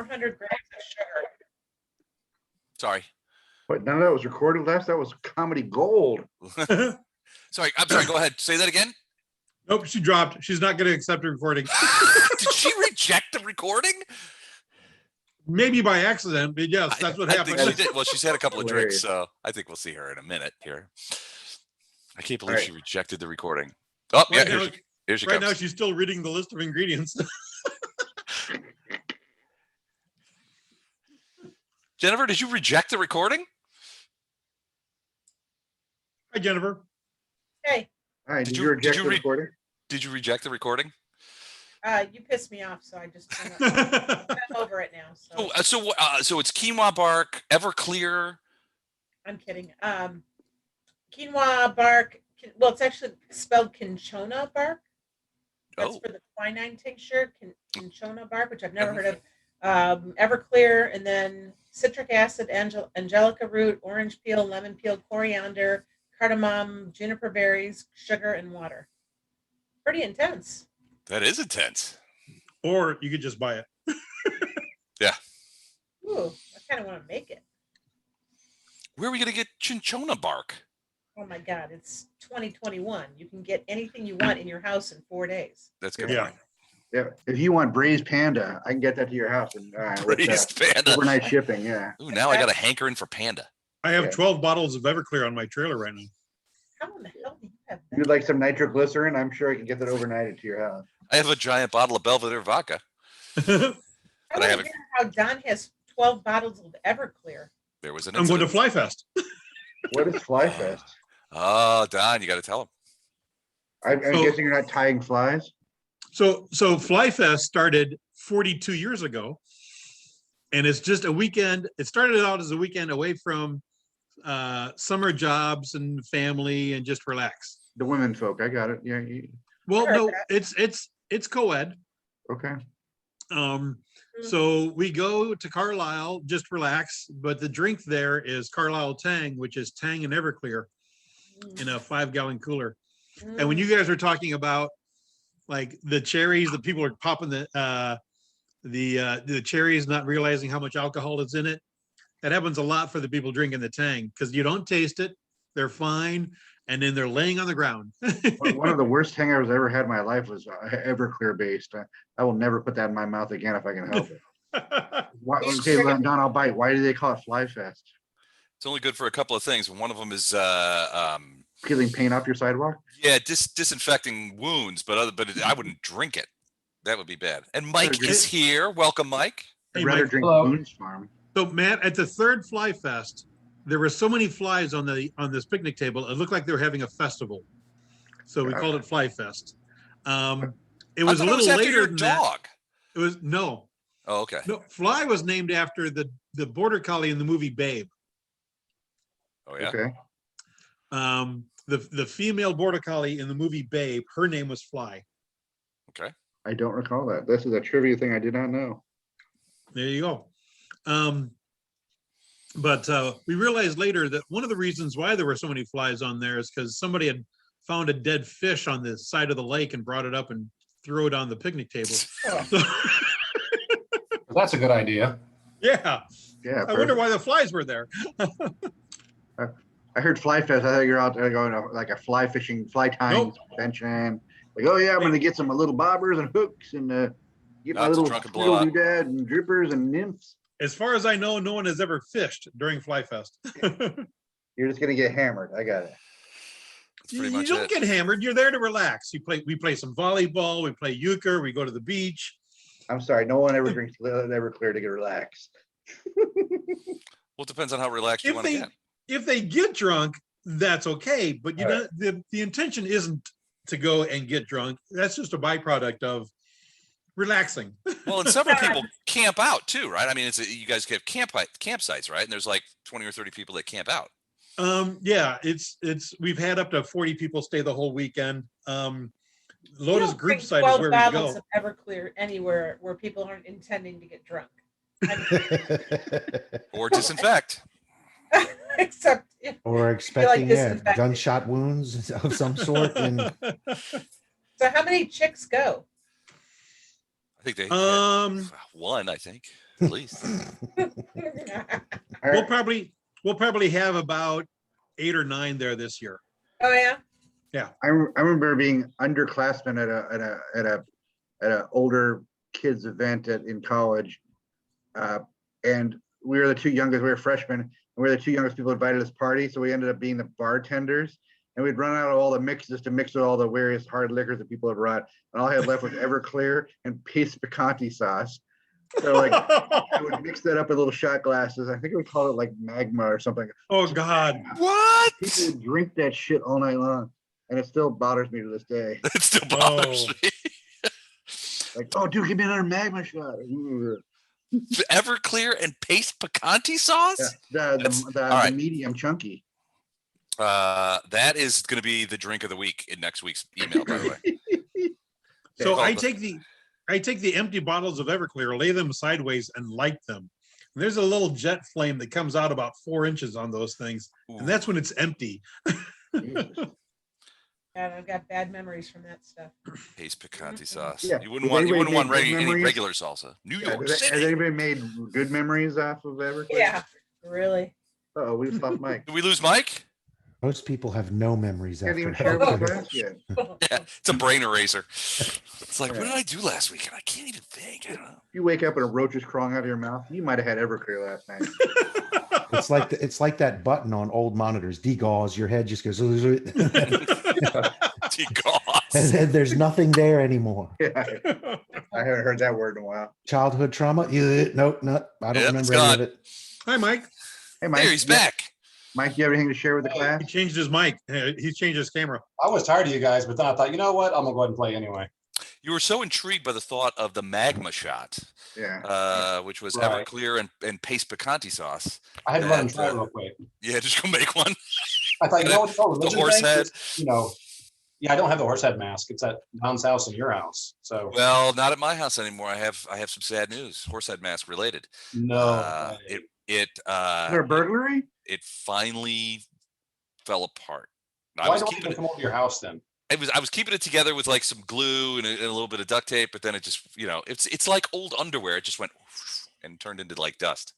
400 grams of sugar. Sorry. But none of that was recorded last. That was comedy gold. Sorry. I'm sorry. Go ahead. Say that again. Nope, she dropped. She's not going to accept the recording. Did she reject the recording? Maybe by accident, but yes, that's what I happened. think she did. Well, she's had a couple of drinks, Hilarious. so I think we'll see her in a minute here. I can't believe All right. she rejected the recording. Oh, yeah, Right now- here she Right comes. now, she's still reading the list of ingredients. Jennifer, did you reject the recording? Hi, Jennifer. Hey, All right. Did Did you- you did reject you the read- recording? Did you reject the recording? you pissed me off, so I just I'm over it now. So So it's quinoa bark, Everclear. I'm kidding. Quinoa bark. Well, it's actually spelled cinchona bark. That's Oh. for the quinine tincture, cinchona bark, which I've never heard of. Everclear, and then citric acid, angelica root, orange peel, lemon peel, coriander, cardamom, juniper berries, sugar, and water. Pretty intense. That is intense. Or you could just buy it. Ooh, I kind of want to make it. Where are we going to get cinchona bark? Oh my God, it's 2021. You can get anything you want in your house in 4 days. That's a good Yeah. point. Yeah. If you want braised panda, I can get that to your house. And, with, Braised panda. overnight shipping. Yeah. Ooh, now I got a hankering for panda. I have Yeah. 12 bottles of Everclear on my trailer right now. How in the hell do you have If you'd that? like some nitroglycerin, I'm sure I can get that overnighted to your house. I have a giant bottle of Belvedere vodka. I but I want to haven't- hear how Don has 12 bottles of Everclear. There was an I'm going to incident. Fly Fest. What is Fly Fest? Oh, Don, you got to tell him. I'm So- guessing you're not tying flies. So Fly Fest started 42 years ago, and it's just a weekend. It started out as a weekend away from summer jobs and family and just relax. The women folk. I got it. Yeah. Well, Sure, no, that- it's co-ed. Okay. So we go to Carlisle, just relax, but the drink there is Carlisle Tang, which is Tang and Everclear in a 5-gallon cooler. And when you guys are talking about like the cherries, the people are popping the cherries, not realizing how much alcohol is in it. That happens a lot for the people drinking the Tang because you don't taste it. They're fine. And then they're laying on the ground. One of the worst hangovers I ever had in my life was Everclear based. I will never put that in my mouth again if I can help it. Why, okay, Don, I'll bite. Why do they call it Fly Fest? It's only good for a couple of things. One of them is, Peeling paint off your sidewalk? yeah, disinfecting wounds, but I wouldn't drink it. That would be bad. And Mike Better is here. Welcome, Mike. I'd Hey, rather Mike. drink Hello. Boone's Farm. So Matt, at the third Fly Fest, there were so many flies on this picnic table. It looked like they were having a festival. So we called it Fly Fest. It I was a thought little after later your than that. dog. It was no. Oh, okay. No, Fly was named after the border collie in the movie Babe. Oh, yeah. Okay. The female border collie in the movie Babe, her name was Fly. Okay. I don't recall that. This is a trivia thing I did not know. There you go. But we realized later that one of the reasons why there were so many flies on there is because somebody had found a dead fish on the side of the lake and brought it up and threw it on the picnic table. So, That's a good idea. yeah, Yeah. I wonder why the flies were there. I heard Fly Fest. I thought you're out there going to like a fly fishing, fly tying Nope. convention. Like, oh yeah, I'm going to get some little bobbers and hooks and get my Lots of little drunken squirrel blowout. doodad and drippers and nymphs. As far as I know, no one has ever fished during Fly Fest. You're just going to get hammered. I got it. That's pretty You much don't it. get hammered. You're there to relax. We play some volleyball. We play euchre. We go to the beach. I'm sorry. No one ever drinks Everclear to get relaxed. Well, it depends on how relaxed you If want to they get. if they get drunk, that's okay. But you All know the intention isn't to go and get drunk. That's just a byproduct of relaxing. Well, and several people camp out too, right? I mean, you guys have campsites, right? And there's like 20 or 30 people that camp out. Yeah, it's we've had up to 40 people stay the whole weekend. You Lotus don't group bring site is 12 where we bottles go. of Everclear anywhere where people aren't intending to get drunk. Or disinfect. Except if Or expecting disinfected. gunshot wounds of some sort. And so, how many chicks go? I think they Um, one, I think. At least. All We'll right. probably have about 8 or 9 there this year. Oh, yeah. I remember being underclassmen at a older kids event in college. And we were the two youngest, we were freshmen, and we were the two youngest people invited to this party. So we ended up being the bartenders, and we'd run out of all the mixes to mix with all the various hard liquors that people had brought. And all I had left was Everclear and Pace Picante sauce. So like I would mix that up with little shot glasses. I think we called it like magma or something. Oh God. What? People would drink that shit all night long, and it still bothers me to this day. It still bothers Oh. me. Like, oh, dude, give me another magma shot. Everclear and Pace Picante sauce? Yeah, That's- the all right. medium chunky. That is going to be the drink of the week in next week's email, by the way. So Yeah. I take the empty bottles of Everclear, lay them sideways, and light them. And there's a little jet flame that comes out about 4 inches on those things, and that's when it's empty. God, I've got bad memories from that stuff. Pace Picante sauce. Yeah. You wouldn't Does want anybody make good any memories? regular salsa. New Yeah, York has City. anybody made good memories off of Everclear? Yeah, really. Oh, we just lost Mike. Did we lose Mike? Most people have no memories Can't after. even share with Everclear. us yet. Yeah, it's a brain eraser. It's like, what did I do last weekend? I can't even think. I don't know. You wake up and a roach is crawling out of your mouth. You might have had Everclear last night. It's like that button on old monitors. Degauss, your head just goes, and Degoss. then there's nothing there anymore. Yeah, I haven't heard that word in a while. Childhood trauma? Nope, not. I don't Yep, it's remember any of gone. it. Hi, Mike. Hey, Mike. There, he's back. Mike, you have anything to share with the Hey. class? He changed his mic. He's changed his camera. I was tired of you guys, but then I thought, you know what? I'm gonna go ahead and play anyway. You were so intrigued by the thought of the magma shot, Yeah. which was Right. Everclear and Pace Picante sauce. I had to run and And, try it real quick. Yeah, just go make one. I thought, you know what? The The horse head. You know, yeah, I don't have the horse head mask. It's at Don's house and your house. So Well, not at my house anymore. I have some sad news. Horsehead mask related. no. It Is there a burglary? it finally fell apart. I Why was don't keeping you it. come over to your house then? I was keeping it together with like some glue and a little bit of duct tape, but then it just it's like old underwear. It just went and turned into like dust.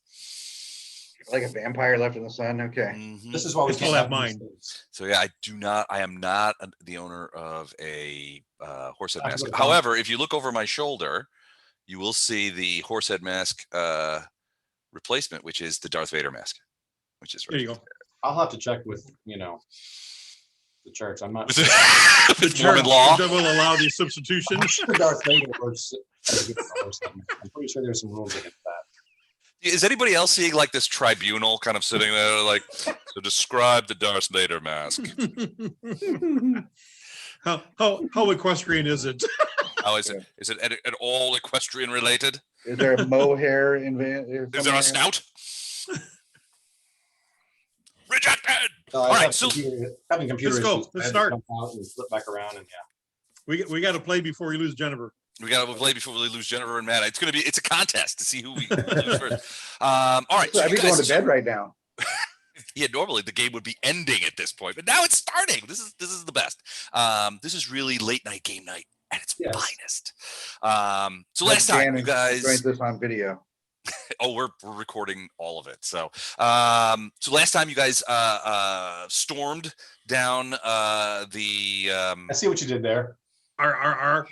Like a vampire left in the sun? Okay. Mhm. This is why we It's all can't that have these mine. things. So yeah, I am not the owner of a horsehead That's mask. what I thought. However, if you look over my shoulder, you will see the horsehead mask replacement, which is the Darth Vader mask, which is There you go. I'll have to check with, the church. I'm not With, sure. with Mormon law. That will allow these substitutions. sure Darth Vader works as a good horse. I'm pretty sure there's some rules against that. Is anybody else seeing like this tribunal kind of sitting there like, so describe the Darth Vader mask? How equestrian is it? How is it? Is it at all equestrian related? Is there a mohair Is there a snout? Rejected. No, All I right, have so having computer Let's go. issues. I Let's had to start. jump out and flip back around and We got to play before we lose Jennifer. we got to play before we lose Jennifer and Matt. It's a contest to see who we lose first. All right, so I'd you be going guys, to bed right now. yeah, normally the game would be ending at this point, but now it's starting. This is the best. This is really late night game night at its Yes. finest. So last time you guys, joined this on video. we're recording all of it. So so last time you guys stormed down the I see what you did there. R.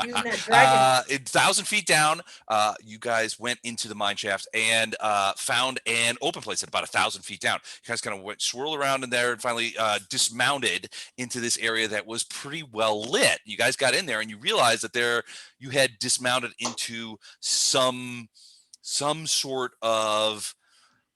Using that dragon. 1,000 feet down, you guys went into the mine shaft and found an open place at about 1,000 feet down. You guys kind of went swirl around in there and finally dismounted into this area that was pretty well lit. You guys got in there and you realized that you had dismounted into some sort of,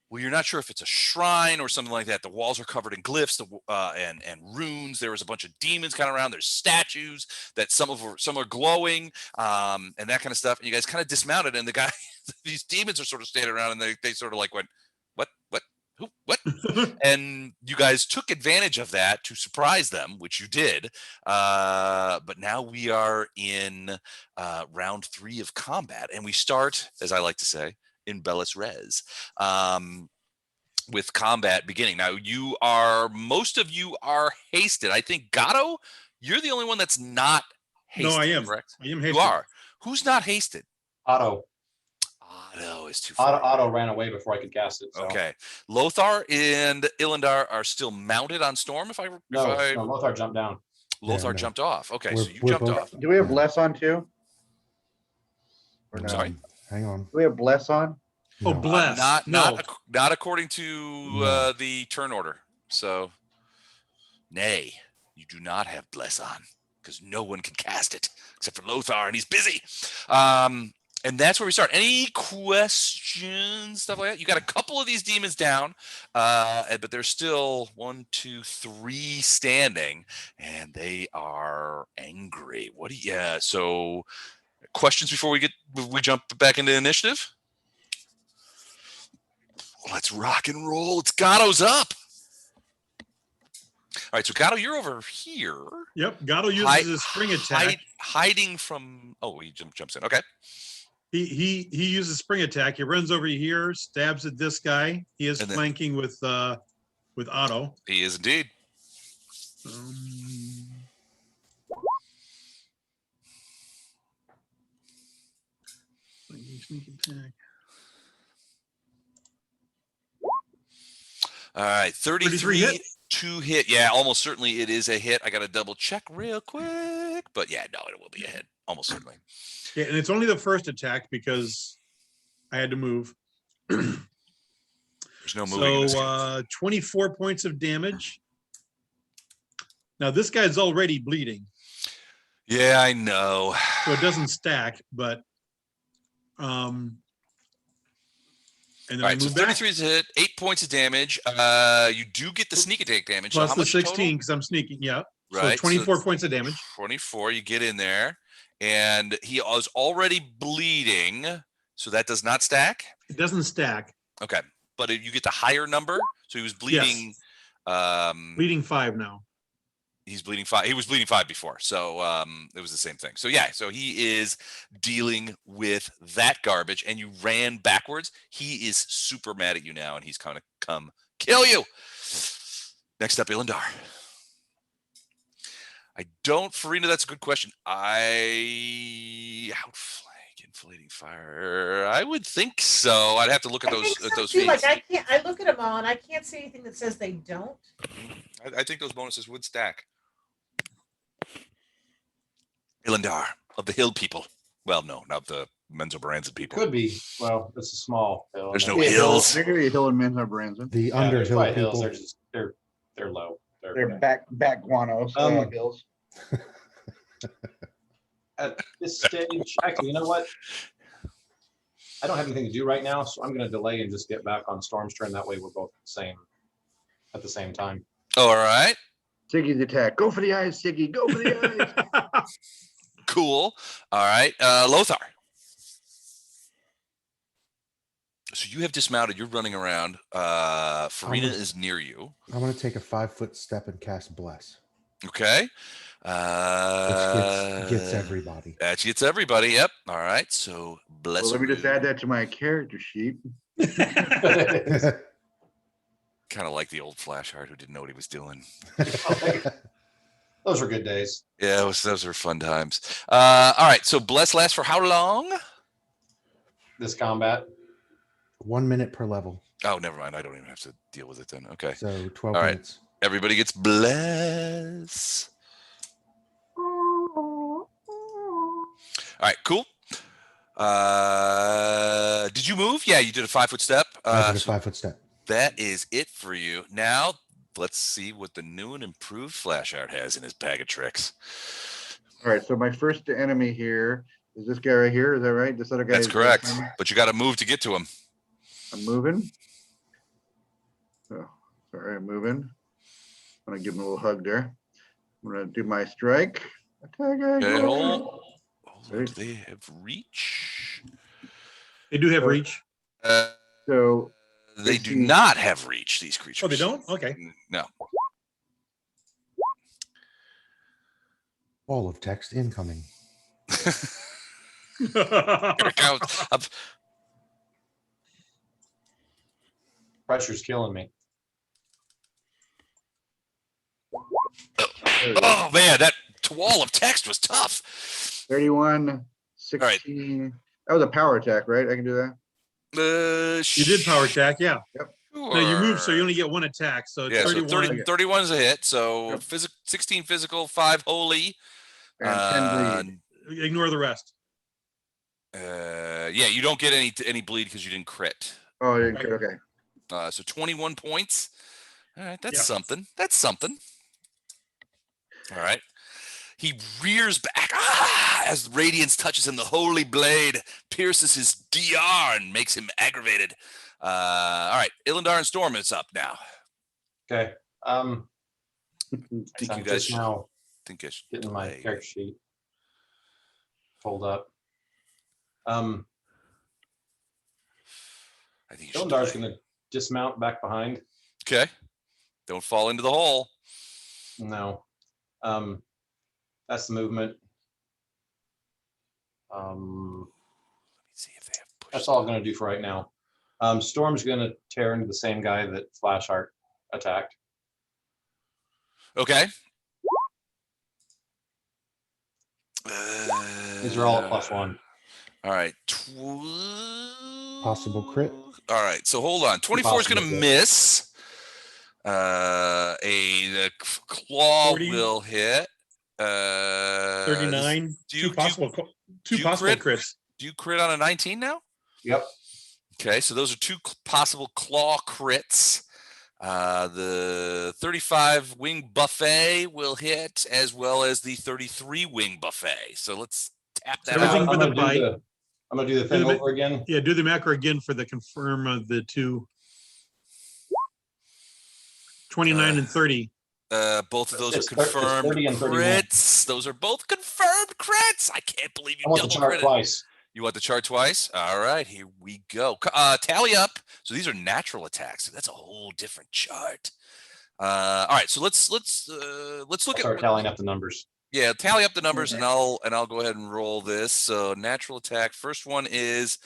well, you're not sure if it's a shrine or something like that. The walls are covered in glyphs and runes. There was a bunch of demons kind of around. There's statues that some are glowing and that kind of stuff. And you guys kind of dismounted, and the guy, these demons are sort of standing around, and they sort of like went, what, who, what? And you guys took advantage of that to surprise them, which you did. But now we are in round 3 of combat, and we start, as I like to say, in Bellis Res, with combat beginning. Now most of you are hasted. I think Gatto, you're the only one that's not hasted. No, I am. Correct? I am You hasted. are. Who's not hasted? Otto. is too far. Otto ran away before I could cast it. So. Okay. Lothar and Ilindar are still mounted on Storm. No, Lothar jumped down. Lothar Yeah, no. jumped off. Okay, We're- so you we're jumped both- off. Do we have Yeah. bless on too? Or I'm no? sorry? Do Hang on. we have bless on? Oh, No. bless. Not according to No. the turn order. So, nay, you do not have bless on because no one can cast it except for Lothar, and he's busy. And that's where we start. Any questions, stuff like that? You got a couple of these demons down, but there's still 1, 2, 3 standing, and they are angry. What do you? Yeah. So, questions before we jump back into initiative? Let's rock and roll. It's Gatto's up. All right, so Gatto, you're over here. Yep. Gatto uses his spring attack. Hiding from. Oh, he jumps in. Okay. He uses spring attack. He runs over here, stabs at this guy. He is And then- flanking with Otto. He is indeed. Sneak attack. All right, 33 hit. to hit. Yeah, almost certainly it is a hit. I got to double check real quick, but yeah, no, it will be a hit. Almost certainly. Yeah, and it's only the first attack because I had to move. There's no moving. in this game. So 24 points of damage. Now this guy's already bleeding, Yeah, I know. so it doesn't stack, but and then All I right, so move back 33 is a hit, 8 points of damage. You do get the sneak attack damage. plus so how the much 16 because I'm sneaking. Yeah, Right, so so 24 points of damage. 24, you get in there, and he is already bleeding, so that does not stack. It doesn't stack. Okay, but you get the higher number, so he was bleeding. Bleeding 5 now. He's bleeding 5. He was bleeding 5 before, so it was the same thing. So yeah, so he is dealing with that garbage, and you ran backwards. He is super mad at you now, and he's going to come kill you. Next up, Ilindar. I don't, Farina, that's a good question. Outflank, inflating fire. I would think so. I'd have to look at I those think so those too. feats. Like I look at them all and I can't see anything that says they don't. I think those bonuses would stack. Ilindar of the Hill people. Well, no, not the Menzoberranzan people. Could be. Well, it's a small hill. There's no They're- hills. There could be a hill in Menzoberranzan. The Yeah, there's underhill probably hills. people. They're just they're low. They're back guanos. Hills. At this stage, actually, you know what? I don't have anything to do right now, so I'm going to delay and just get back on Storm's turn. That way, we're both at the same time. All right. Siggy's attack. Go for the eyes, Siggy. Go for the eyes. Cool. All right. Lothar. So you have dismounted. You're running around. Farina is near you. I'm going to take a 5-foot step and cast Bless. Okay. Which gets everybody. That gets everybody. Yep. All right. So bless. Well, let me just add that to my character sheet. Kind of like the old Flashheart who didn't know what he was doing. Those were good days. Yeah, those were fun times. All right. So bless lasts for how long? This combat. 1 minute per level. Oh, never mind. I don't even have to deal with it then. Okay. So 12 All right. minutes. Everybody gets bless. All right, cool. Did you move? Yeah, you did a 5-foot step. I did a So 5-foot step. that is it for you. Now, let's see what the new and improved Flashheart has in his bag of tricks. All right, so my first enemy here is this guy right here. Is that right? This other guy. That's is- correct. But you got to move to get to him. I'm moving. Oh, sorry, I'm moving. I'm gonna give him a little hug there. I'm gonna do my strike. Attack. Okay, attack. hold on. Do they have reach? They do have reach. So They do not have reach, these creatures. Oh, they don't? Okay. No. Wall of text incoming. Here it comes. Pressure's killing me. Oh, man, that wall of text was tough. 31, 16. That was a power attack, right? I can do that. You did power attack, yeah. No, you moved, so you only Sure. get one attack. So it's Yeah, so 31. 31 is a hit. So Yep. 16 physical, 5 holy. And 10 bleed. Ignore the rest. Yeah, you don't get any bleed because you didn't crit. Oh, I didn't crit, okay. So 21 points. All right, that's Yeah. something. That's something. All right. He rears back as radiance touches him. The holy blade pierces his DR and makes him aggravated. All right, Ilindar and Storm is up now. Okay. I think I'm you guys just now think I should getting my delay. character sheet pulled up. I think you should Ilindar's delay. going to dismount back behind. Okay. Don't fall into the hole. No. That's the movement. Let me see if they have push. That's all I'm going to do for right now. Storm's going to tear into the same guy that Flashheart attacked. Okay. These are all at +1. All right. Possible crit. All right. So hold on. 24 is going to Possible crit. miss. The claw 40. will hit. 39. do you- Two possible crit? crits. Do you crit on a 19 now? Yep. Okay, so those are two possible claw crits. The 35 wing buffet will hit, as well as the 33 wing buffet. So let's tap that Everything out. but the bite. I'm going to do the thing Do the- over again. Yeah, do the macro again for the confirm of the two. 29 and 30. Both of those It's are 30 confirmed 30 and 31. crits. Those are both confirmed crits. I can't believe I you want the double chart critted. twice. You want the chart twice? All right, here we go. Tally up. So these are natural attacks. That's a whole different chart. All right, so let's look Start at tallying up the numbers. yeah, tally up the numbers, and I'll go ahead and roll this. So natural attack. First one is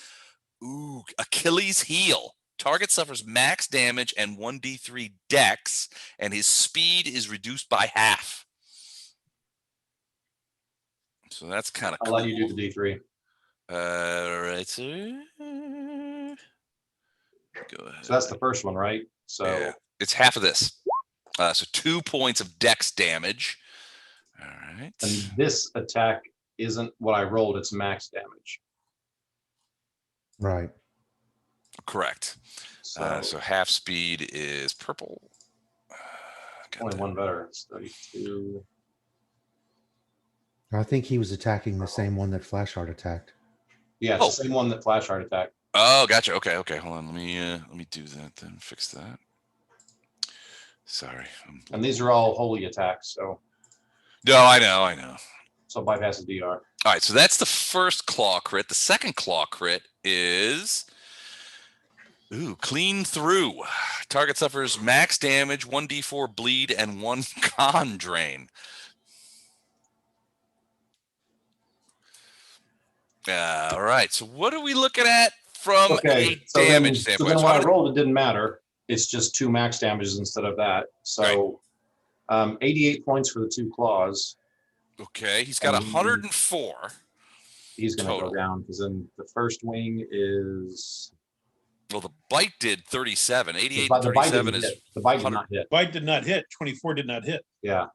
Achilles heel. Target suffers max damage and 1d3 dex, and his speed is reduced by half. So that's kind of I'll cool. let you do the D3. All right, sir. Go ahead. So that's the first one, right? So Yeah, it's half of this. So 2 points of dex damage. All right. and this attack isn't what I rolled, it's max damage. Right. Correct. So, So half speed is purple. Got only that. one better. It's 32. I think he was attacking the same one that Flashheart attacked. Yeah, it's Oh. the same one that Flashheart attacked. Oh, gotcha. Okay. Hold on. Let me do that then. Fix that. Sorry. And these are all holy attacks, so No, I know. so bypass the DR. All right. So that's the first claw crit. The second claw crit is clean through. Target suffers max damage, 1d4 bleed, and 1 con drain. All right. So what are we looking at from Okay, a so then, damage so standpoint? then So when I'm I gonna- rolled, it didn't matter. It's just 2 max damages instead of that. So 88 points for the 2 claws. Okay, he's got 104. He's going to Total. go down because then the first wing is Well, the bite did 37. 88 the bite 37 didn't is hit. The bite did 100. not hit. Bite did not hit. 24 did not hit. Yeah.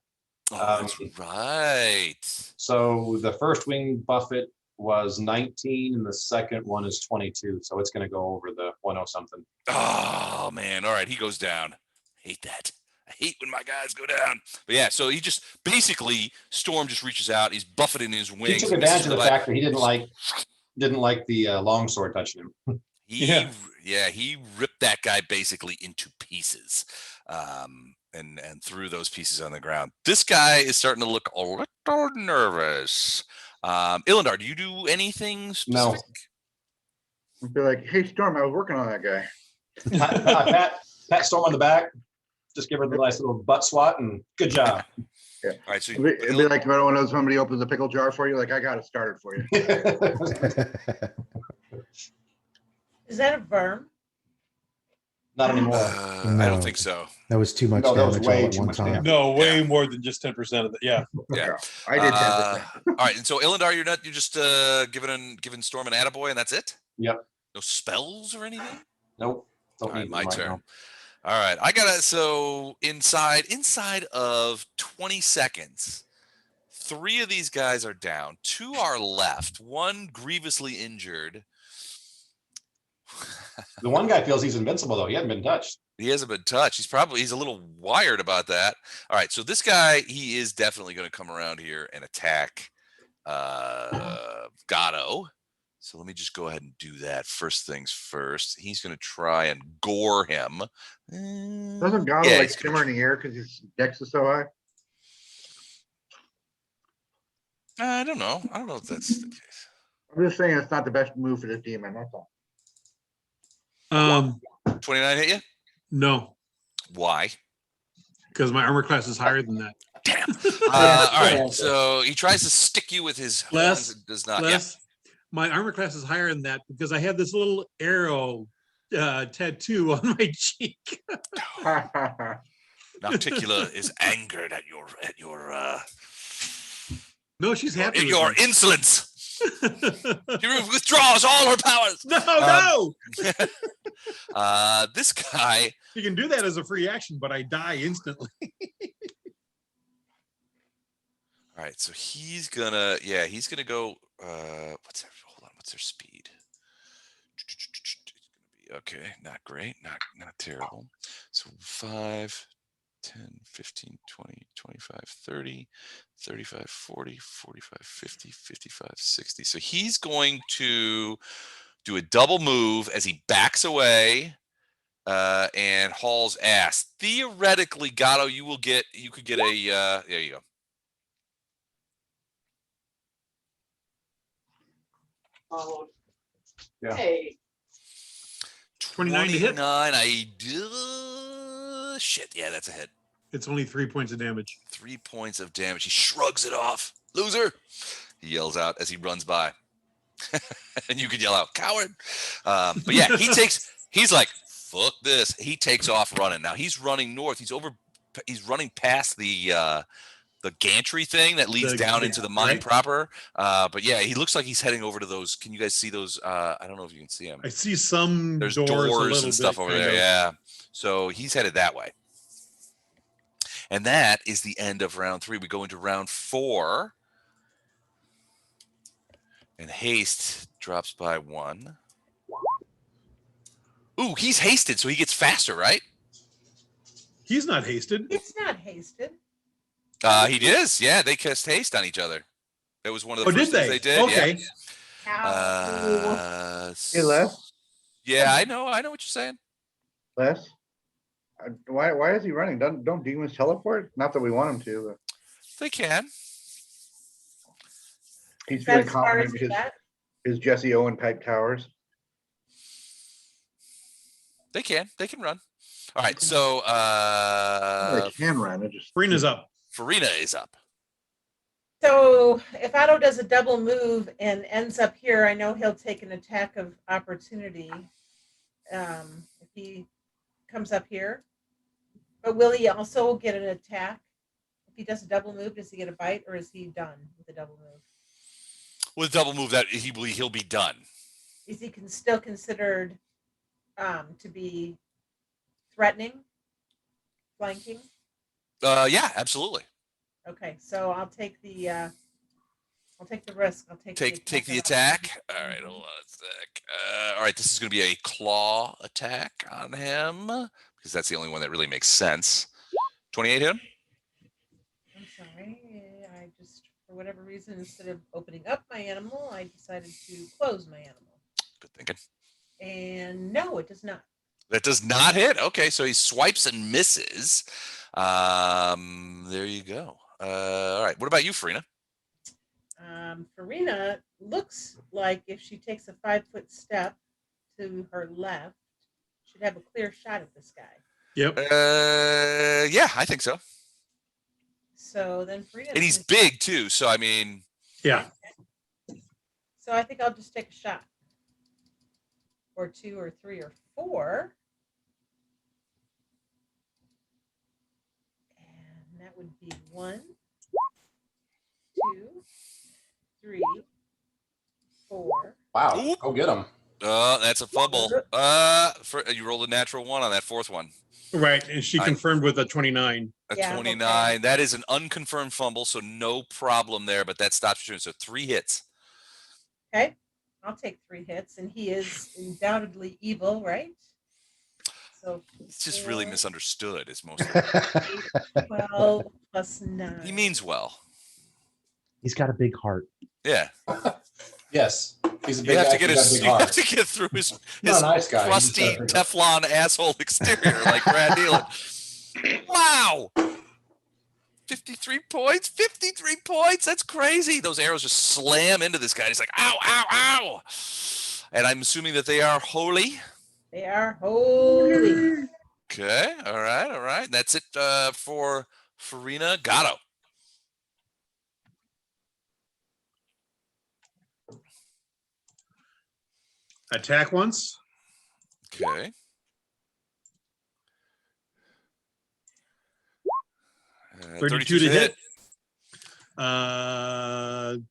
Oh, that's right. So the first wing buffet was 19 and the second one is 22. So it's going to go over the 10 something. Oh man. All right, he goes down. Hate that. I hate when my guys go down. But yeah, so he just basically Storm just reaches out. He's buffeting his wings. He took and this advantage is of the like- fact that he didn't like the longsword touching him. He ripped that guy basically into pieces, and threw those pieces on the ground. This guy is starting to look a little nervous. Ilindar, do you do anything specific? I'd be like, hey, Storm, I was working on that guy. Pat Storm on the back. Just give her the nice little butt swat and good job. All right, so It'd be like when somebody opens a pickle jar for you, like, I got it started for you. Is that a verm? Not anymore. I don't No. think so. That was too much No, that was damage way all at too one much time. damage. No, way more than just 10% of it. Yeah. Yeah. I did 10%. All right, and so Ilindar, you're just giving Storm an attaboy, and that's it. Yep. No spells or anything? Nope. Don't All right, need my them right turn. now. All right, I gotta. So inside of 20 seconds, 3 of these guys are down. 2 are left. 1 grievously injured. The one guy feels he's invincible though. He hasn't been touched. He hasn't been touched. He's a little wired about that. All right, so this guy, he is definitely going to come around here and attack Gatto. So let me just go ahead and do that. First things first. He's going to try and gore him. Doesn't Gatto Yeah, like he's gonna simmer in the air because his dex is so high? I don't know. I don't know if that's the case. I'm just saying it's not the best move for this demon. That's all. 29 hit you? No, Why? because my armor class is higher than that. Damn. All right. So he tries to stick you with his horns. Less, It does not. Plus, my armor class is higher than that because I have this little arrow tattoo on my cheek. Nocticula is angered at your No, she's happy. your with me. insolence. She withdraws all her powers. No. This guy. You can do that as a free action, but I die instantly. All right, so he's gonna go. What's their speed? It's gonna be okay. Not great. Not terrible. So 5, 10, 15, 20, 25, 30, 35, 40, 45, 50, 55, 60. So he's going to do a double move as he backs away and hauls ass. Theoretically, Gatto, you could get a there you go. Oh, Yeah. hey. 29 to hit? 29. I do. Shit. Yeah, that's a hit. It's only 3 points of damage. 3 points of damage. He shrugs it off. Loser. He yells out as he runs by. And you could yell out, coward. But yeah, he's like, fuck this. He takes off running. Now he's running north. He's running past the gantry thing that leads down into the mine right? proper. But yeah, he looks like he's heading over to those. Can you guys see those? I don't know if you can see them. I see some There's doors, a doors little and stuff bit, over kind there. of. Yeah. So he's headed that way. And that is the end of round 3. We go into round 4. And haste drops by 1. Ooh, he's hasted, so he gets faster, right? He's not hasted. It's not hasted. He is. Yeah, they cast haste on each other. It was one of the Oh, first did things they? they did. Okay. Yeah. Hey, Les. Yeah, I know what you're saying. Les. Why is he running? Don't demons teleport? Not that we want him to. But They can. he's Is that feeling as far as confident you with got? his Jesse Owen type towers. They can run. All right, so They can run. It just Farina's up. Farina is up. So if Otto does a double move and ends up here, I know he'll take an attack of opportunity if he comes up here. But will he also get an attack? If he does a double move, does he get a bite or is he done with the double move? With double move, that he'll be done. Is he still considered to be threatening, flanking? Yeah, absolutely. Okay, so I'll take the risk. I'll Take the attack. All right, hold on a sec. All right, this is going to be a claw attack on him because that's the only one that really makes sense. 28 hit him. I'm sorry. I just, for whatever reason, instead of opening up my animal, I decided to close my animal. Good thinking. And no, it does not. That does not hit. Okay, so he swipes and misses. There you go. All right, what about you, Farina? Farina looks like if she takes a 5-foot step to her left, should have a clear shot at this guy. Yep. Yeah, I think so. So then Farina. And he's big too. So I mean. Yeah. So I think I'll just take a shot. Or 2 or 3 or 4. And that would be 1, 2, 3, 4. Wow. Oop. Go get him. That's a fumble. You rolled a natural 1 on that fourth one. Right, and she I- confirmed with a 29. A Yeah, 29. okay. That is an unconfirmed fumble, so no problem there, but that stops you. So 3 hits. Okay, I'll take 3 hits, and he is undoubtedly evil, right? So It's just really 4, misunderstood, is most of it. 12 plus 9. He means well. He's got a big heart. Yeah. Yes, he's a You big have guy. to get He's got a his, big you have heart. to get through his Not a nice guy. He's just crusty got a big heart. Teflon asshole exterior like Brad Nealon. Wow. 53 points. 53 points. That's crazy. Those arrows just slam into this guy. He's like, ow, ow, ow. And I'm assuming that they are holy. They are holy. Okay. All right. All right. That's it for Farina Gatto. Attack once. Okay. 32 to hit.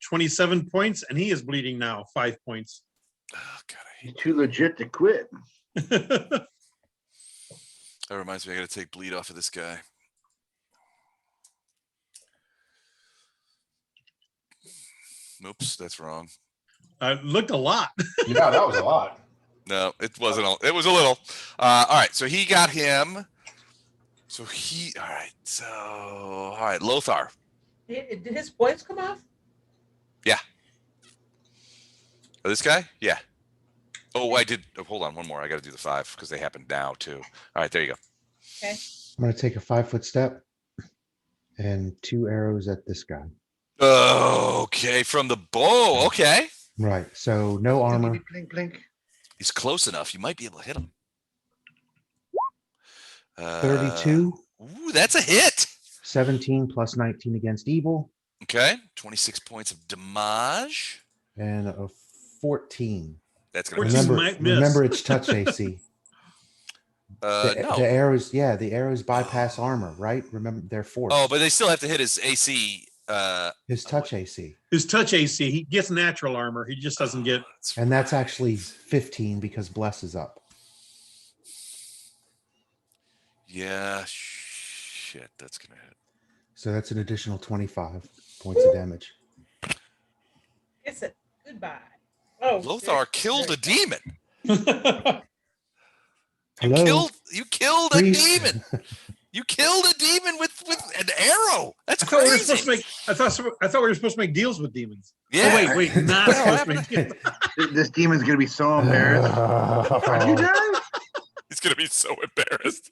27 points, and he is bleeding now. 5 points. Oh, God, I hate He's too legit to quit. that. Reminds me, I got to take bleed off of this guy. Oops, that's wrong. Looked a lot. Yeah, that was a lot. No, it wasn't. It was a little. All right, so he got him. So he. All right. So all right, Lothar. Did his points come off? Oh, this guy? Yeah. Oh, I did. Oh, hold on, one more. I got to do the 5 because they happen now too. All right, there you go. Okay. I'm going to take a 5-foot step and 2 arrows at this guy. Okay, from the bow. Okay, Right. So no armor. Blink, blink, blink. he's close enough. You might be able to hit him. 32, Ooh, that's a hit. 17 plus 19 against evil, Okay, 26 points of damage. and a 14. That's gonna 14 miss. Remember, might miss. remember it's touch AC. No. The arrows, yeah, the arrows bypass armor, right? Remember, they're force. Oh, but they still have to hit his AC. His touch AC. His touch AC, he gets natural armor. He just doesn't get. And that's actually 15 because bless is up. Yeah, shit, that's gonna hit. So that's an additional 25 points of damage. It's a goodbye. Oh, Lothar killed a demon. Hello? You killed a Priest? demon. You killed a demon with an arrow. That's I thought we were supposed crazy. to make. I thought we were supposed to make deals with demons. Yeah. Oh, wait, not Yeah, supposed what to make deals. This demon's gonna be so embarrassed. How'd you die? He's gonna be so embarrassed.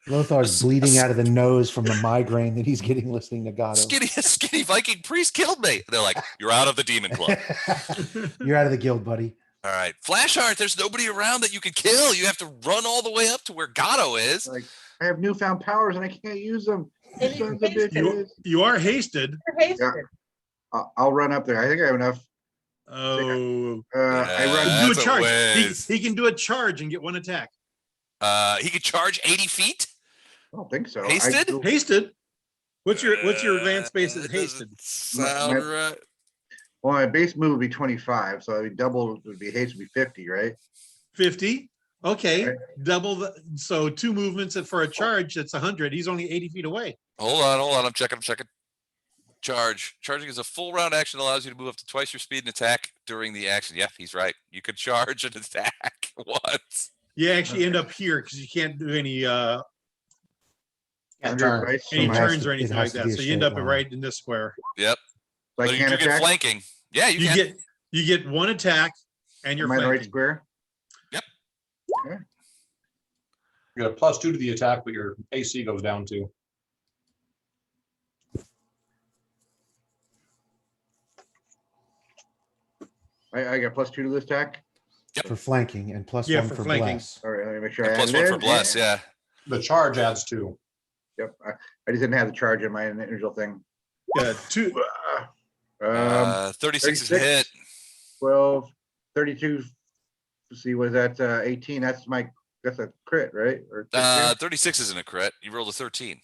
Lothar's bleeding out of the nose from the migraine that he's getting listening to Gatto. Skinny Viking priest killed me. They're like, you're out of the demon club. You're out of the guild, buddy. All right, Flashheart. There's nobody around that you can kill. You have to run all the way up to where Gatto is. Like, I have newfound powers and I can't use them. And he's Sons of hasted. bitches. You are hasted. You're hasted. I'll run up there. I think I have enough. Oh, I Yeah. run. do a That's a charge. whiz. He can do a charge and get 1 attack. He could charge 80 feet. I don't think so. Hasted? Hasted. What's your advanced base is That doesn't hasted? Sound right. Well, my base move would be 25, so I mean, double would be haste would be 50, right? 50. Okay, Right. double the. So 2 movements for a charge. That's 100. He's only 80 feet away. Hold on. I'm checking. Charge. Charging is a full round action that allows you to move up to twice your speed and attack during the action. Yeah, he's right. You could charge and attack once. You actually end up here because you can't do any Can't 100 turn. dice, so any It has turns to- or it anything has like to that. be a So you end up straight line. right in this square. Yep. I But you can't do get attack. flanking. Yeah, you can. You get 1 attack and you're Am I in the right flanking. square? You got a +2 to the attack, but your AC goes down too. I got +2 to this attack. For flanking and plus Yeah, 1 for for flanking. bless. All right, let me make sure. And I plus added 1 for it. bless. Yeah. The charge adds 2. Yep. I just didn't have the charge in my individual thing. Yeah, 2. 36 is a 36. hit. 12, 32. Let's see, what is that? 18. That's a crit, right? Or 36 isn't a crit. You rolled a 13.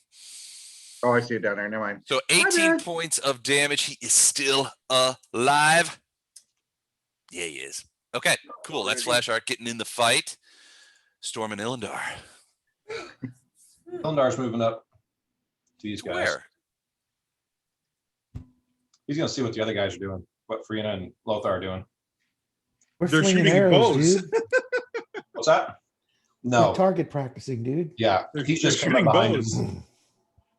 oh, I see it down there. Never mind. So 18 bad. points of damage. He is still alive. Yeah, he is. Okay, cool. That's Flash Art getting in the fight. Storm and Illendar. Ilndar's moving up to these guys. Where? He's gonna see what the other guys are doing, what Friena and Lothar are doing. We're They're flinging shooting arrows, bows. dude. What's that? We're No, target practicing, dude. yeah, They're he's just shooting coming behind bows. him,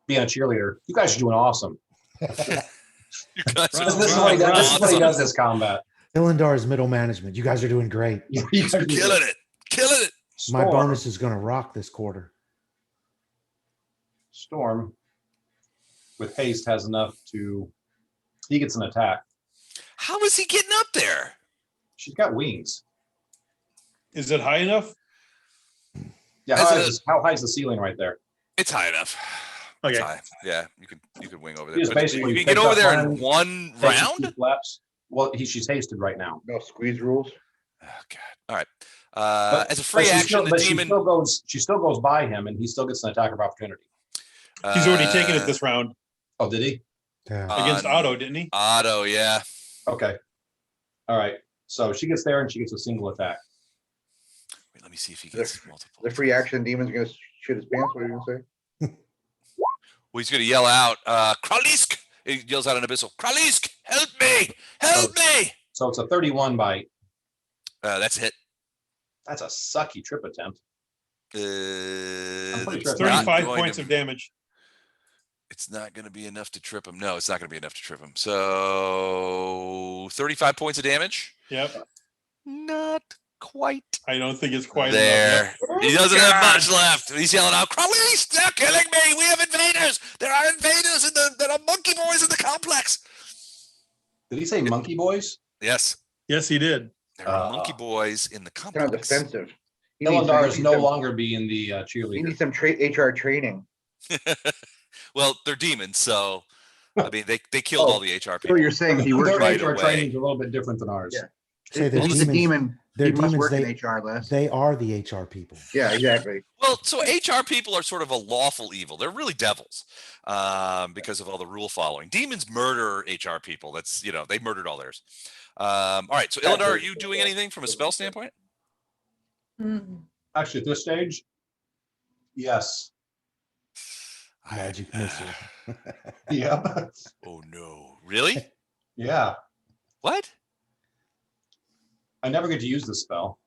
being a cheerleader. You guys are doing awesome. You guys Right. are This is what he does. This is what he awesome. does. This combat. Illendar's middle management. You guys are doing great. You guys are Killing it. Killing it. My Storm, bonus is going to rock this quarter. Storm with haste has enough to. He gets an attack. How is he getting up there? She's got wings. Is it high enough? Yeah, That's how high is the ceiling right there? It's high enough. It's Okay. high. Yeah, you could wing over He there. just But basically you can get takes over up there in one, one takes a round? few flaps. Well, she's hasted right now. No squeeze rules. Oh, God. All right. But- As a free but she action, still- the but demon. she still goes by him, and he still gets an attack of opportunity. He's already taken it uh, this round Oh, did he? Yeah. against on Otto, didn't he? Otto, yeah. Okay. All right. So she gets there, and she gets a single attack. Wait, let me see if he The- gets multiple. The free action demon's gonna shit his pants. What are you gonna say? Well, he's going to yell out, Kralisk! He yells out in Abyssal, Kralisk, help me! Help me! So it's a 31 bite. That's a hit. That's a sucky trip attempt. It's pretty sure it's not 35 going points to- of damage. It's not going to be enough to trip him. No, it's not going to be enough to trip him. So 35 points of damage. Yep. Not quite I don't think it's quite there. enough. He doesn't have much left. He's yelling out, Kralisk, they're killing me. We have invaders. There are invaders there are monkey boys in the complex. Did he say monkey boys? Yes, Yes, he did. there are monkey boys in the Kind of complex. defensive. He needs Ilendar some- is he no needs some- longer being the He cheerleader. needs some HR training. Well, they're demons, so I mean they killed Oh, all the HR So people. you're saying he works Their right HR away. training is a little bit different than ours. Yeah. Say they're He's a demons. demon. They're He must demons. work in They, HR less. they are the HR people. Yeah, exactly. Well, so HR people are sort of a lawful evil. They're really devils because of all the rule following. Demons murder HR people. That's, they murdered all theirs. All right. So, Illendar, are you doing anything from a spell standpoint? Mhm. Actually, at this stage, yes. Magic missile. Yeah. Oh, no. Really? Yeah. What? I never get to use this spell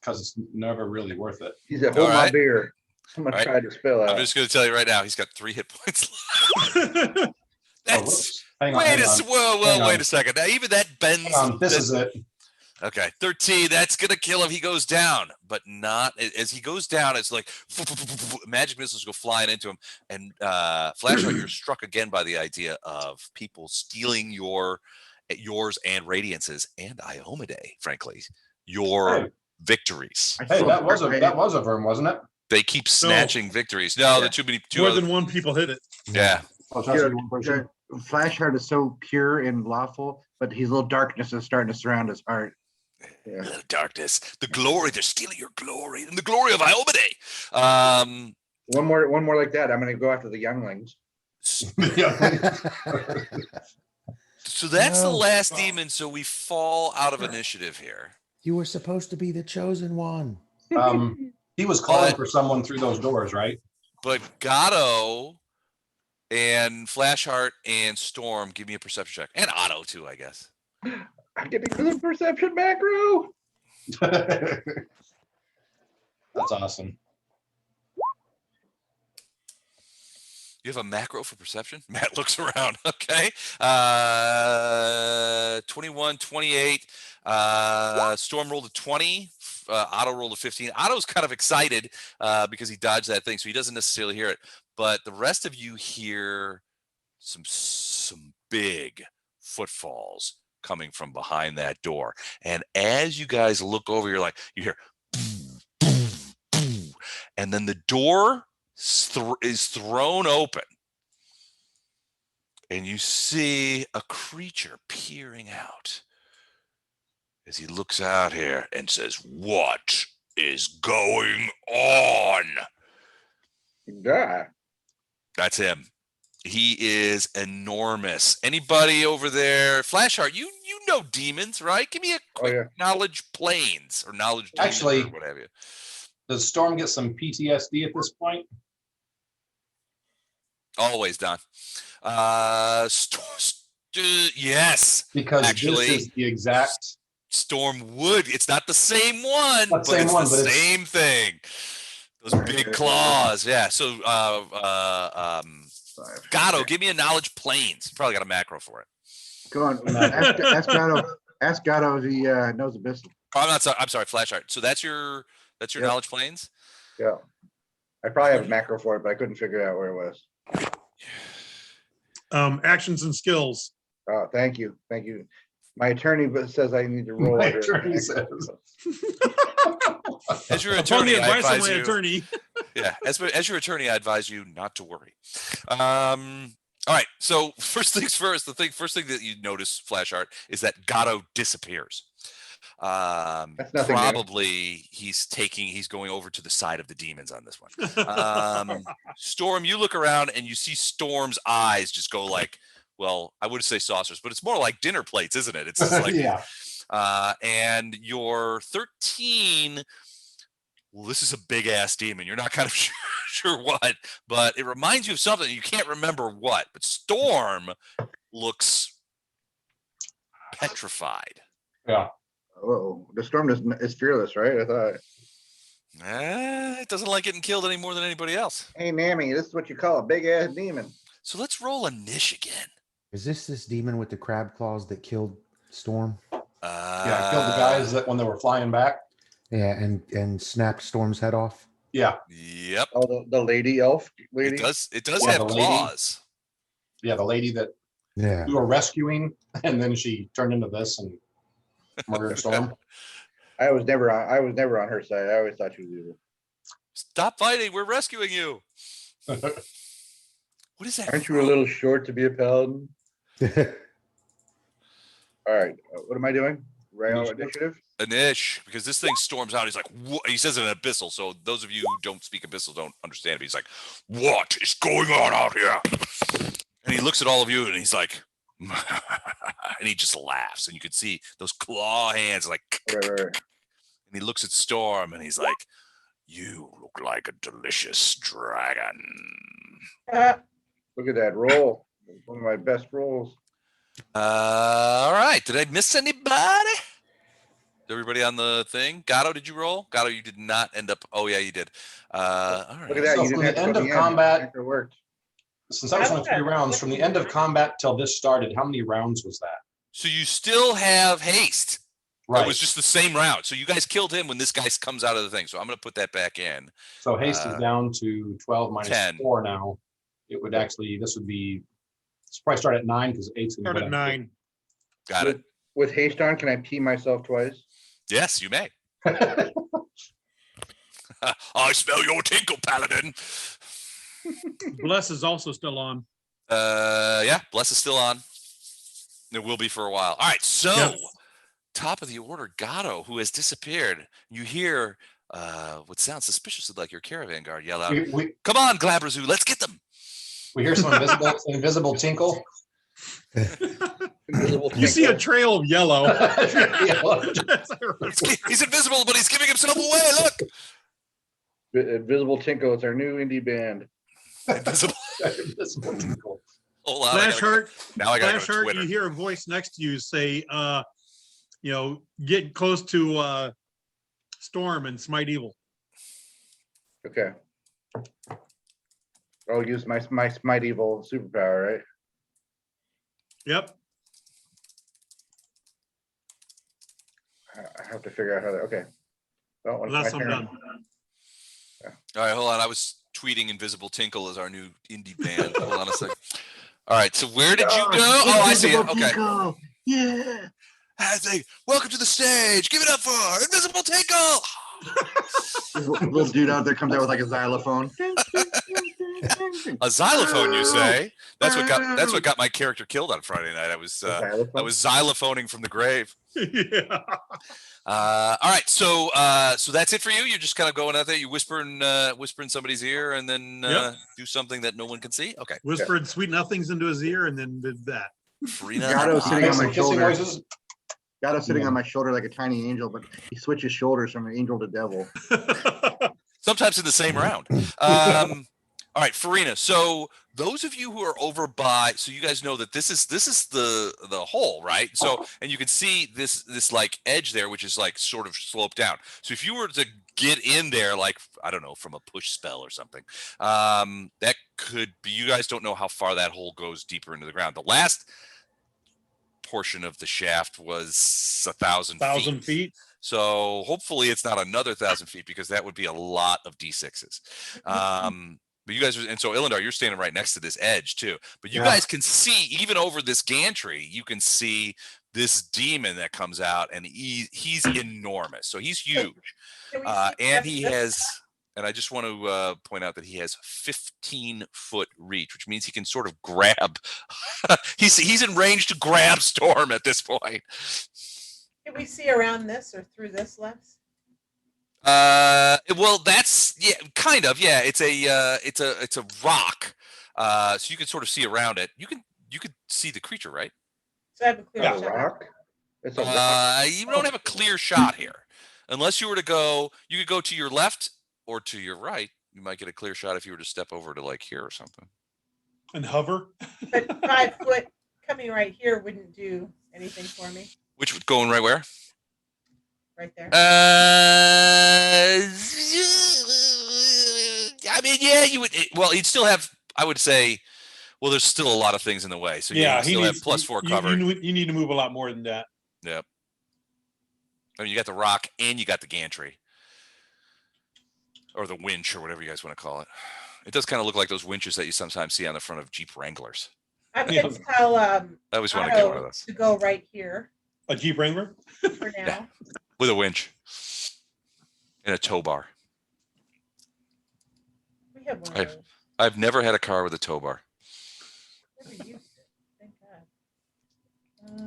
because it's never really worth it. He said, "Hold All my right. beer. I'm gonna All right. try to spell I'm out." just going to tell you right now, he's got 3 hit points left. Oh, That's. whoops. Hang on. Wait Hang a on. s- whoa, Hang whoa, wait on. a second. Now, even that bends. Hang on. This is it. Okay, 13. That's gonna kill him. He goes down, but not as he goes down. It's like magic missiles go flying into him. And Flashlight, you're struck again by the idea of people stealing yours and Radiance's and Iomedae. Frankly, your Hey. victories. I Hey, saw that was Dark a verm, wasn't it? They keep snatching victories. No, Yeah. the too many. More Other, than one people hit it. yeah. Oh, it's You actually know, one person. Flashheart is so pure and lawful, but his little darkness is starting to surround his heart. Yeah. Little darkness, the glory. They're stealing your glory and the glory of Iomedae. One more like that. I'm gonna go after the younglings. Yeah. So that's the No. last demon. So we fall out of initiative here. You were supposed to be the chosen one. He was calling But- for someone through those doors, right? But Gatto and Flashheart and Storm, give me a perception check. And Otto too, I guess. I'm getting to the perception macro. That's awesome. You have a macro for perception? Matt looks around. Okay. 21, 28. Storm rolled a 20. Otto rolled a 15. Otto's kind of excited because he dodged that thing, so he doesn't necessarily hear it. But the rest of you hear some big footfalls coming from behind that door. And as you guys look over, you hear boom, boom, boom, and then the door is thrown open. And you see a creature peering out as he looks out here and says, "What is going on?" Yeah. That's him. He is enormous. Anybody over there? Flashheart, you know demons, right? Give me a quick knowledge planes or knowledge demons Actually, or what have you. Does Storm get some PTSD at this point? Always, Don. Yes. Because actually, this is the exact Storm would. It's not the same one, Not the same it's one, the but it's- same thing. Those big claws. Yeah. So Gatto, give me a knowledge planes. You probably got a macro for it. Go on. Ask Gatto. Ask Gatto if he knows Abyssal. Oh, I'm sorry, Flashheart. So that's your knowledge planes? Yeah. I probably have a macro for it, but I couldn't figure out where it was. Actions and skills. Oh, thank you. Thank you. My attorney says I need to roll. My under- attorney says. As your Upon the attorney, I advice of advise my you. attorney. Yeah, as your attorney, I advise you not to worry. All right. So first things first. First thing that you notice, Flashheart, is that Gatto disappears. That's nothing new. Probably he's going over to the side of the demons on this one. Storm, you look around and you see Storm's eyes just go like, well, I would say saucers, but it's more like dinner plates, isn't it? It's just like, Yeah. and your 13. Well, this is a big ass demon. You're not kind of sure what, but it reminds you of something. You can't remember what, but Storm looks petrified. Yeah. Oh, the Storm is fearless, right? I thought. It doesn't like getting killed any more than anybody else. Hey, Nammy, this is what you call a big ass demon. So let's roll a niche again. Is this demon with the crab claws that killed Storm? Yeah, I killed the guys that when they were flying back. Yeah, and snapped Storm's head off. Yeah. Yep. Oh, the lady elf lady. It does Yeah, have the lady. claws. Yeah, the lady that Yeah. we were rescuing, and then she turned into this and murdered Storm. I was never on her side. I always thought she was evil. Stop fighting. We're rescuing you. What is that? Aren't you a little short to be a paladin? All right, what am I doing? Rail initiative. A niche, because this thing storms out. He's like, what? He says an abyssal. So those of you who don't speak abyssal don't understand it. He's like, what is going on out here? And he looks at all of you and he's like, and he just laughs. And you can see those claw hands like, Right. and he looks at Storm and he's like, you look like a delicious dragon. Look at that roll. One of my best rolls. All right. Did I miss anybody? Everybody on the thing? Gatto, did you roll? Gatto, you did not end up. Oh, yeah, you did. All right. Look at that. So You from didn't have the to end go of to the combat- It worked. Since I was on 3 rounds, from the end of combat till this started, how many rounds was that? So you still have haste. Right. It was just the same round. So you guys killed him when this guy comes out of the thing. So I'm going to put that back in. So haste is down to 12 minus 10. 4 now. It would actually, this would be, it's probably start at 9 because 8's going Start to at 9. Got it. With haste on, can I pee myself twice? Yes, you may. I smell your tinkle, Paladin. Bless is also still on. Yeah, Bless is still on. It will be for a while. All right, so Yes. top of the order, Gatto, who has disappeared. You hear what sounds suspiciously like your caravan guard yell out, we "Come on, glabrezu, let's get them." hear some invisible tinkle. You see a trail of yellow. He's invisible, but he's giving himself away. Look, Invisible Tinkle. It's our new indie band. invisible. Invisible tinkle. Hold on. I gotta Flash go to Heart, Twitter. you hear a voice next to you say, get close to Storm and smite evil. Okay. I'll use my smite evil superpower, right? Yep. I have to figure out how to. Okay. Well, when it's Unless my I'm turn. done. All right, hold on. I was tweeting Invisible Tinkle as our new indie band. Hold on a second. All right, so where did you go? Oh, I see it. Okay. Yeah. I say, welcome to the stage. Give it up for Invisible Tinkle. Little dude out there comes out with like a xylophone. A xylophone, you say? That's what got my character killed on Friday night. I was xylophoning from the grave. Yeah. All right, so so that's it for you. You're just kind of going out there. You whisper in somebody's ear, and then Yep. do something that no one can see. Okay. Whispered sweet nothings into his ear and then did that. Farina, Gatto's sitting on my Kissing shoulder. noises. Gatto's sitting on my shoulder like a tiny angel, but he switches shoulders from an angel to devil. sometimes in the same round. All right, Farina. So those of you who are over by, so you guys know that this is the hole, right? So and you can see this like edge there, which is like sort of sloped down. So if you were to get in there, like I don't know, from a push spell or something, that could be. You guys don't know how far that hole goes deeper into the ground. The last portion of the shaft was 1,000 feet. So hopefully it's not another 1,000 feet because that would be a lot of D6s. But you guys, and so Illindar, you're standing right next to this edge too. But you guys can see even over this gantry, you can see this demon that comes out, and he's enormous. So he's huge, and he has. And I just want to point out that he has 15-foot reach, which means he can sort of grab. he's in range to grab Storm at this point. Can we see around this or through this, Les? Well, that's kind of. Yeah, it's a rock. So you can sort of see around it. You could see the creature, right? So I have a clear It's a shot. rock. It's a rock. You don't have a clear shot here, unless you were to go. You could go to your left or to your right. You might get a clear shot if you were to step over to like here or something. And hover. But 5 foot coming right here wouldn't do anything for me. Which would going right where? Right there. I mean, yeah, you would. Well, you'd still have. I would say. Well, there's still a lot of things in the way, so Yeah, you still have +4 cover. You need to move a lot more than that. Yep. I mean, you got the rock and you got the gantry, or the winch, or whatever you guys want to call it. It does kind of look like those winches that you sometimes see on the front of Jeep Wranglers. I'm going to tell I always want to get one of those to go right here A Jeep Wrangler? for now. Yeah. With a winch and a tow bar. We have one of I've- those. I've never had a car with a tow bar. Never used it.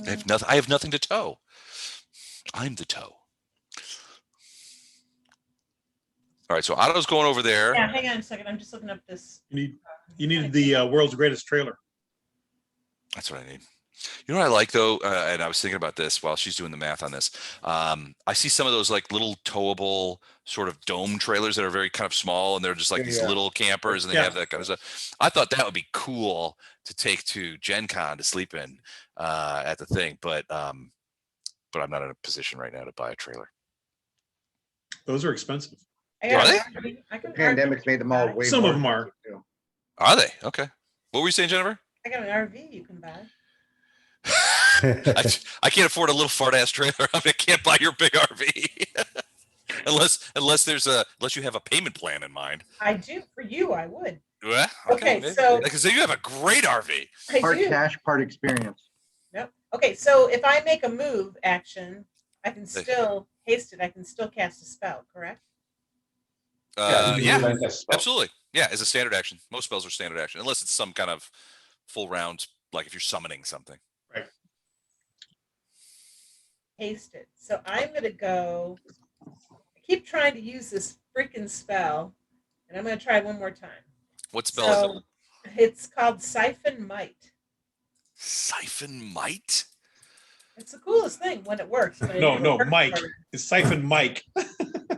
Thank God. I have nothing to tow. I'm the tow. All right, so Otto's going over there. Yeah, hang on a second. I'm just looking up this. You need the world's greatest trailer. That's what I need. You know what I like though, and I was thinking about this while she's doing the math on this. I see some of those like little towable sort of dome trailers that are very kind of small, and they're just like these little campers, and they have that kind of stuff. I thought that would be cool to take to Gen Con to sleep in at the thing, but I'm not in a position right now to buy a trailer. Those are expensive. I got Are an RV. I The got an pandemic's RV. made them all way Some more of them are. expensive, too. Are they? Okay. What were you saying, Jennifer? I got an RV you can buy. I can't afford a little fart ass trailer. I can't buy your big RV. unless you have a payment plan in mind. I do. For you, I would. Well, Okay, maybe. so- Because you have a great RV. I Part do. cash, part experience. Yep. Okay, so if I make a move action, I can still haste it. I can still cast a spell, correct? Yeah, absolutely. Yeah, as a standard action. Most spells are standard action, unless it's some kind of full round, like if you're summoning something. Haste it. So I'm going to go. I keep trying to use this freaking spell, and I'm going to try one more time. What spell is it? It's called Siphon Might. Siphon Might? It's the coolest thing when it works. But it No, never no, works Mike. for me. It's Siphon Mike.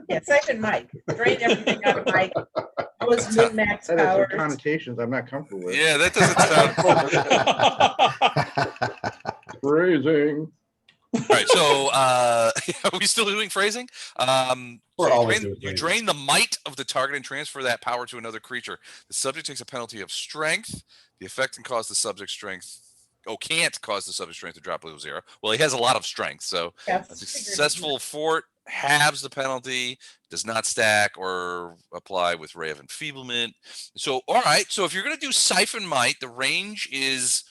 Yeah, Siphon Mike. Drain everything out of Mike. Those min-max That has some powers. connotations I'm not comfortable with. Yeah, that doesn't sound. Phrasing. All right, so are we still doing phrasing? We're So always doing you phrasing. drain the might of the target and transfer that power to another creature. The subject takes a penalty of strength. The effect can cause the subject's strength. Can't cause the subject's strength to drop below 0. Well, he has a lot of strength, so Yes, a figured. successful fort halves the penalty, does not stack or apply with Ray of Enfeeblement. So, all right. So if you're going to do Siphon Might, the range is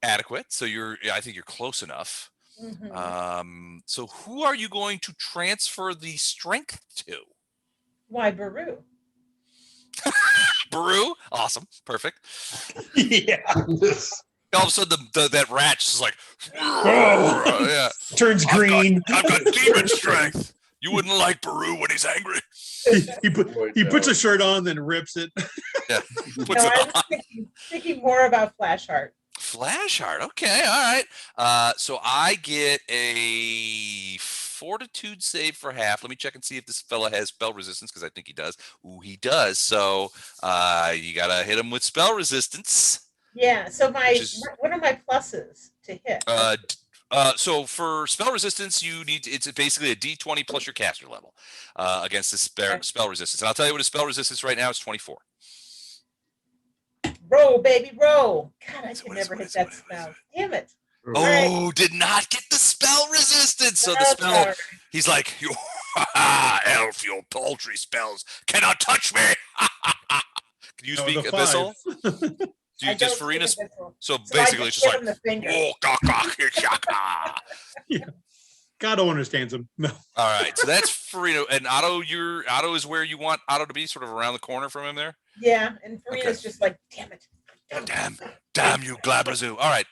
adequate. So I think you're close enough. Mhm. So who are you going to transfer the strength to? Why, Baru? Baru? Awesome. Perfect. Yeah. All of a sudden, that rat just like, Oh, yeah. turns green. I've got demon strength. You wouldn't like Baru when he's angry. He puts a shirt on, then rips it. Yeah, No, puts I it was on. thinking more about Flashheart. Flashheart. Okay, all right. So I get a fortitude save for half. Let me check and see if this fella has spell resistance, because I think he does. Ooh, he does. So you gotta hit him with spell resistance. Yeah. So Is- what are my pluses to hit? So for spell resistance, it's basically a D20 plus your caster level against the spell resistance. And I'll tell you what a spell resistance right now is 24. Roll, baby, roll. God, I So can what is- never what hit is- that what is- spell. Damn it. Oh, did not get the spell resistance. So the That's spell, all right. he's like, you elf, your paltry spells cannot touch me. Can you No, speak the abyssal? five. Do you I just don't speak Farina's? abyssal. So So I basically, just it's just give like, him the finger. oh, shaka. God understands him. No. All right, so that's Farina. And Otto is where you want Otto to be, sort of around the corner from him there. Yeah, and Farina's Okay. just like, damn it. Damn you, glabrezu. All right,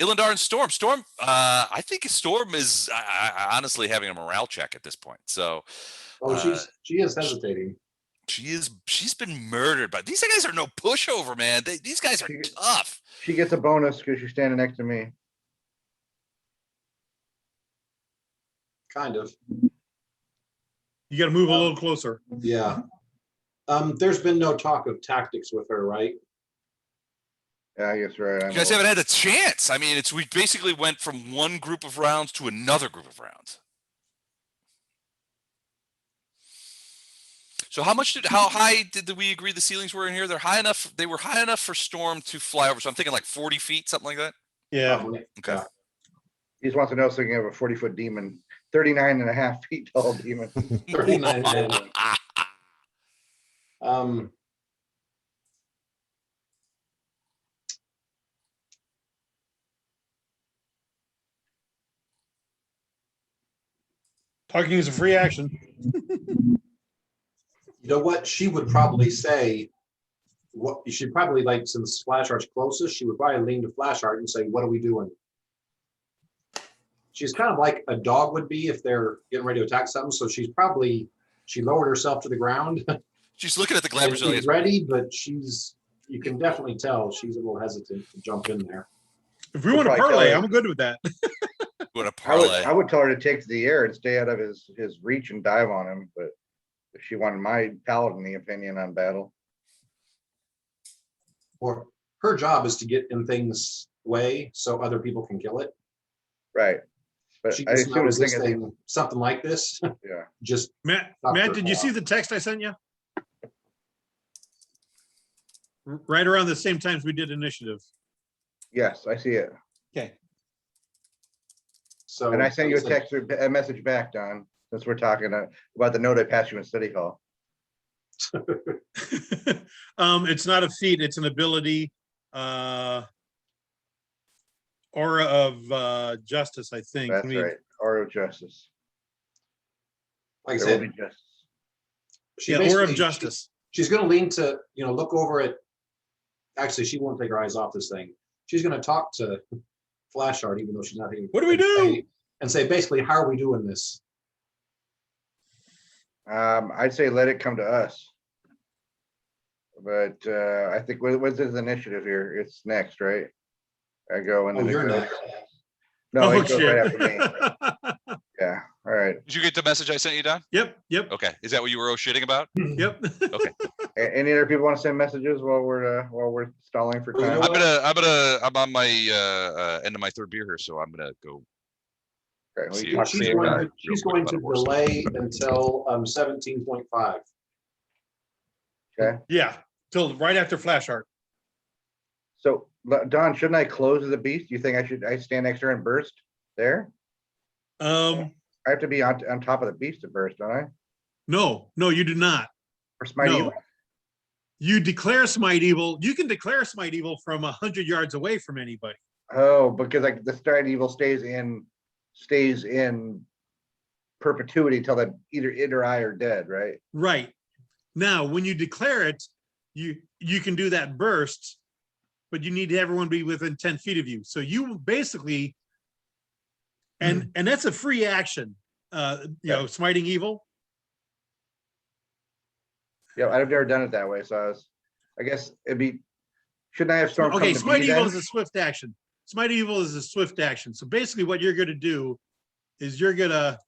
Ilindar and Storm. Storm, I think Storm is honestly having a morale check at this point. So, She is hesitating. she's been murdered, but these guys are no pushover, man. These guys are tough. She gets a bonus because she's standing next to me. Kind of. You got to move a little closer. Yeah. There's been no talk of tactics with her, right? Yeah, I guess right. You guys haven't had a chance. I mean, we basically went from one group of rounds to another group of rounds. So how high did we agree the ceilings were in here? They're high enough. They were high enough for Storm to fly over. So I'm thinking like 40 feet, something like that. Yeah. Probably. Okay. Yeah. He just wants to know so he can have a 40-foot demon, 39.5 feet tall demon. 39. Talking is a free action. You know what? She would probably say, what you should probably, like, since Flashheart's closest, she would probably lean to Flashheart and say, what are we doing? She's kind of like a dog would be if they're getting ready to attack something. So she lowered herself to the ground. She's looking at the And glabrezu. she's ready, but you can definitely tell she's a little hesitant to jump in there. If we want to Probably tell parlay, her. I'm good with that. What a I would, parlay. I would tell her to take to the air and stay out of his reach and dive on him, but if she wanted my paladin opinion on battle. Or her job is to get in things way so other people can kill it. Right. But She's I not assume the thing is, resisting something like this. yeah, Just Matt, Dr. did you see Claw. the text I sent you? Right around the same times we did initiative. yes, I see it. Okay. so. And I sent you a like I said, text, a message back, Don, since we're talking about the note I passed you in study hall. It's not a feat, it's an ability. Aura of justice, I think. That's Let me- right. Aura of justice. Like I There will said, be justice. she Yeah, aura of basically- justice. She's going to lean to, look over at, actually, she won't take her eyes off this thing. She's going to talk to Flashheart, even though she's not here. What do we do? And say, basically, how are we doing this? I'd say let it come to us. But I think what's his initiative here? It's next, right? I go and Oh, then it you're goes- next. No, Oh, it goes right after me. shit. Yeah. All right. Did you get the message I sent you, Don? Yep, Okay. Is that what you were shitting about? yep. Any other people want to send messages while we're stalling for Well, you time? know I'm on my end of my third beer here, so I'm gonna go. Okay, we See, can- She's see, going real to, she's quick going about to a horse. delay until 17.5. Okay. Yeah, till right after Flashheart. So Don, shouldn't I close the beast? Do you think I stand next to her and burst there? I have to be on top of the beast to burst, don't I? No, you do not. Or smite No. evil? You declare smite evil. You can declare smite evil from 100 yards away from anybody. Oh, because like the smite evil stays in perpetuity till that either it or I are dead, right? Right. Now, when you declare it, you can do that burst but you need everyone be within 10 feet of you. So you basically, and that's a free action, smiting evil. Yeah, I've never done it that way, so I guess it'd be, shouldn't I have Storm come Okay, to smite me evil then? is a swift action. Smite evil is a swift action. So basically what you're gonna do is you're gonna,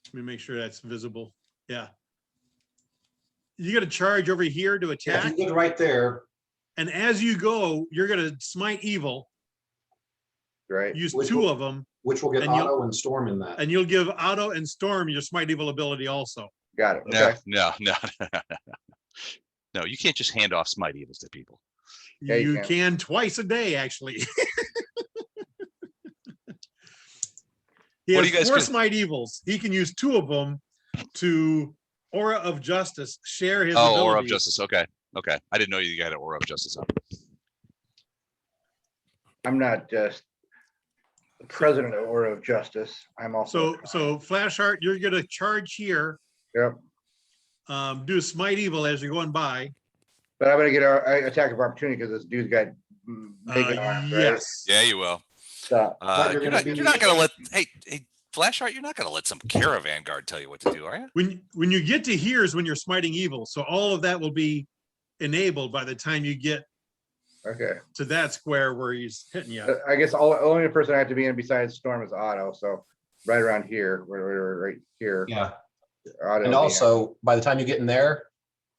let me make sure that's visible. Yeah. You're gonna charge over here to Yeah, if attack. you look right there, And as you go, you're gonna smite evil, Right, use Which 2 one? of them, which will get And you'll- auto and storm in that. and you'll give Otto and Storm your smite evil ability also. got it, No, okay. no, no, no. You can't just hand off smite evils to people. Yeah, you You can twice a day, actually. He What has do you guys 4 do? smite evils. He can use 2 of them to Aura of Justice, share his Oh, ability. Aura of Justice. Okay. Okay. I didn't know you had an Aura of Justice up. I'm not just the president of Order of Justice. I'm also. So Flashheart, you're gonna charge here, Yep, do smite evil as you're going by. but I'm gonna get our attack of opportunity because this dude's got mega arms, right? Yes. Yeah, you will. Stop. But You're not gonna let hey Flashheart, you're not gonna let some caravan guard tell you what to do, are you? When you get to here is when you're smiting evil. So all of that will be enabled by the time you get Okay, to that square where he's hitting you. I guess only person I have to be in besides Storm is Otto, so right around here, right here. Yeah, Otto and will be also by the time you get in there,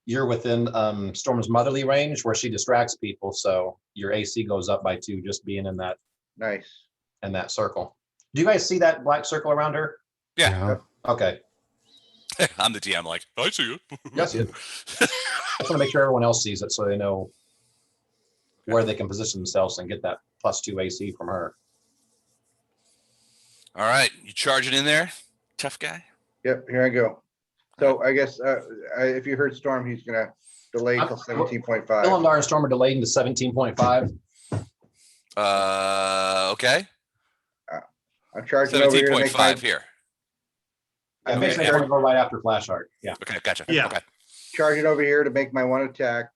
you're within Storm's motherly range where she distracts people. So your AC goes up by 2 just being in nice. that circle. Do you guys see that black circle around her? Yeah. Okay. I'm the DM, like, I see you. Yes, I just want to make sure everyone else sees it so they know where they can position themselves and get that +2 AC from her. All right, you charging in there, tough guy. Yep, here I go. So I guess if you heard Storm, he's gonna delay I'm- till 17.5. Illandar and Storm are delayed into 17.5. Okay. I'm charging over here to make my 17.5 here. And Okay, basically, I want to go right after Flashheart. Yeah. Okay, gotcha. Yeah. Okay. charging over here to make my 1 attack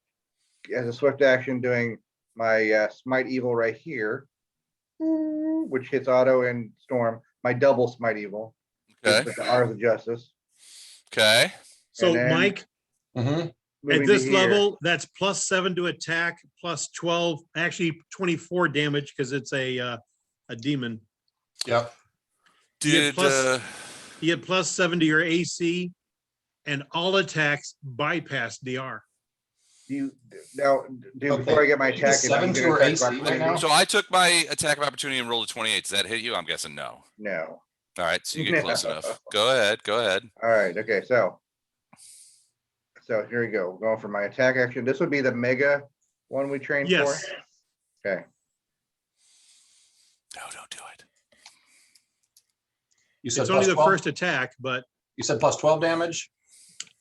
as a swift action, doing my smite evil right here, which hits Otto and Storm. My double smite evil Okay. with the R's of Justice. Okay. So And then- Mike, Mm-hmm. Moving at to this here. level, that's +7 to attack, +12, actually 24 damage because it's a demon. Yep. You get Did plus- You get +7 to your AC, and all attacks bypass DR. Dude, Okay. before I get my You get attack, if 7 I'm to gonna her attack AC right opportunity- now? so I took my attack of opportunity and rolled a 28. Does that hit you? I'm guessing no. No. All right, so you get close enough. Go ahead. Go ahead. All right, okay, so here we go. Going for my attack action. This would be the mega one we trained for. Yes. Okay, No, don't do it. You said It's only the +12? first attack, but You said +12 damage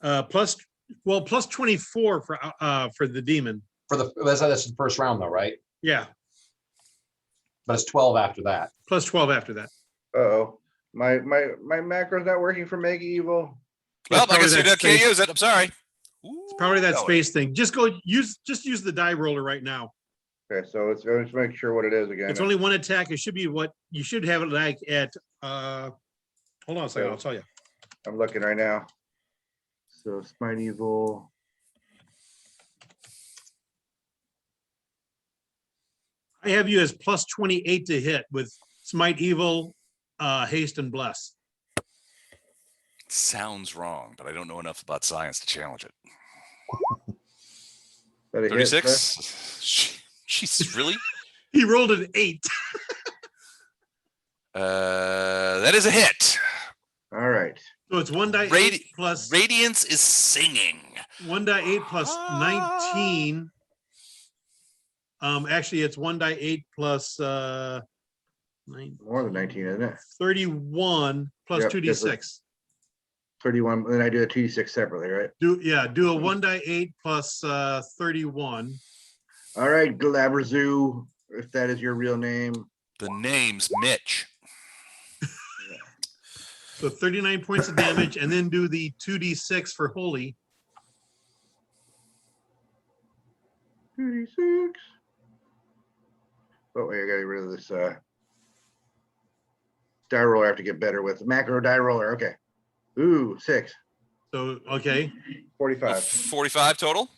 +24 for the demon. for that's the first round though, right? Yeah, But it's 12 after that. +12 after that. uh-oh. My macro's not working for Mega Evil. Well, I probably guess you that can't space- use it. I'm sorry. It's probably that Ooh, space thing. Just use the die roller right now. Okay, so let's make sure what it is again. It's only 1 attack. It should be what you should have it like at hold on a second, I'll tell you. I'm looking right now. So Smite Evil. I have you as +28 to hit with Smite Evil, Haste and Bless. sounds wrong, but I don't know enough about science to challenge it. That a hit, sir? 36. Jesus, really? He rolled an 8. That is a hit. All right. So it's 1 die 8 Radi- plus Radiance is singing. 1 die 8 plus 19. Actually, it's 1 die 8 plus 9, More than 19, isn't it? 31 plus Yep, 2d6. 31, then I do a 2d6 separately, right? Do a 1 die 8 plus 31. All right, glabrezu, if that is your real name. The name's Mitch. So 39 points of damage, and then do the 2d6 for holy. 36. Oh, wait, I gotta get rid of this die roller. I have to get better with macro die roller. Okay. Ooh, 6. So, okay. 45. 45 total.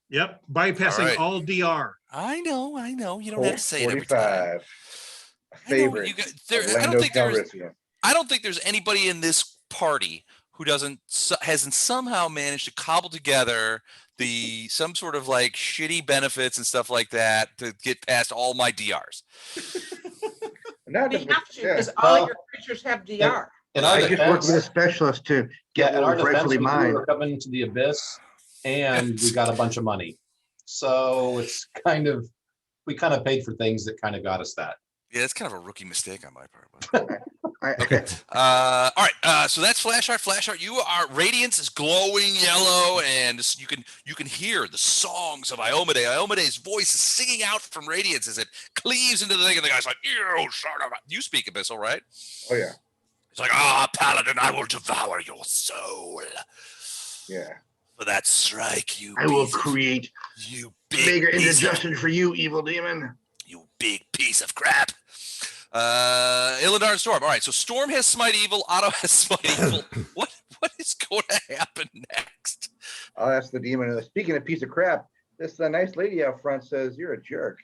Yep. Bypassing right. all DR. I know. You don't have to say it every time. 45. I know Favorite. you got there. I Orlando don't think there's. Calrissian. I don't think there's anybody in this party who hasn't somehow managed to cobble together some sort of like shitty benefits and stuff like that to get past all my DRs. Not They just- have to, yeah. because all Well, your creatures have DR. In our I just worked defense, with a specialist to yeah, get in what our was defense, rightfully we mine. were coming to the abyss and we got a bunch of money. So it's we kind of paid for things that kind of got us that. Yeah, it's kind of a rookie mistake on my part. Okay. All right. So that's flash art. Flash art. Radiance is glowing yellow, and you can hear the songs of Iomade. Iomade's voice is singing out from Radiance as it cleaves into the thing, and the guy's like, "You son of a..." You speak Abyssal, right? Oh yeah. It's like, Paladin, I will devour your soul. Yeah. For that strike, you. I will create You big bigger piece of, indigestion for you, evil demon. you big piece of crap. Illidan and Storm. All right, so Storm has Smite Evil, Otto has Smite Evil. What is going to happen next? I'll ask the demon. Speaking of piece of crap, this nice lady out front says you're a jerk.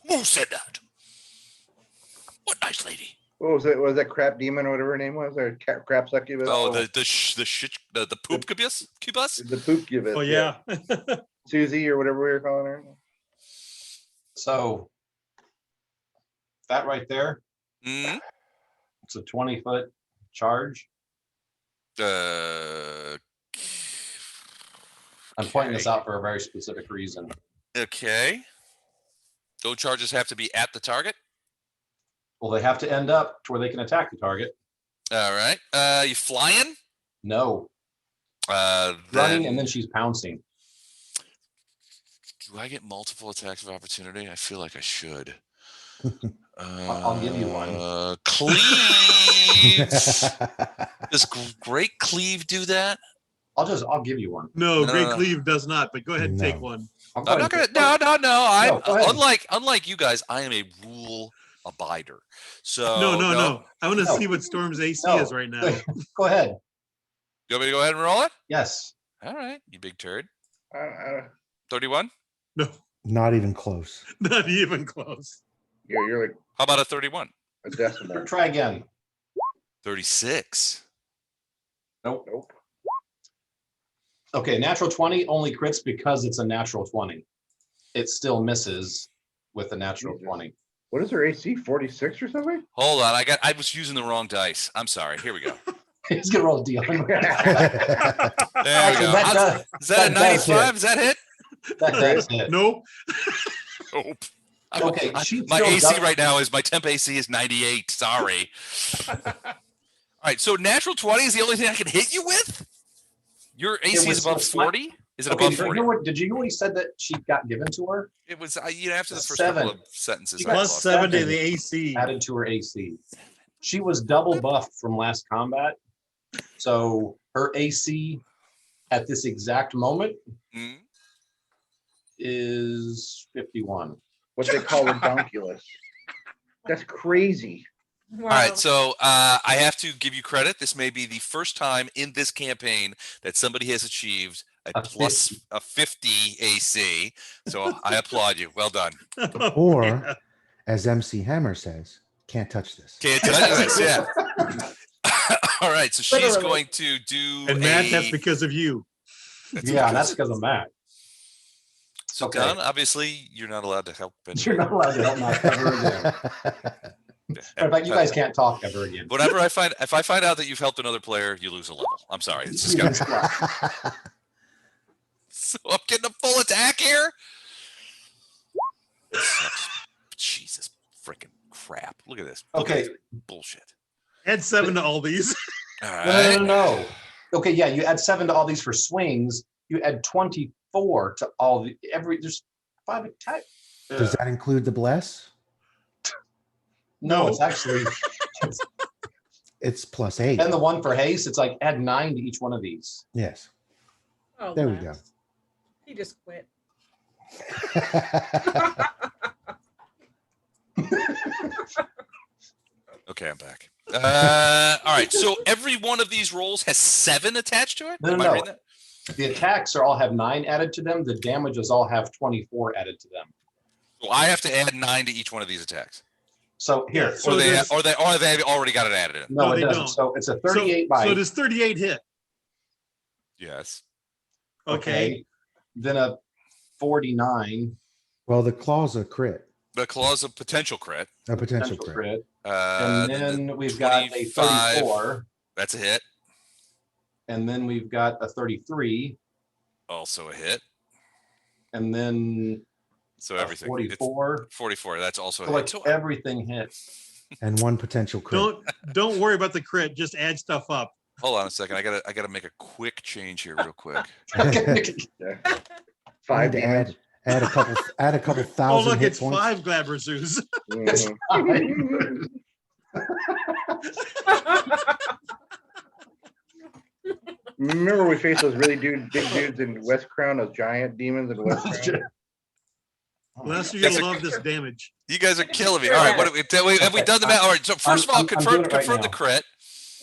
Who said that? What nice lady? What was it? Was that crap demon or whatever her name was? Or crap succubus? Oh, the poopcubus? Cubus? The poop cubus. Oh, yeah. Susie or whatever we were calling her. So that right there, Mm-hmm. it's a 20-foot charge. I'm pointing this out for a very specific reason. Okay. Those charges have to be at the target. Well, they have to end up to where they can attack the target. All right. You flying? No, running, and then she's pouncing. Do I get multiple attacks of opportunity? I feel like I should. I'll give you one. Cleave. Does Great Cleave do that? I'll give you one. No, No, Great no. Cleave does not, but go ahead and take No. one. I'm I'm not gonna. going No. No, go ahead. Unlike you guys, I am a rule abider. So No. I want to No. see what Storm's AC No. is right now. Go ahead. You want me to go ahead and roll it? Yes. All right, you big turd. Uh, 31. No, Not even close. not even close. you're like How about a 31? a decimal. Try again. 36. Nope. Nope. Okay, natural 20 only crits because it's a natural 20. It still misses with the natural Jesus. 20. What is her AC? 46 or something? Hold on, I was using the wrong dice. I'm sorry. Here we go. He's gonna roll a D1. There we go. That does- Is that a that does 95? hit. Is that hit? That does hit. Nope. Nope. Okay, she My still AC does- right now is my temp AC is 98. Sorry. All right, so natural 20 is the only thing I can hit you with? Your AC was is above so slight- 40? Is it Okay, above 40? did you hear what he said that she got given to her? It was after the first 7. couple of sentences. You I got Plus lost. 7 to 7. the AC. Added to her AC. She was double buffed from last combat. So her AC at this exact moment Mhm. is 51. What they call redonkulous. That's crazy. Wow. All right, so I have to give you credit. This may be the first time in this campaign that somebody has achieved A a 50 AC. So I applaud you. Well done. Or, Yeah. as MC Hammer says, can't touch this. Can't touch this, yeah. All right, so she's Literally. going to do And Matt, that's because of you. Yeah, that's because of Matt. So okay. Don, obviously you're not allowed to help. You're not allowed to help Matt ever again. In fact, you guys can't talk ever again. Whatever if I find out that you've helped another player, you lose a level. I'm sorry. It's just You gonna, guys suck. so I'm getting a full attack here. This sucks. Jesus freaking crap. Look at this. Look at Okay. this bullshit. Add 7 to all these. All No, right. no. Okay, yeah, you add 7 to all these for swings. You add 24 to all the there's 5 attack. Does that include the bless? No, No. it's actually It's plus 8. and the one for haste. It's like add 9 to each one of these. Yes. Oh, There we Lance. go. He just quit. Okay, I'm back. All right. So every one of these rolls has 7 attached to it. No, Am I no. reading that? The attacks all have 9 added to them. The damages all have 24 added to them. So I have to add 9 to each one of these attacks. So here, Yeah, so Or they does- they've already got it added in. no, No, it they doesn't. don't. So it's a 38 So bite. does 38 hit? Yes. Okay. Then a 49 Well, the claw's a crit, The clause of potential crit. a potential potential crit. crit. And Then then we've got a 25. 34. That's a hit. And then we've got a 33. Also a hit. And then So a everything. 44. It's 44. That's also So a like hit. So everything hits. And 1 potential crit. Don't worry about the crit. Just add stuff up. hold on a second. I gotta make a quick change here, real quick. Yeah. 5 Need to demons. add a couple Oh, thousand look, hit it's points. 5 glabrezus. Mhm. Remember we faced those really big dudes in West Crown, those giant demons in West Crown? Les, you're That's gonna a- love this damage. You guys are killing me. All right, what have we Okay, done the math? All right. So first of all, I'm confirm doing it right the now. crit.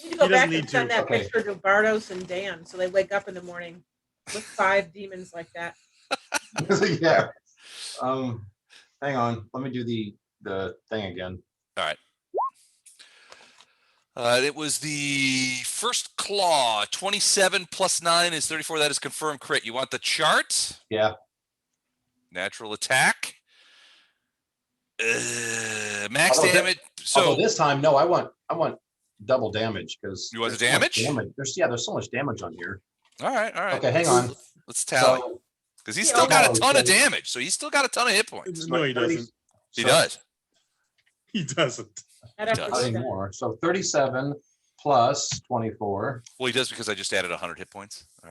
You need to go He doesn't back need and send to. that Okay. picture to Bardos and Dan, so they wake up in the morning with 5 demons like that. Yeah. Hang on. Let me do the thing again. It was the first claw. 27 plus 9 is 34. That is confirmed crit. You want the chart? Yeah. Natural attack. Max Although damage. Although So this time, no, I want double damage because You want the damage? There's so much damage on here. all right. Okay, hang on. Let's tally. So Because he's He still got a almost ton of does. damage. So he's still got a ton of hit points. No, he doesn't. He does. He doesn't. I'd have Does. to Not look at it. anymore. So 37 plus 24 Well, he does because I just added 100 hit points to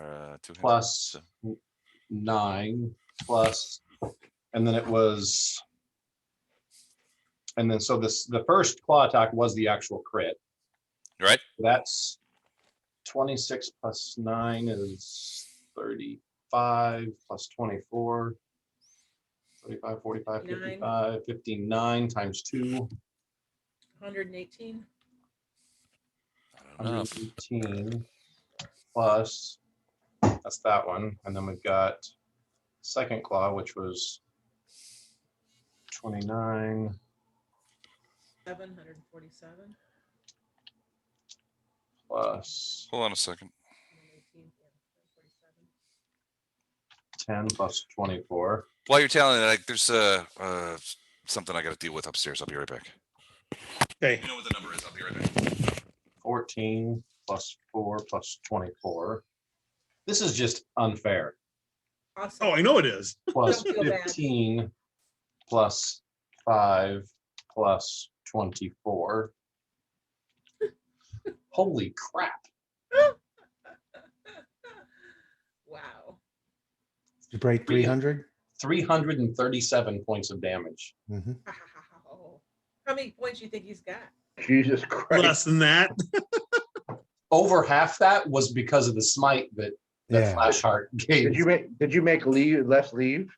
him. plus 9 plus, and then it was, and then so the first claw attack was the actual crit. Right? That's 26 plus 9 is 35 plus 24. 35, 45, 55, 59 times 2. 118. Not enough. 118 plus, that's that one. And then we've got second claw, which was 29 747. plus Hold on a second. 118, yeah, 10 plus 24. While you're telling it, there's something I got to deal with upstairs. I'll be right back. Okay. You know what the number is? I'll be right back. 14 plus 4 plus 24. This is just unfair. Awesome. Oh, I know it is. Plus Don't feel bad. 15 plus 5 plus 24. Holy crap. Wow. You break 300. 337 points of damage. Mhm. Wow. How many points do you think he's got? Jesus Christ. Less than that. Over half that was because of the smite that Yeah. Flashheart gave. Did you make less leave?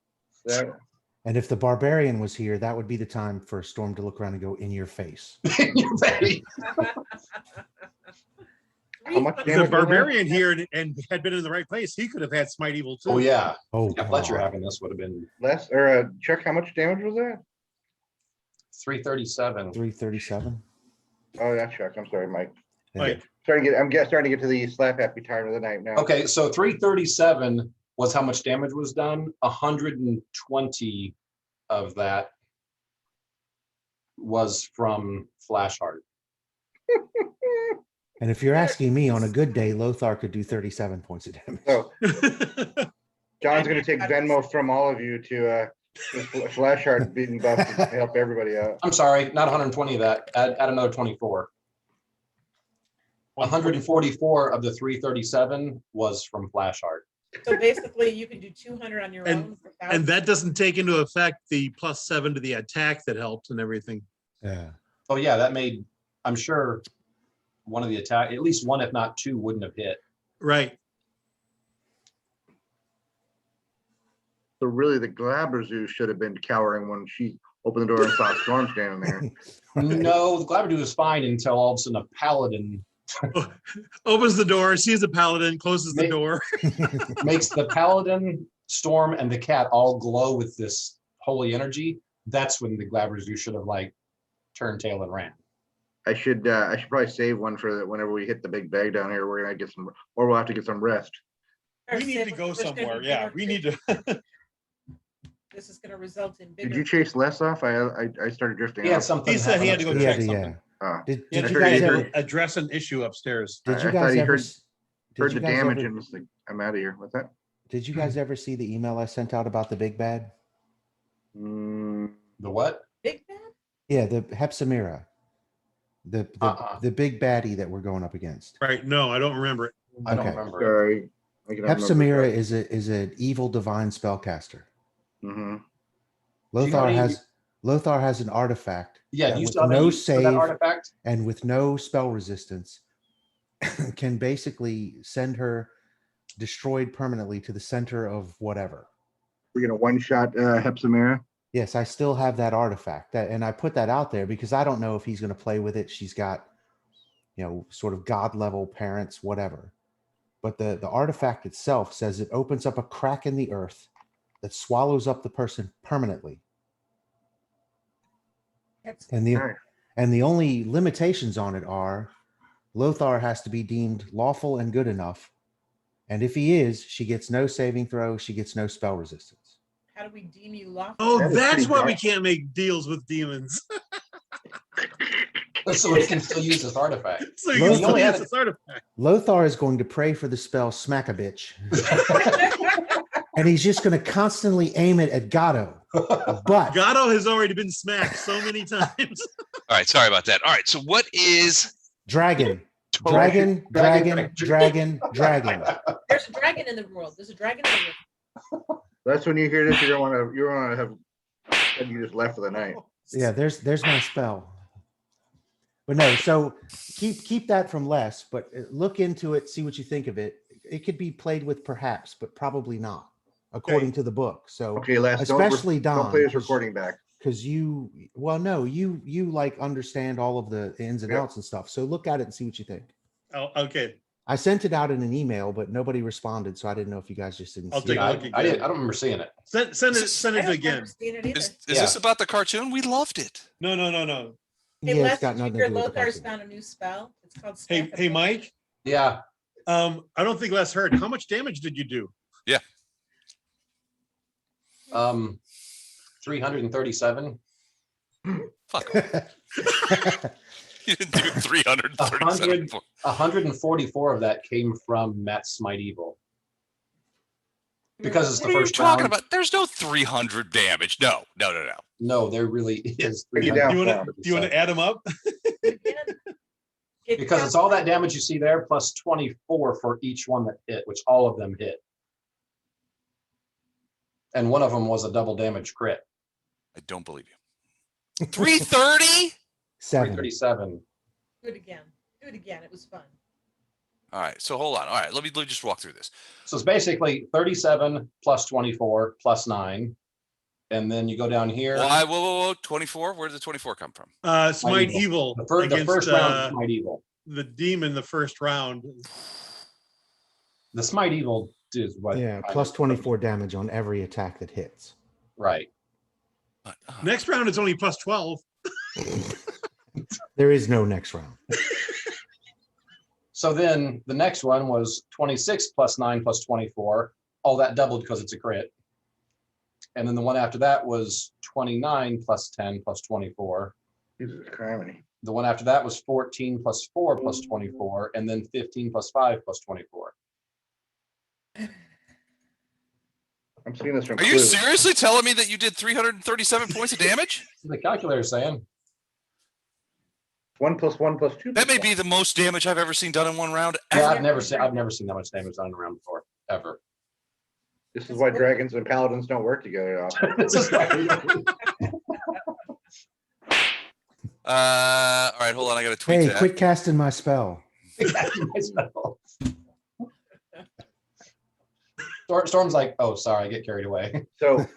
That, And if the barbarian was here, that would be the time for Storm to look around and go in your face. How much The damage was that? barbarian here and had been in the right place, he could have had smite evil too. Oh yeah. Oh, Yeah, Fletcher God. having this would have been Less or check how much damage was that? 337. 337. Oh, yeah, Chuck. I'm sorry, Mike. Like, Starting to get to the slap happy time of the night now. Okay, so 337 was how much damage was done. 120 of that was from Flashheart. And if you're asking me, on a good day, Lothar could do 37 points of damage. So John's going to take Venmo from all of you to Flashheart beating buff to help everybody out. I'm sorry, not 120 of that. Add another 24. 144 of the 337 was from Flashheart. So basically, you can do 200 on your And- own. For and 1,000. that doesn't take into effect the +7 to the attack that helped and everything. Yeah. Oh yeah, that made, I'm sure one of the attack, at least one, if not two, wouldn't have hit. Right. So really, the glabrezu should have been cowering when she opened the door and saw Storm standing there. No, the glabrezu was fine until all of a sudden a paladin Opens the door, sees the paladin, closes the Make- door. makes the paladin, Storm, and the cat all glow with this holy energy. That's when the glabrezu should have like turned tail and ran. I should probably save one for whenever we hit the big bag down here. We're gonna get some, or we'll have to get some rest. We need to go somewhere. Yeah, we need to. This is gonna result in Did bigger. you chase Les off? I started drifting He had off. something. He said he had to go happen Yeah, check yeah. something. Did Yeah, you I guys heard- ever, address an issue upstairs. did you I thought guys he ever, heard did you the guys damage ever, and was like, I'm out of here. What's that? did you guys ever see the email I sent out about the big bad? Mm, The what? Big bad? Yeah, the Hepsamira, the the big baddie that we're going up against. Right. No, I don't remember it. I don't Okay. remember. It. sorry. I can have Hepsamira is an evil divine spellcaster. Mm-hmm. Do you know Lothar has an artifact. Yeah, that do you with still have no any use for that save artifact? and with no spell resistance can basically send her destroyed permanently to the center of whatever. We're gonna one shot Hepsamira. Yes, I still have that artifact, and I put that out there because I don't know if he's going to play with it. She's got, sort of god level parents, whatever. But the artifact itself says it opens up a crack in the earth that swallows up the person permanently. That's And the Nice. and the only limitations on it are Lothar has to be deemed lawful and good enough. And if he is, she gets no saving throw, she gets no spell resistance. how do we deem you lawful? Oh, That is that's pretty why we dark. can't make deals with demons. So we can still use this artifact. So you Lothar- can still only use had- this artifact. Lothar is going to pray for the spell Smack a Bitch. And he's just going to constantly aim it at Gato. But Gato has already been smacked so many times. All right, sorry about that. All right, so what is dragon, total- dragon, dragon, Dragon. dragon, dragon. There's a dragon in the world. There's a dragon in the world. That's when you hear this, you're gonna want to have, and you just left for the night. Yeah, there's my spell. But no, so keep that from Les, but look into it, see what you think of it. It could be played with perhaps, but probably not, according to the book. So Okay, Les, especially don't Don, play this recording back. because you like understand all of the ins and Yeah. outs and stuff. So look at it and see what you think. Oh, okay. I sent it out in an email, but nobody responded, so I didn't know if you guys just didn't I'll see take it. a I, look I again. don't remember seeing it. Send it. Send I it don't remember again. seeing it either. is Yeah. this about the cartoon? We loved it. No. Hey, Yeah, Les, it's got did you nothing to hear do with the Lothar's cartoon. found a new spell? It's called Hey, Smack a hey, Bitch. Mike. Yeah. I don't think Les heard. How much damage did you do? 337. Fuck. You didn't do 337. 144 of that came from Matt's Smite Evil. Because it's What the are you first talking round. about? There's no 300 damage. No. No, there really is. Break it 300. down. Do you want to add them up? Because it's all that damage you see there plus 24 for each one that hit, which all of them hit. And one of them was a double damage crit. I don't believe you. 330? 7. 337. Do it again. Do it again. It was fun. All right, so hold on. All right, let me just walk through this. So it's basically 37 plus 24 plus 9. And then you go down here. Why? Whoa. 24? Where did the 24 come from? Smite Evil The first against round is Smite Evil. the demon. The first round. The Smite Evil is what. Yeah, plus 24 damage on every attack that hits. Right. Next round it's only plus 12. There is no next round. So then the next one was 26 plus 9 plus 24. All that doubled because it's a crit. And then the one after that was 29 plus 10 plus 24. Jesus Christ. The one after that was 14 plus 4 plus 24. And then 15 plus 5 plus 24. I'm seeing this from Are you Clue. seriously telling me that you did 337 points of damage? The calculator is saying. 1 plus 1 plus 2. That may be the most damage I've ever seen done in one round. Yeah, ever. I've never seen that much damage done around before, ever. This is why dragons and paladins don't work together often. This is like- All right, hold on. I got to tweet Hey, that. quit casting my spell. Storm's like, oh, sorry, I get carried away. So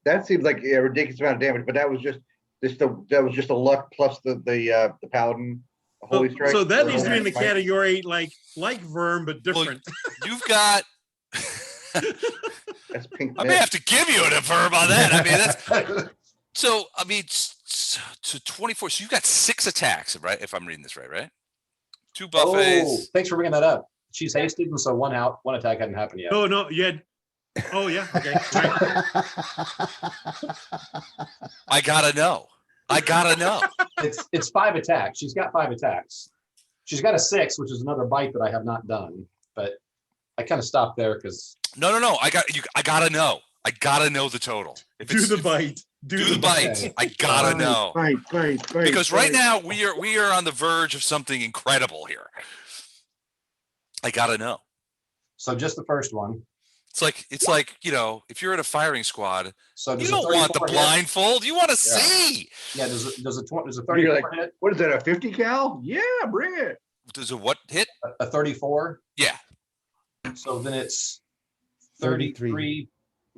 that seems like a ridiculous amount of damage, but that was just a luck plus the paladin holy strike. So that or needs to be in the Holy Smite. category like Verm, but Well, different. You've got. That's pink. I may mist. have to give you an verb on that. I mean, that's so. I mean, to 24. So you've got 6 attacks, right? If I'm reading this right? 2 Oh, buffets. thanks for bringing that up. She's hasted, and so one attack hadn't happened yet. Oh no, you had. Oh yeah, okay. Right. I gotta know. It's 5 attacks. She's got 5 attacks. She's got a 6, which is another bite that I have not done. But I kind of stopped there because No. I gotta know. I gotta know the total. If Do the bite. Do the bite. Okay. I gotta know. Fight. Because right now we are on the verge of something incredible here. I gotta know. so just the first one. It's like if you're in a firing squad, So you does a don't want the 34 hit? blindfold. You want to see. Yeah, does a You're 34 like, hit? what is that? A 50 cal? Yeah, bring it. Does a what hit? A 34? Yeah. So then it's 33. 33.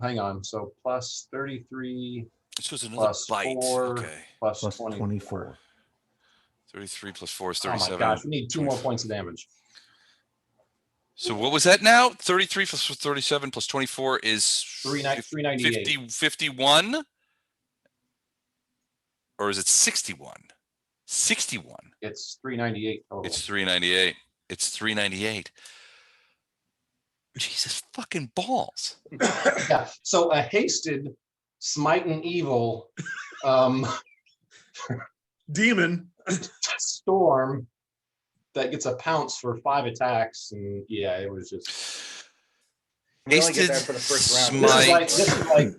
Hang on. So plus 33 This was another plus bite. 4 Okay. plus Plus 24. 24. 33 plus 4 is Oh 37. my gosh, we need 2 more points of damage. So what was that now? 33 plus 37 plus 24 is 398. 51? Or is it 61? 61. It's 398 total. It's 398. It's 398. Jesus fucking balls. Yeah. So a hasted smiting evil Demon. storm that gets a pounce for 5 attacks, and yeah, it was just We only get Hasted that for the first round. this is like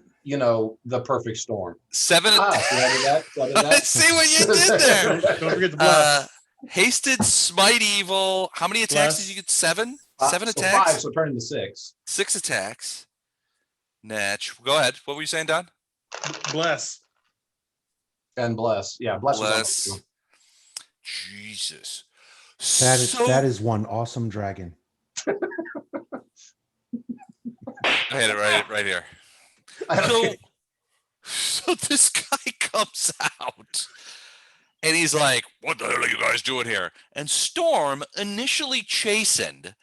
the perfect storm. 7. See, I did that. See, I did that? I see what you did there. Don't forget the blast. Hasted, smite evil. How many attacks Bless. did you get? 7? So 7 5, attacks? so turn into 6. 6 attacks. Natch. Go ahead. What were you saying, Don? Bless. And bless. Yeah, bless. Bless. Jesus. That is one awesome dragon. I had it right here. So, So this guy comes out and he's like, what the hell are you guys doing here? And Storm, initially chastened,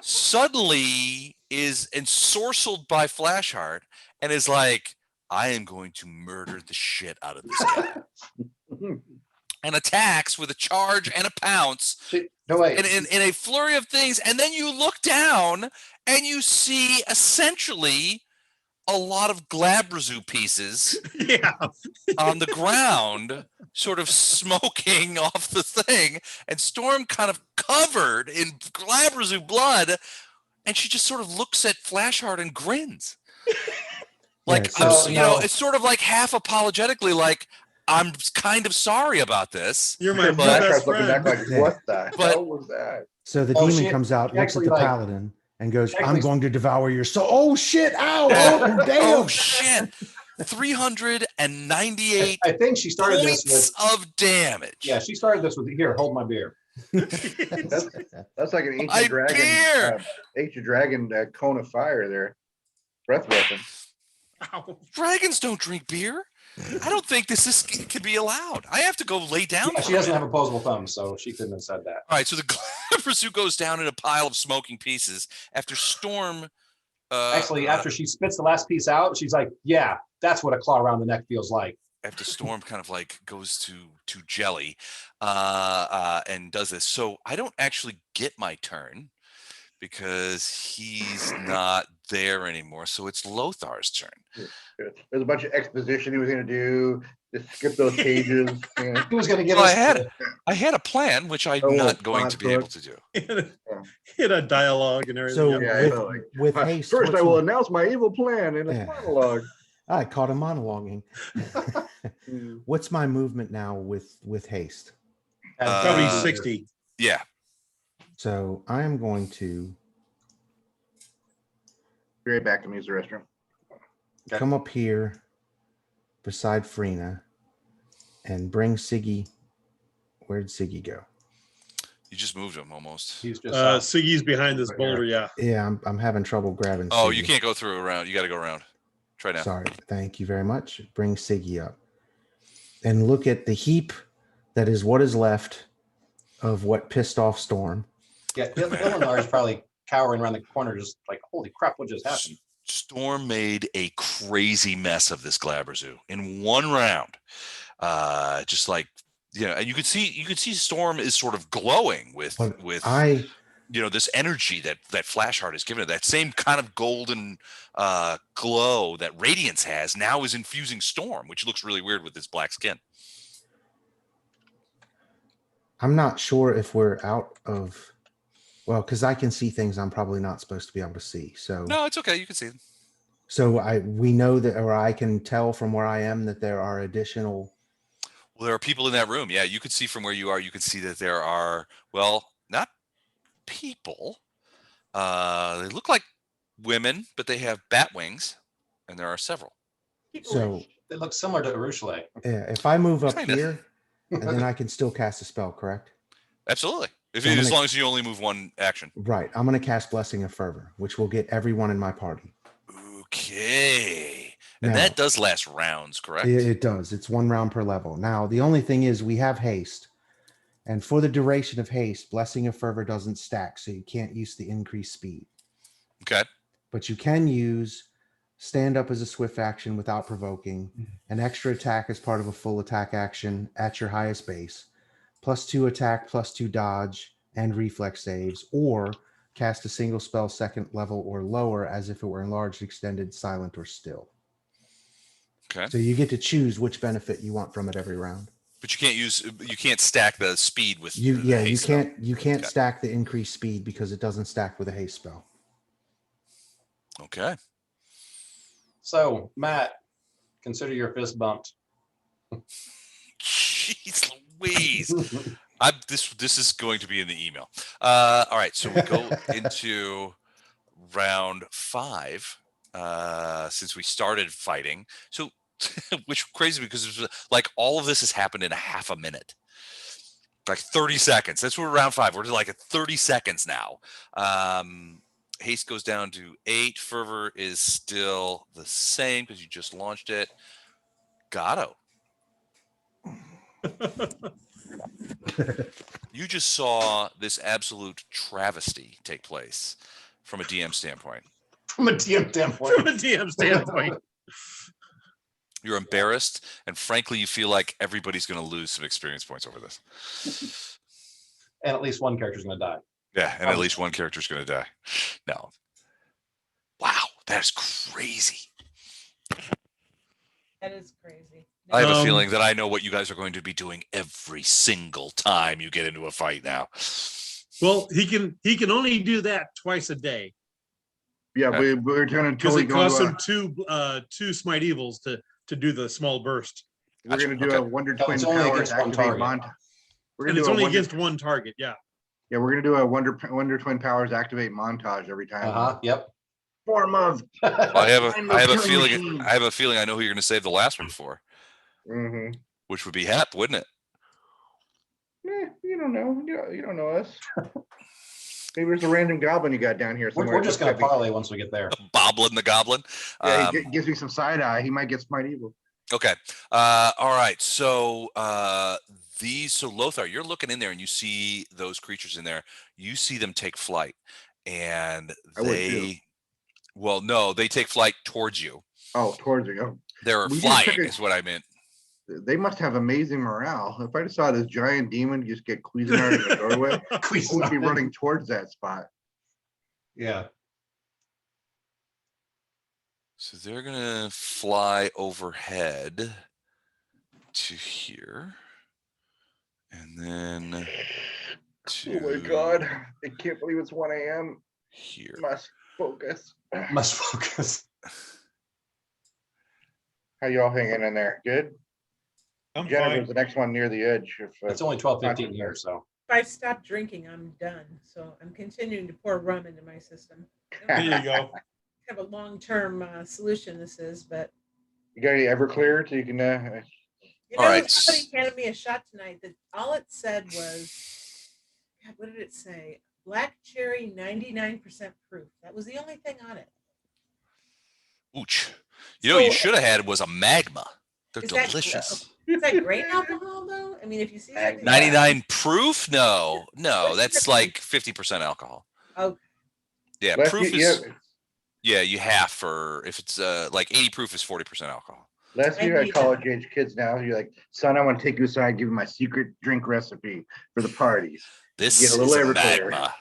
suddenly is ensorcelled by Flashheart and is like, I am going to murder the shit out of this guy. And attacks with a charge and a pounce No, wait. in a flurry of things. And then you look down and you see essentially a lot of glabrezu pieces Yeah. on the ground, sort of smoking off the thing, and Storm kind of covered in glabrezu blood, and she just sort of looks at Flashheart and grins. Like, Yeah, so- it's sort of like half apologetically, like, I'm kind of sorry about this. You're my But- best Flashheart's looking back friend. like, Yeah. what the But- hell was that? So the Oh, demon shit. comes out, She looks at actually, the like- paladin, and goes, She I'm actually- going to devour your soul. Oh shit! Ow! Oh damn! Oh shit! 398 I think she started this points with. of damage. Yeah, she started this with here. Hold my beer. That's like an My beer! ancient dragon cone of fire there. Breath weapon. Ow. Dragons don't drink beer. I don't think this could be allowed. I have to go lay down. Yeah, for she a doesn't minute. have opposable thumbs, so she couldn't have said that. All right, so the glabrezu goes down in a pile of smoking pieces after Storm. Actually, after she spits the last piece out, she's like, "Yeah, that's what a claw around the neck feels like." after Storm kind of like goes to jelly, and does this. So I don't actually get my turn because he's not there anymore. So it's Lothar's turn. There's a bunch of exposition he was going to do. Just skip those pages. You know. He was going to give Well, us. I had a plan, which I'm Oh, not going to be sponsor. able to do. Hit a dialogue and everything. So Yeah, I with, know, like, with haste, First, what's I will my- announce my evil plan in a Yeah. monologue. I caught him monologuing. What's my movement now with haste? Probably Uh, 60. Yeah. So I am going to Be right back. I'm use the restroom. Okay. come up here beside Freena and bring Siggy. Where'd Siggy go? You just moved him almost. He's just south. Siggy's behind this Over here. boulder. Yeah. Yeah, I'm having trouble grabbing. Oh, you Siggy. can't go through around. You got to go around. Try now. Sorry. Thank you very much. Bring Siggy up. And look at the heap that is what is left of what pissed off Storm. Yeah, Eleanor is probably cowering around the corner, just like, holy crap, what just happened? Storm made a crazy mess of this glabrezu in one round. Just like, and you could see Storm is sort of glowing with this energy that Flashheart has given it. That same kind of golden glow that Radiance has now is infusing Storm, which looks really weird with this black skin. I'm not sure if we're out of, well, because I can see things I'm probably not supposed to be able to see. So no, it's okay. You can see them. So we know that, or I can tell from where I am that there are additional. Well, there are people in that room. Yeah, you could see from where you are. You can see that there are, well, not people. They look like women, but they have bat wings, and there are several. So they look similar to Urushley. Yeah, if I move up Kinda. here, and then I can still cast a spell, correct? Absolutely. So As long as you only move one action. Right. I'm going to cast Blessing of Fervor, which will get everyone in my party. Okay. And Now, that does last rounds, correct? It does. It's 1 round per level. Now, the only thing is we have haste. And for the duration of haste, Blessing of Fervor doesn't stack, so you can't use the increased speed. Okay. But you can use stand up as a swift action without provoking, an extra attack as part of a full attack action at your highest base, +2 attack, +2 dodge, and reflex saves, or cast a single spell 2nd level or lower as if it were enlarged, extended, silent, or still. Okay. So you get to choose which benefit you want from it every round. But you can't stack the speed with You haste spell. you can't Okay. stack the increased speed because it doesn't stack with a haste spell. Okay. So, Matt, consider your fist bumped. Jeez Louise. This is going to be in the email. All right, so we go into round 5 since we started fighting. So, which crazy because it was like all of this has happened in a half a minute, like 30 seconds. That's where round 5. We're like at 30 seconds now. Haste goes down to 8. Fervor is still the same because you just launched it. Gatto. You just saw this absolute travesty take place from a DM standpoint. From a DM standpoint. From a DM standpoint. You're embarrassed, and frankly, you feel like everybody's going to lose some experience points over this. And at least one character's going to die. Yeah, and at least one character's going to die. No. Wow, that's crazy. That is crazy. I have a feeling that I know what you guys are going to be doing every single time you get into a fight now. Well, he can only do that twice a day. Yeah, we're going to Because totally it costs him two Smite Evils to do the small burst. We're going to do a Wonder No, Twin it's only Powers against one activate target. montage. And it's only against one target, yeah. Yeah, we're going to do a Wonder Twin Powers activate montage every time. Yep. Form of. I have I'm a killing feeling. machine. I have a feeling I know who you're going to save the last one for, Mm-hmm. which would be Hep, wouldn't it? You don't know. You don't know us. Maybe there's a random goblin you got down here somewhere. We're just going to parlay once we get there. Boblin the Goblin. Yeah, he gives me some side eye. He might get Smite Evil. Okay. All right. So so Lothar, you're looking in there and you see those creatures in there. You see them take flight, and I would too. well, no, they take flight towards you. Oh, towards you. Oh. They're We just flying, took a- is what I meant. They must have amazing morale. If I just saw this giant demon just get Cuisinart in the doorway, I would be running towards that spot. Yeah. So they're gonna fly overhead to here, and then to Oh my god. I can't believe it's 1 a.m. here. Must focus. Must focus. How y'all hanging in there? Good? I'm Jennifer's fine. the next one near the edge. It's only 12:15 here, so. If I stop drinking, I'm done. So I'm continuing to pour rum into my system. There you go. Kind of a long-term solution this is, but You got any Everclear so you can you know, All right. somebody handed me a shot tonight that all it said was God, what did it say? Black cherry, 99% proof. That was the only thing on it. Ooch. You know what you So, should have had was a magma. They're Is that- delicious. is that grain alcohol though? I mean, if you see something. 99 proof? No, that's like 50% alcohol. Oh, Yeah, Les, proof you, is you have for if it's like 80 proof is 40% alcohol. last I year, need college age kids now, you're like, son, I want to take you aside, give you my secret drink recipe for the parties. This Get a is little a Everclear. magma.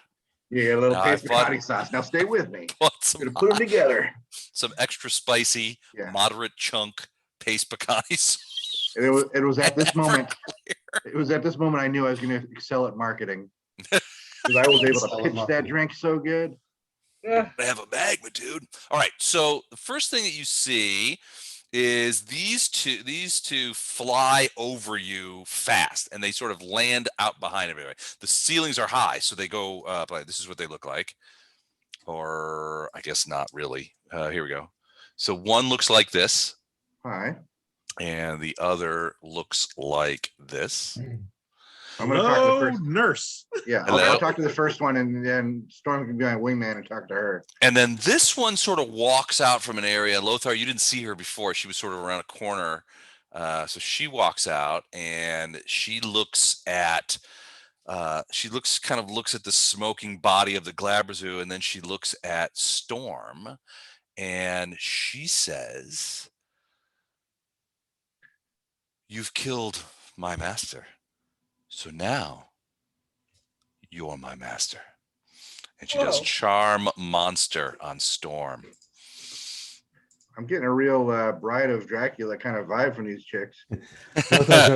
You get a little No, I taste of thought- Connie sauce. Now stay with me. Put I'm gonna put them together. some extra spicy, Yeah. moderate chunk paste pecanis. And it was at this moment. It was at this moment I knew I was going to excel at marketing because I was able to pitch that drink so good. ugh. I have a magma, dude. All right. So the first thing that you see is these two fly over you fast, and they sort of land out behind everybody. The ceilings are high, so they go up. This is what they look like, or I guess not really. Here we go. So one looks like this, Hi. and the other looks like this. I'm going to talk to the Hello, first. nurse. Yeah, Hello? I'll talk to the first one, and then Storm can be my wingman and talk to her. And then this one sort of walks out from an area. Lothar, you didn't see her before. She was sort of around a corner. So she walks out and she looks at looks at the smoking body of the glabrezu, and then she looks at Storm and she says, "You've killed my master. So now you're my master." And she does Whoa. charm monster on Storm. I'm getting a real Bride of Dracula kind of vibe from these chicks.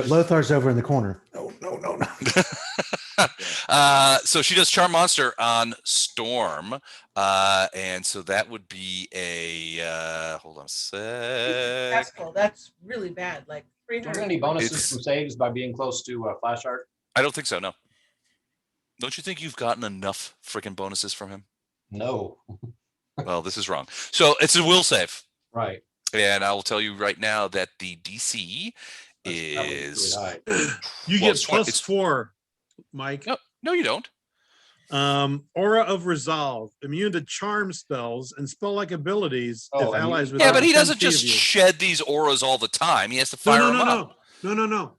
Lothar's over in the corner. No. So she does charm monster on Storm. And so that would be a hold on a sec. Successful. That's really bad. Like Do we get 300. any bonuses It's- from saves by being close to flash art? I don't think so, no. Don't you think you've gotten enough freaking bonuses from him? No. Well, this is wrong. So it's a will save. Right. And I will tell you right now that the DC That was is really high. You Well, get it's plus it's- 4, Mike. no, you don't. Aura of Resolve, immune to charm spells and spell-like abilities Oh, if I mean- allies with Yeah, but he within doesn't 10 feet just of you. shed these auras all the time. He has to fire them up. No.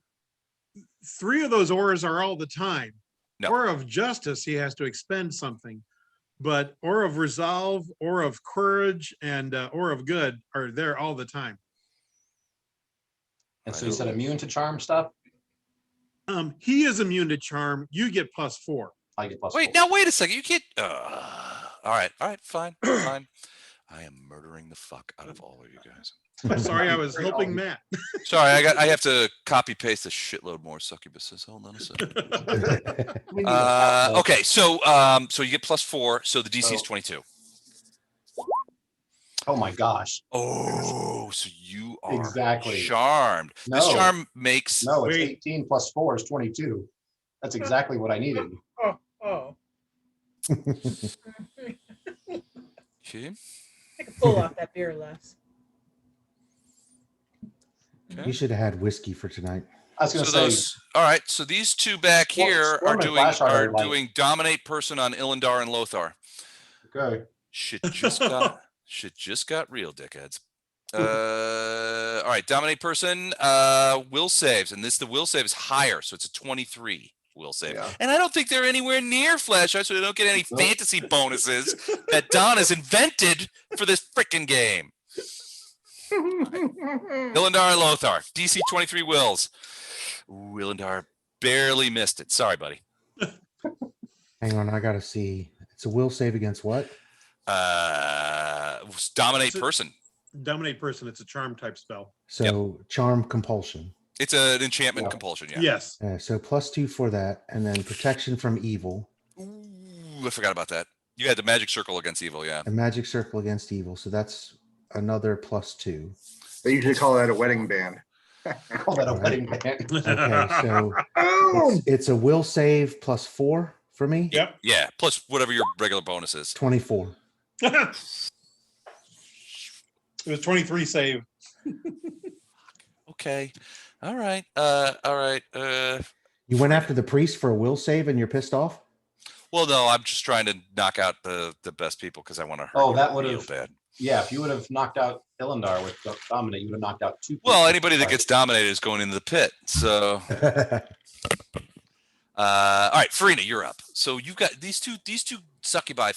3 of those auras are all the time. No. Aura of Justice, he has to expend something. But Aura of Resolve, Aura of Courage, and Aura of Good are there all the time. And so you said immune to charm stuff? He is immune to charm. You get plus 4. I get plus Wait, 4. now wait a second. You can't. All right, fine. I am murdering the fuck out of all of you guys. I'm sorry, I was helping Matt. Sorry, I have to copy paste a shitload more succubuses. Hold on a second. We need a half Okay, so you get plus 4, so the DC is So- 22. Oh my gosh. Oh, so you are Exactly. charmed. This No. charm makes No, it's Wait. 18 plus 4 is 22. That's exactly what I needed. Oh. okay. Take a pull off that beer, Les. Okay. You should have had whiskey for tonight. I was So going to say, those, all right. So these two back Well, here Storm are and Flash are like- doing dominate person on Ilindar and Lothar. okay. Shit just got real, dickheads. All right, dominate person will saves, and the will save is higher, so it's a 23 will save. Yeah. And I don't think they're anywhere near flash out, so they don't get any Nope. fantasy bonuses that Don has invented for this freaking game. Ilindar and Lothar, DC 23 wills. Ooh, Ilindar barely missed it. Sorry, buddy. Hang on, I gotta see. It's a will save against what? Dominate So- person. Dominate person, it's a charm type spell. So charm compulsion. It's an enchantment Yeah. compulsion. Yeah. Yes. So plus 2 for that, and then protection from evil, Ooh, I forgot about that. You had the magic circle against evil. Yeah. a magic circle against evil. So that's another plus 2. They usually call that a wedding band. I call that a wedding band. Okay, so Oh, it's a will save plus 4 for me. Yep. Yeah. Plus whatever your regular bonus is. 24. It was 23 save. Okay. All right. All right. You went after the priest for a will save and you're pissed off? Well, no, I'm just trying to knock out the best people because I want to hurt Oh, you that real would've- bad. Yeah, if you would have knocked out Illendar with Dominate, you would have knocked out 2 people. Well, anybody that gets dominated is going into the pit. So, all right, Farina, you're up. So you got these two succubi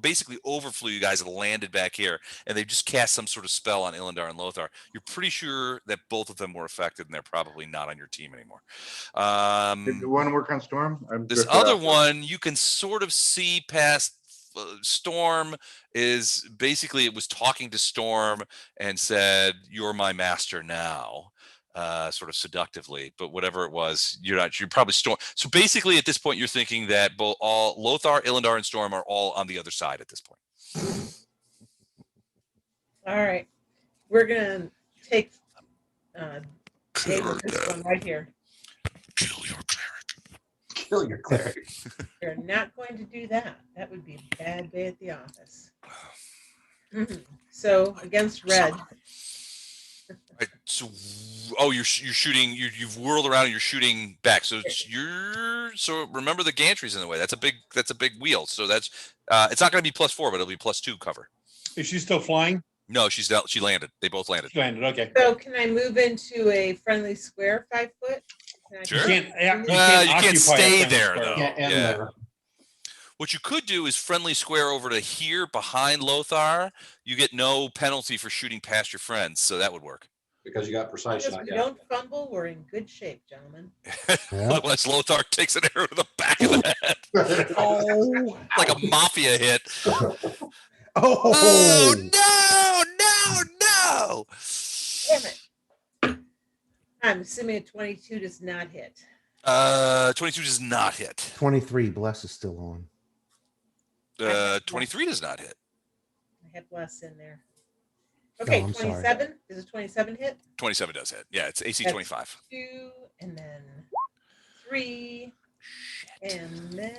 basically overflew you guys and landed back here, and they just cast some sort of spell on Illendar and Lothar. You're pretty sure that both of them were affected, and they're probably not on your team anymore. Did the one work on Storm? This other one, you can sort of see past. Storm is basically, it was talking to Storm and said, "You're my master now," sort of seductively. But whatever it was, you're probably Storm. So basically, at this point, you're thinking that all Lothar, Illendar, and Storm are all on the other side at this point. All right, we're gonna take David, this one right here. Kill your cleric. Kill your cleric. You're not going to do that. That would be a bad day at the office. So against red. Right, so, you're shooting. You've whirled around and you're shooting back. So so remember the gantry's in the way. That's a big wheel. So that's it's not going to be +4, but it'll be +2 cover. Is she still flying? No, she landed. They both landed. She landed. Okay. So can I move into a friendly square 5 foot? Can I Sure. You can't You can't stay there though. Can't end there. What you could do is friendly square over to here behind Lothar. You get no penalty for shooting past your friends, so that would work. Because you got precise Because shot. we Yeah. don't fumble, we're in good shape, gentlemen. Yeah. Otherwise, Lothar takes an arrow to the back of the head, Oh, like a mafia hit. oh, No! Damn it. I'm assuming a 22 does not hit. 22 does not hit. 23. Bless is still on. 23 does not hit. I had bless in there. Okay, I'm sorry. 27. Does a 27 hit? 27 does hit. Yeah, it's AC That's 25. 2, and then 3, and then.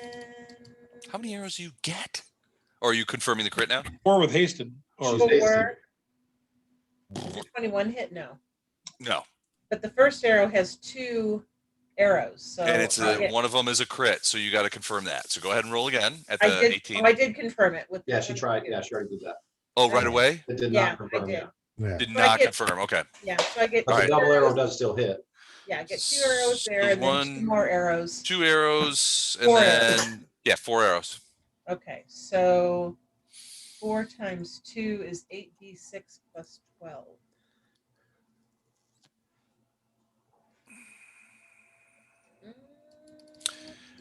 How many arrows do you get? Or are you confirming the crit now? 4 with hasted. Or She's- 4. Does a 21 hit? No. No. But the first arrow has 2 arrows. So And it's I get- one of them is a crit, so you got to confirm that. So go ahead and roll again at I the did, 18. oh, I did confirm it with. Yeah, the she tried. 22. Yeah, she already did that. Oh, right away? It did Yeah, not I confirm. did. Yeah. Yeah. Did So I not get- confirm. Okay. Yeah, so I get But All the right. double arrow does still hit. Yeah, I get 2 arrows there, and then 2 One- more arrows. 2 arrows, and 4 then, yeah, 4 arrows. Okay, so 4 times 2 is 8d6 plus 12.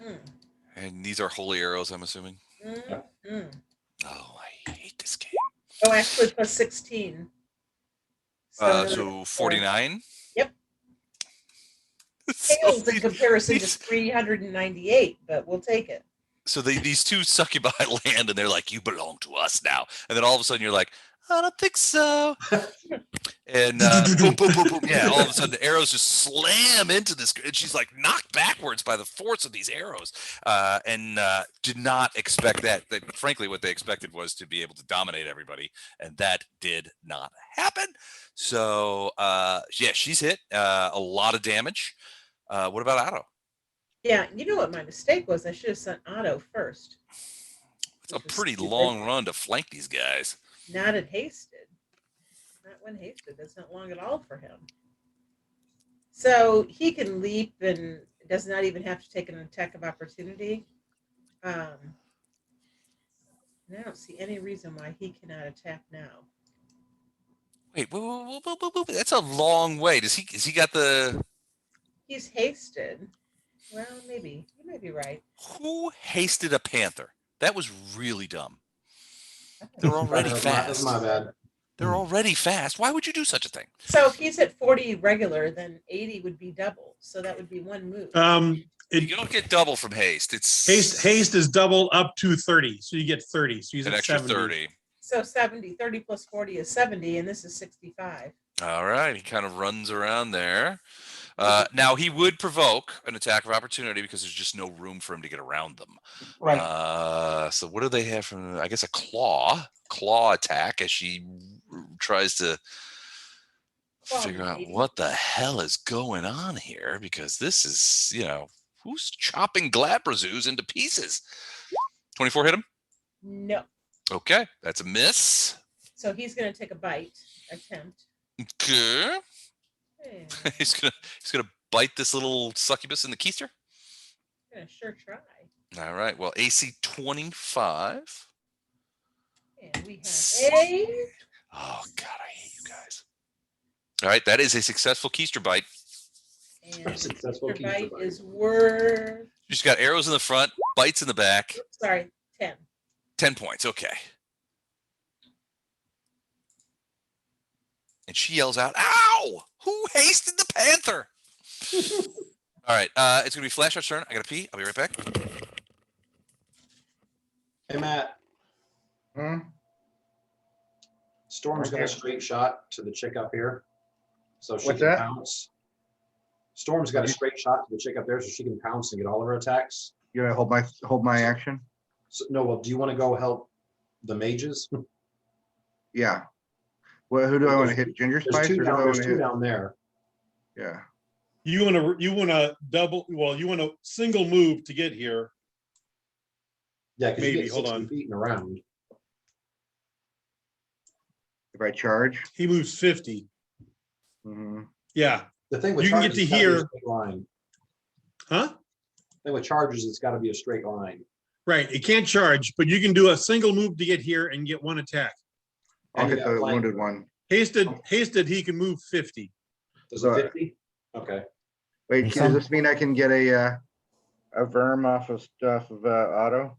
Mm, And these are holy arrows, I'm assuming. mm, mm. Oh, I hate this game. Oh, actually, plus 16. So 49? Yep. So Fails in these- comparison to these- 398, but we'll take it. So these 2 succubi land, and they're like, "You belong to us now." And then all of a sudden, you're like, "I don't think so." And boom, boom, boom, boom. Yeah, all of a sudden, the arrows just slam into this, and she's like knocked backwards by the force of these arrows, and did not expect that. Frankly, what they expected was to be able to dominate everybody, and that did not happen. So, yeah, she's hit a lot of damage. What about Otto? Yeah, you know what my mistake was? I should have sent Otto first. It's a Which was pretty stupid. long run to flank these guys. Not at hasted. Not when hasted. That's not long at all for him. So he can leap and does not even have to take an attack of opportunity. And I don't see any reason why he cannot attack now. Wait, that's a long way. Has he got the? He's hasted. Well, maybe. You may be right. Who hasted a panther? That was really dumb. They're already That's fast. my bad. They're already fast. Why would you do such a thing? So if he's at 40 regular, then 80 would be double. So that would be 1 move. You don't get double from haste. It's Haste is double up to 30. So you get 30. So he's an at extra 70. 30. So 70, 30 plus 40 is 70, and this is 65. All right. He kind of runs around there. Now he would provoke an attack of opportunity because there's just no room for him to get around them. Right. So what do they have from? I guess a claw attack as she tries to figure out maybe. what the hell is going on here, because this is, who's chopping glabrezus into pieces? 24 hit him. No. Okay, that's a miss. So he's going to take a bite attempt. Okay. Hey, he's gonna bite this little succubus in the keister. I'm going to sure try. All right. Well, AC 25. And we have a. Oh God, I hate you guys. All right, that is a successful keister bite. And Successful the keister bite bite. is worth. She's got arrows in the front, bites in the back. Oops, sorry, 10. 10 points. Okay. And she yells out, "Ow! Who hasted the panther?" All right. It's gonna be Flashheart's turn. I gotta pee. I'll be right back. Hey, Matt, Hmm? Storm's got a Okay. straight shot to the chick up here. So she What's can that? pounce. Storm's got a straight shot to the chick up there so she can pounce and get all of her attacks. You gonna hold my action? So, no, well, do you want to go help the mages? Yeah. Well, who do I want to hit? Ginger There's Spice two or who do down, I there's want to two hit? down there. Yeah. You want to double, well, you want to single move to get here. Yeah, because you Maybe, get hold 60 on. feet and around. If I charge. He moves 50. Mhm. Yeah. The thing with You can charges, get to it's gotta be a here. straight line. Huh? The thing with charges, it's got to be a straight line. Right. It can't charge, but you can do a single move to get here and get one attack. I'll And you hit got the flank. wounded one. Hasted, he can move 50. Does So- it 50? Okay. Wait, And does some- this mean I can get a verm off of stuff of auto?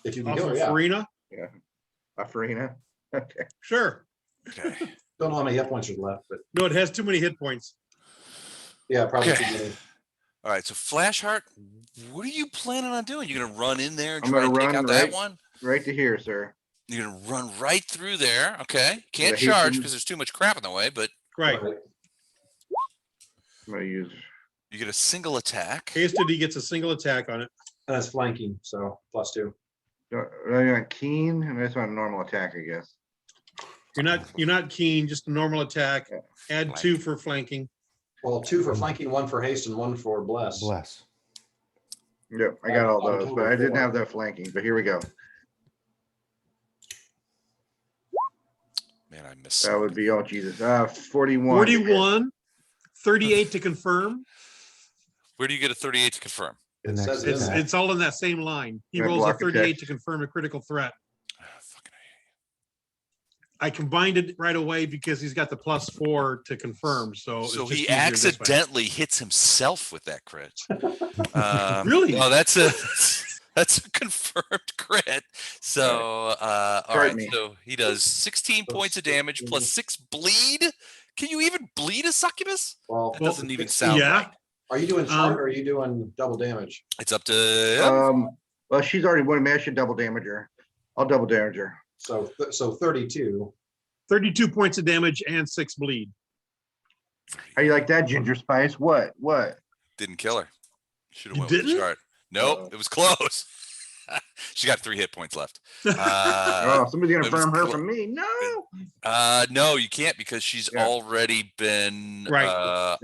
If you can Off kill her, of yeah. Farina? A Farina? Okay. Sure. Okay. Don't know how many hit points are left, but No, it has too many hit points. yeah, probably Okay. too many. All right. So Flashheart, what are you planning on doing? You're gonna run in there and I'm try gonna and take run out that right- one? Right to here, sir. You're gonna run right through there. Okay. Can't I hate charge to- because there's too much crap in the way, but Right. I'm gonna use. you get a single attack. Hasted, he gets a single attack on it. And that's flanking, so +2. I want keen, and I just want a normal attack, I guess. You're not keen, just a normal attack. Yeah. Add Flank. 2 for flanking. Well, 2 for flanking, 1 for haste, and 1 for bless. Bless. Yep, I got all On a those, total but I of didn't 4. have that flanking, but here we go. Man, I missed. That would be, oh Jesus, 41. 41, 38 to confirm. Where do you get a 38 to confirm? The It next says it in It's, attack. there. it's all in that same line. He Yeah, rolls a block 38 attack. to confirm a critical threat. Ah, fucking I combined it right away because he's got the +4 to confirm, so. it's So just he easier this way. accidentally hits himself with that crit. Really? Oh, that's a confirmed crit. So, all Hurt right. me. So he does 16 points of damage plus 6 bleed. Can you even bleed a succubus? Well, That doesn't even sound Yeah. right. are you doing charge or are you doing double damage? It's up to him. Well, she's already won. I should double damage her. I'll double damage her. So 32. 32 points of damage and 6 bleed. How you like that, Ginger Spice? What? Didn't kill her. Should have You went with the didn't? chart. Nope, it was close. She got 3 hit points left. Oh, somebody's gonna it was firm her clo- from me. No. No, you can't because she's Yeah. already been Right.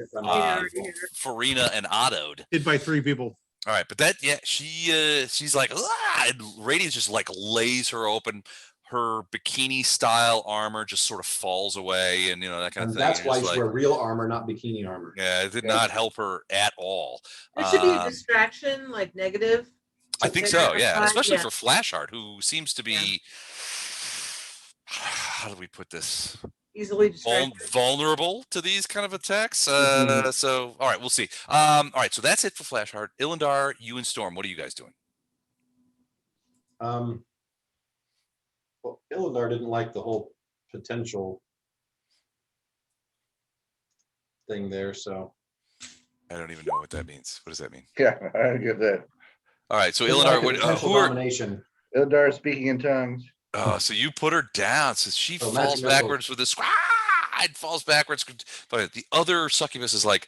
Farina and autoed. Hit by 3 people. All right, but that she's like, "Ah!" And Radiance just like lays her open. Her bikini style armor just sort of falls away, and that kind And of thing. that's You're why just you wear real armor, not bikini armor. yeah, it did Yeah. not help her at all. There should be a Um, distraction, like negative. I to think figure so, out yeah, why- especially yeah. for Flashheart, who seems to be how do we put this? Easily distracted. Vulnerable to these kind of attacks. Mhm. So, all right, we'll see. All right, so that's it for Flashheart. Illendar, you and Storm, what are you guys doing? Well, Illidar didn't like the whole potential thing there, so. I don't even know what that means. What does that mean? Yeah, I get that. All right, so Didn't Illendar, like the potential who are? domination. Ildar speaking in tongues. Oh, so you put her down, so she Oh, falls magic missile. backwards with this. And falls backwards, but the other succubus is like,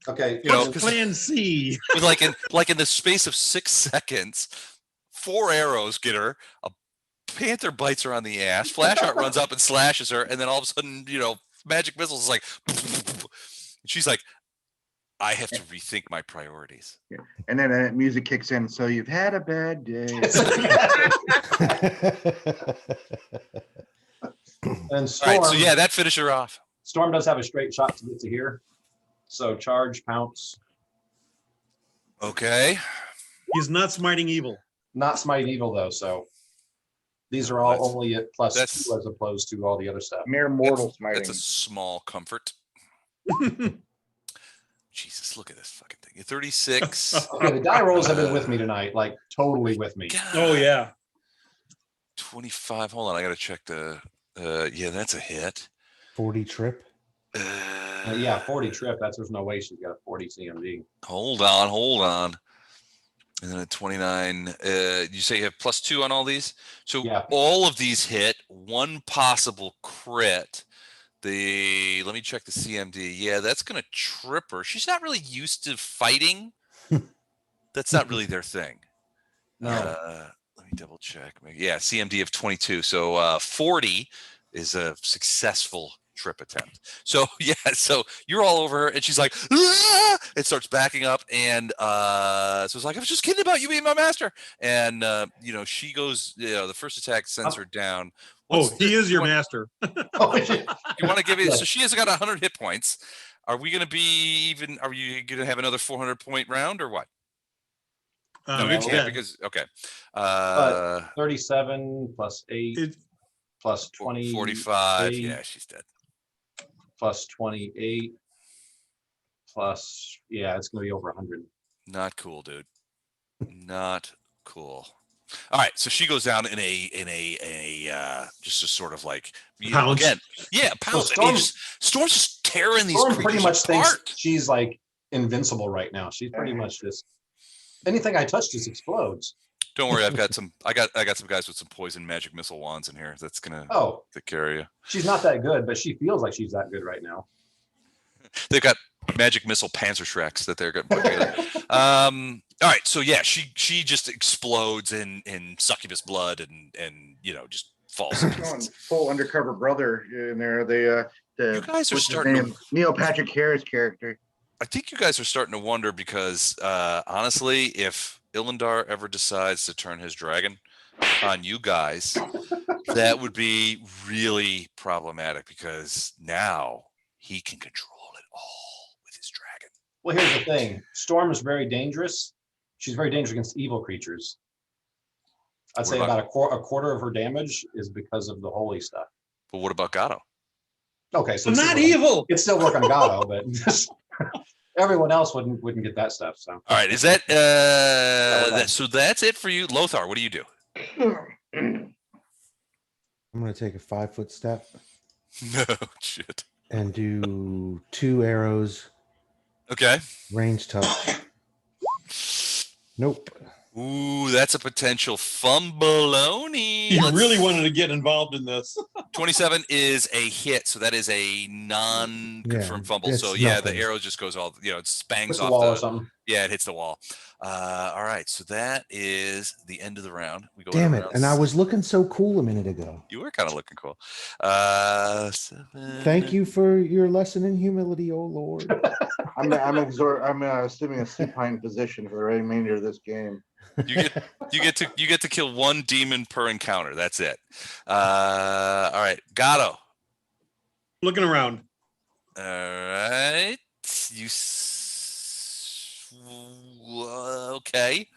Okay. You know, and- Plan C. with like in the space of 6 seconds, 4 arrows get her. A panther bites her on the ass. Flashheart runs up and slashes her, and then all of a sudden, magic missiles is like, she's like, I have to rethink my priorities. And then music kicks in. So you've had a bad day. And All Storm, right, so yeah, that finished her off. Storm does have a straight shot to get to here. So charge, pounce. Okay. He's not smiting evil. Not smite evil though, so these are all only at +2 as opposed to all the other stuff. Mere mortal smiting. That's a small comfort. Jesus, look at this fucking thing. 36. Okay, the die rolls have been with me tonight, like totally with me. God. Oh yeah. 25. Hold on, I gotta check the. Yeah, that's a hit. 40 trip. Yeah, 40 trip. There's no way she's got a 40 CMD. Hold on. And then a 29. You say you have +2 on all these? So Yeah. all of these hit. One possible crit. Let me check the CMD. Yeah, that's gonna trip her. She's not really used to fighting. That's not really their thing. No. Let me double check. Yeah, CMD of 22. So 40 is a successful trip attempt. So yeah, so you're all over her, and she's like, ah! It starts backing up, and so it's like, I was just kidding about you being my master. And she goes, the first attack sends her down. He is your master. You want to give it? So she has got 100 hit points. Are we going to be even? Are you going to have another 400-point round or what? No, you can't because okay. 37 +8 plus 20. 45. Yeah, she's dead. Plus 28 plus, it's going to be over 100. Not cool, dude. Not cool. All right, so she goes down in a just a sort of like Pounce. again, yeah, pounce. So Storm's just tearing these Storm creatures pretty much apart. thinks she's like invincible right now. She's pretty much just anything I touch just explodes. Don't worry, I got some guys with some poison magic missile wands in here. That's gonna take care of you. She's not that good, but she feels like she's that good right now. They've got magic missile Panzer Shreks that they're going to put together. All right, so yeah, she just explodes in succubus blood and just falls. Full undercover brother in there. You guys are starting. Neil Patrick Harris character. I think you guys are starting to wonder because honestly, if Ilindar ever decides to turn his dragon on you guys, that would be really problematic because now he can control it all with his dragon. Well, here's the thing. Storm is very dangerous. She's very dangerous against evil creatures. I'd say about a quarter of her damage is because of the holy stuff. But what about Gato? Okay, so I'm not evil. It's still work on Gato, but just everyone else wouldn't get that stuff. So all right, is that so that's it for you, Lothar? What do you do? I'm going to take a 5-foot step. No shit. And do 2 arrows. Okay. Range touch. Nope. Ooh, that's a potential fumbaloni. You really wanted to get involved in this. 27 is a hit, so that is a non-confirmed fumble. So yeah, the arrow just goes all, it spangs hits off the wall or something. Yeah, it hits the wall. All right, so that is the end of the round. We go. Damn it! And I was looking so cool a minute ago. You were kind of looking cool. 7. Thank you for your lesson in humility, oh Lord. I'm assuming a supine position for the remainder of this game. You get to kill 1 demon per encounter. That's it. All right, Gato. Looking around. All right, okay.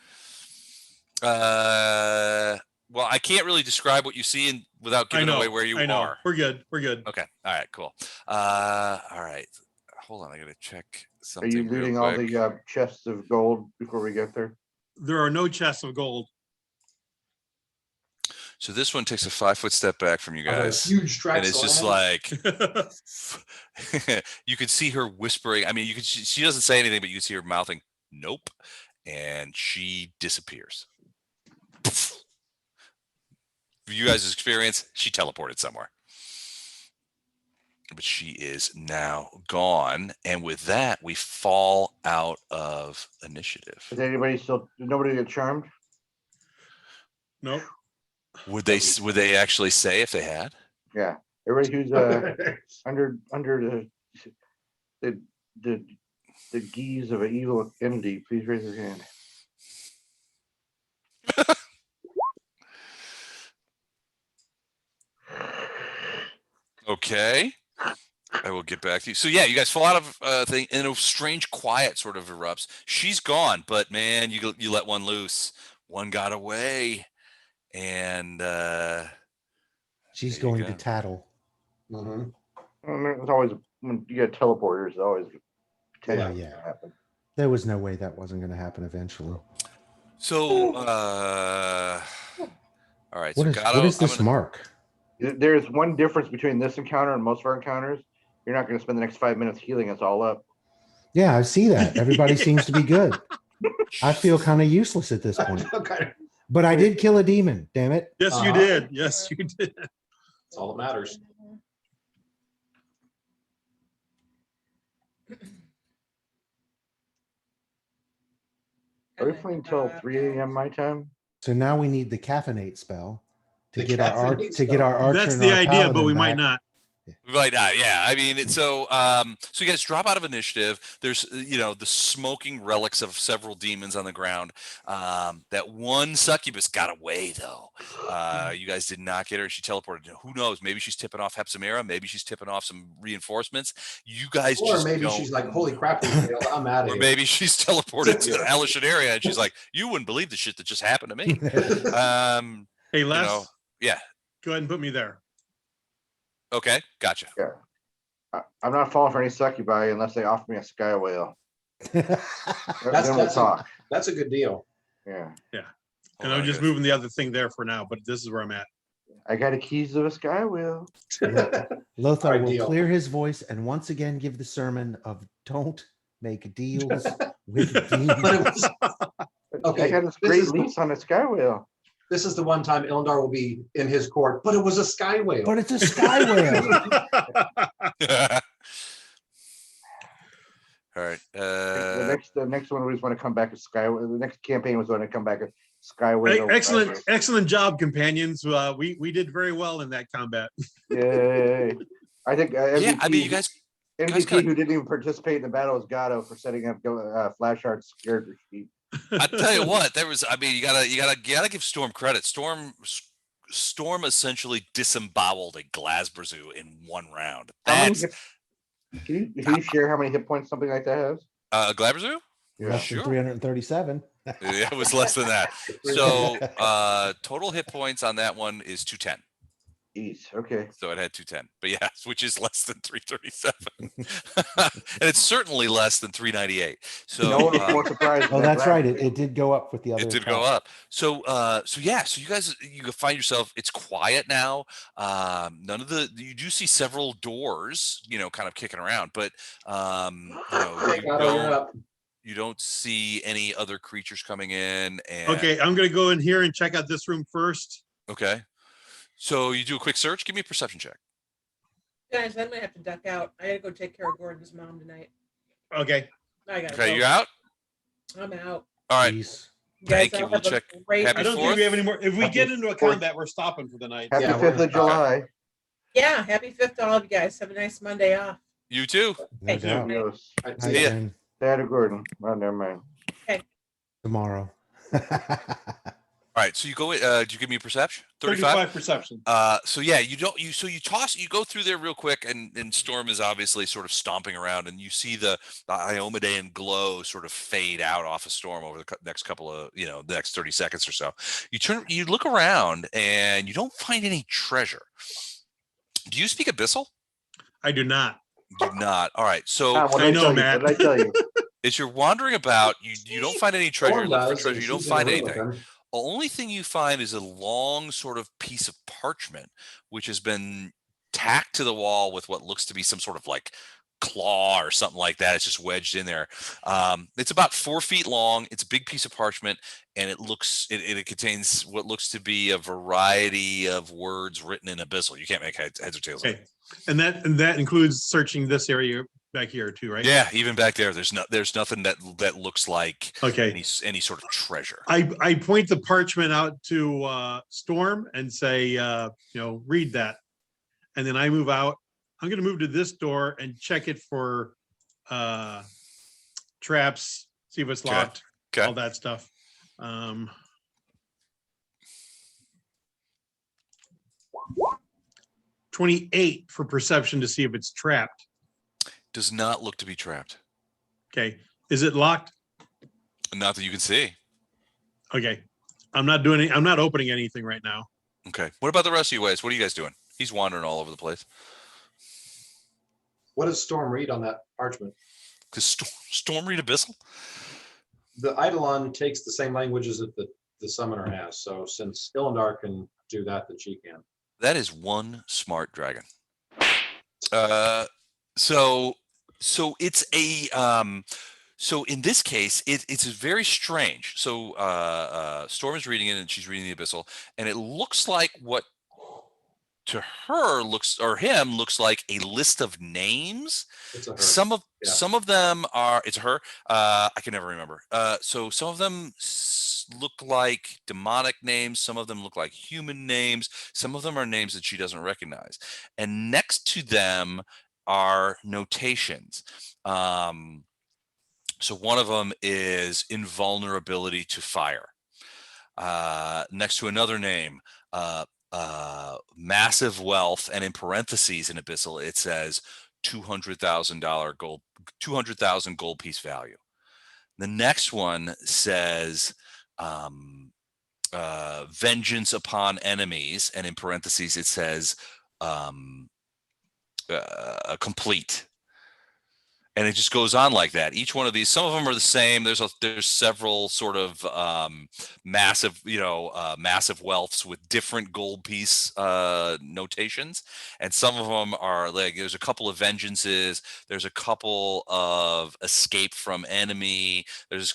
Well, I can't really describe what you see without giving away where you are. We're good. Okay. All right. Cool. All right. Hold on. I gotta check something. Are you looting all the chests of gold before we get there? There are no chests of gold. So this one takes a 5-foot step back from you guys. Huge tracks, and it's just like you could see her whispering. I mean, she doesn't say anything, but you can see her mouthing, "Nope," and she disappears. You guys' experience, she teleported somewhere. But she is now gone. And with that, we fall out of initiative. Is anybody did nobody get charmed? Nope. Would they actually say if they had? Yeah. Everybody who's under the the guise of an evil entity, please raise your hand. Okay. I will get back to you. So yeah, you guys fall out of thing, and a strange quiet sort of erupts. She's gone, but man, you let one loose. One got away, and She's there you going to go. tattle. Mhm. There's always, when you get teleporters, there's always potential Yeah. to happen. There was no way that wasn't going to happen eventually. So all right. What So is Gato, what is I'm this gonna, mark? There's one difference between this encounter and most of our encounters. You're not going to spend the next 5 minutes healing us all up. Yeah, I see that. Everybody seems to be good. I feel kind of useless at this point. Okay. But I did kill a demon, damn it. Yes, you Uh-huh. did. Yes, you did. That's all that matters. Are we playing till 3 a.m. my time? So now we need the caffeinate spell to The get our caffeinate to get our spell. archer. That's and the our idea, but paladin we might back. not. Right. Yeah. I mean, it's so you guys drop out of initiative. There's the smoking relics of several demons on the ground. That one succubus got away though. You guys did not get her. She teleported. Who knows? Maybe she's tipping off Hepzimera. Maybe she's tipping off some reinforcements. You guys Or just maybe don't she's like, holy know. crap, we failed. I'm out of Or here. maybe she's teleported to the Alishan area and she's like, you wouldn't believe the shit that just happened to me. Hey, Les, Yeah. go ahead and put me there. Okay. Gotcha. Yeah. I'm not falling for any succubi unless they offer me a sky whale. Then we'll talk. That's a good deal. Yeah. And Hold I'm on, just guys. moving the other thing there for now, but this is where I'm at. I got a keys of a sky whale. Lothar will Ideal. clear his voice and once again give the sermon of don't make deals with But it demons. was, okay, I got this this great is the- lease on a sky whale. this is the one time Ilndar will be in his court, but it was a sky whale. But it's a sky whale. All right. The next one we just want to come back as sky. The next campaign was going to come back as sky whale. Excellent job, companions. We did very well in that combat. Yay! I think MVP, Yeah, I mean, you guys MVP kinda- who didn't even participate in the battle was Gatto for setting up Flash Art's character sheet. I tell you what, you gotta give Storm credit. Storm essentially disemboweled a glabrezu in one round. Can That's you share how many hit points something like that has? glabrezu? Less Sure. than 337. It was less than that. So total hit points on that one is 210. Jeez. Okay. So it had 210. But yes, which is less than 337. And it's certainly less than 398. So No one was more surprised. Oh, than that's right. Glabrezu. It did go up with the other. it did go attack. up. So so you guys find yourself, it's quiet now. None of you do see several doors, kind of kicking around, but Okay, Gato, you're up. you don't see any other creatures coming in. And Okay, I'm gonna go in here and check out this room first. Okay. So you do a quick search. Give me a perception check. Guys, I'm gonna have to duck out. I gotta go take care of Gordon's mom tonight. Okay. I gotta Okay, go. you're out. I'm out. All right. Jeez. You guys Thank you. all We'll have a check. great Happy I don't think Fourth? we have any more. If we Happy get into a Fourth. combat, we're stopping for the night. Happy Yeah, 5th we're- of July. Yeah, happy 5th to all of you guys. Have a nice Monday off. You too. No Thank you. doubt. Adios. All right, Night, see ya. Jen. Dad or Gordon. Oh, never mind. Tomorrow. All right. So you go. Do you give me a perception? 35. 35 perception. So yeah, you go through there real quick, and Storm is obviously sort of stomping around, and you see the Iomedean glow sort of fade out off of Storm over the next couple of the next 30 seconds or so. You look around, and you don't find any treasure. Do you speak Abyssal? I do not. You do not. All right. So Tom, what I did know, tell you? Matt. What did I tell you? as you're wandering about, you don't find any treasure. You Storm look for does, treasure. and You don't she's in the find room with anything. him. The only thing you find is a long sort of piece of parchment, which has been tacked to the wall with what looks to be some sort of like claw or something like that. It's just wedged in there. It's about 4 feet long. It's a big piece of parchment, and it contains what looks to be a variety of words written in Abyssal. You can't make heads or tails of Okay. it. And that includes searching this area back here too, right? Yeah, even back there, there's nothing that looks like Okay. any sort of treasure. I point the parchment out to Storm and say, read that. And then I move out. I'm going to move to this door and check it for traps, see if it's Okay. locked, Okay. all that stuff. 28 for perception to see if it's trapped. Does not look to be trapped. Okay. Is it locked? Not that you can see. Okay. I'm not opening anything right now. Okay. What about the rest of you guys? What are you guys doing? He's wandering all over the place. What does Storm read on that parchment? Because Storm read Abyssal? The eidolon takes the same languages that the summoner has. So since Illandar can do that, then she can. That is one smart dragon. So it's a so in this case it's very strange. So Storm is reading it and she's reading the Abyssal, and it looks like what to her looks like a list of names. It's a her. Some Yeah. of them are, it's her. I can never remember. So some of them look like demonic names. Some of them look like human names. Some of them are names that she doesn't recognize. And next to them are notations. So one of them is invulnerability to fire. Next to another name, massive wealth, and in parentheses in Abyssal it says $200,000 gold, 200,000 gold piece value. The next one says vengeance upon enemies, and in parentheses it says complete. And it just goes on like that. Each one of these, some of them are the same. There's several sort of massive, massive wealths with different gold piece notations, and some of them are like there's a couple of vengeances. There's a couple of escape from enemy. There's a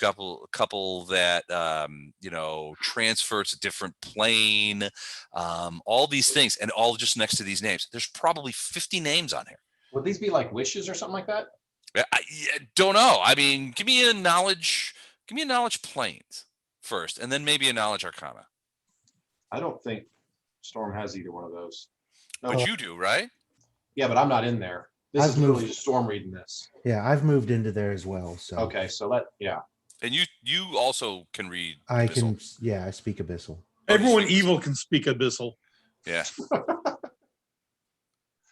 couple that transfer to a different plane. All these things, and all just next to these names. There's probably 50 names on here. Would these be like wishes or something like that? I don't know. I mean, give me a knowledge planes first, and then maybe a knowledge arcana. I don't think Storm has either one of those. No. But you do, right? Yeah, but I'm not in there. This I've is literally moved- just Storm reading this. Yeah, I've moved into there as well. So Okay, so yeah. And you also can read. I Abyssal. can, yeah, I speak Abyssal. Everyone speak evil can speak Abyssal. Yeah.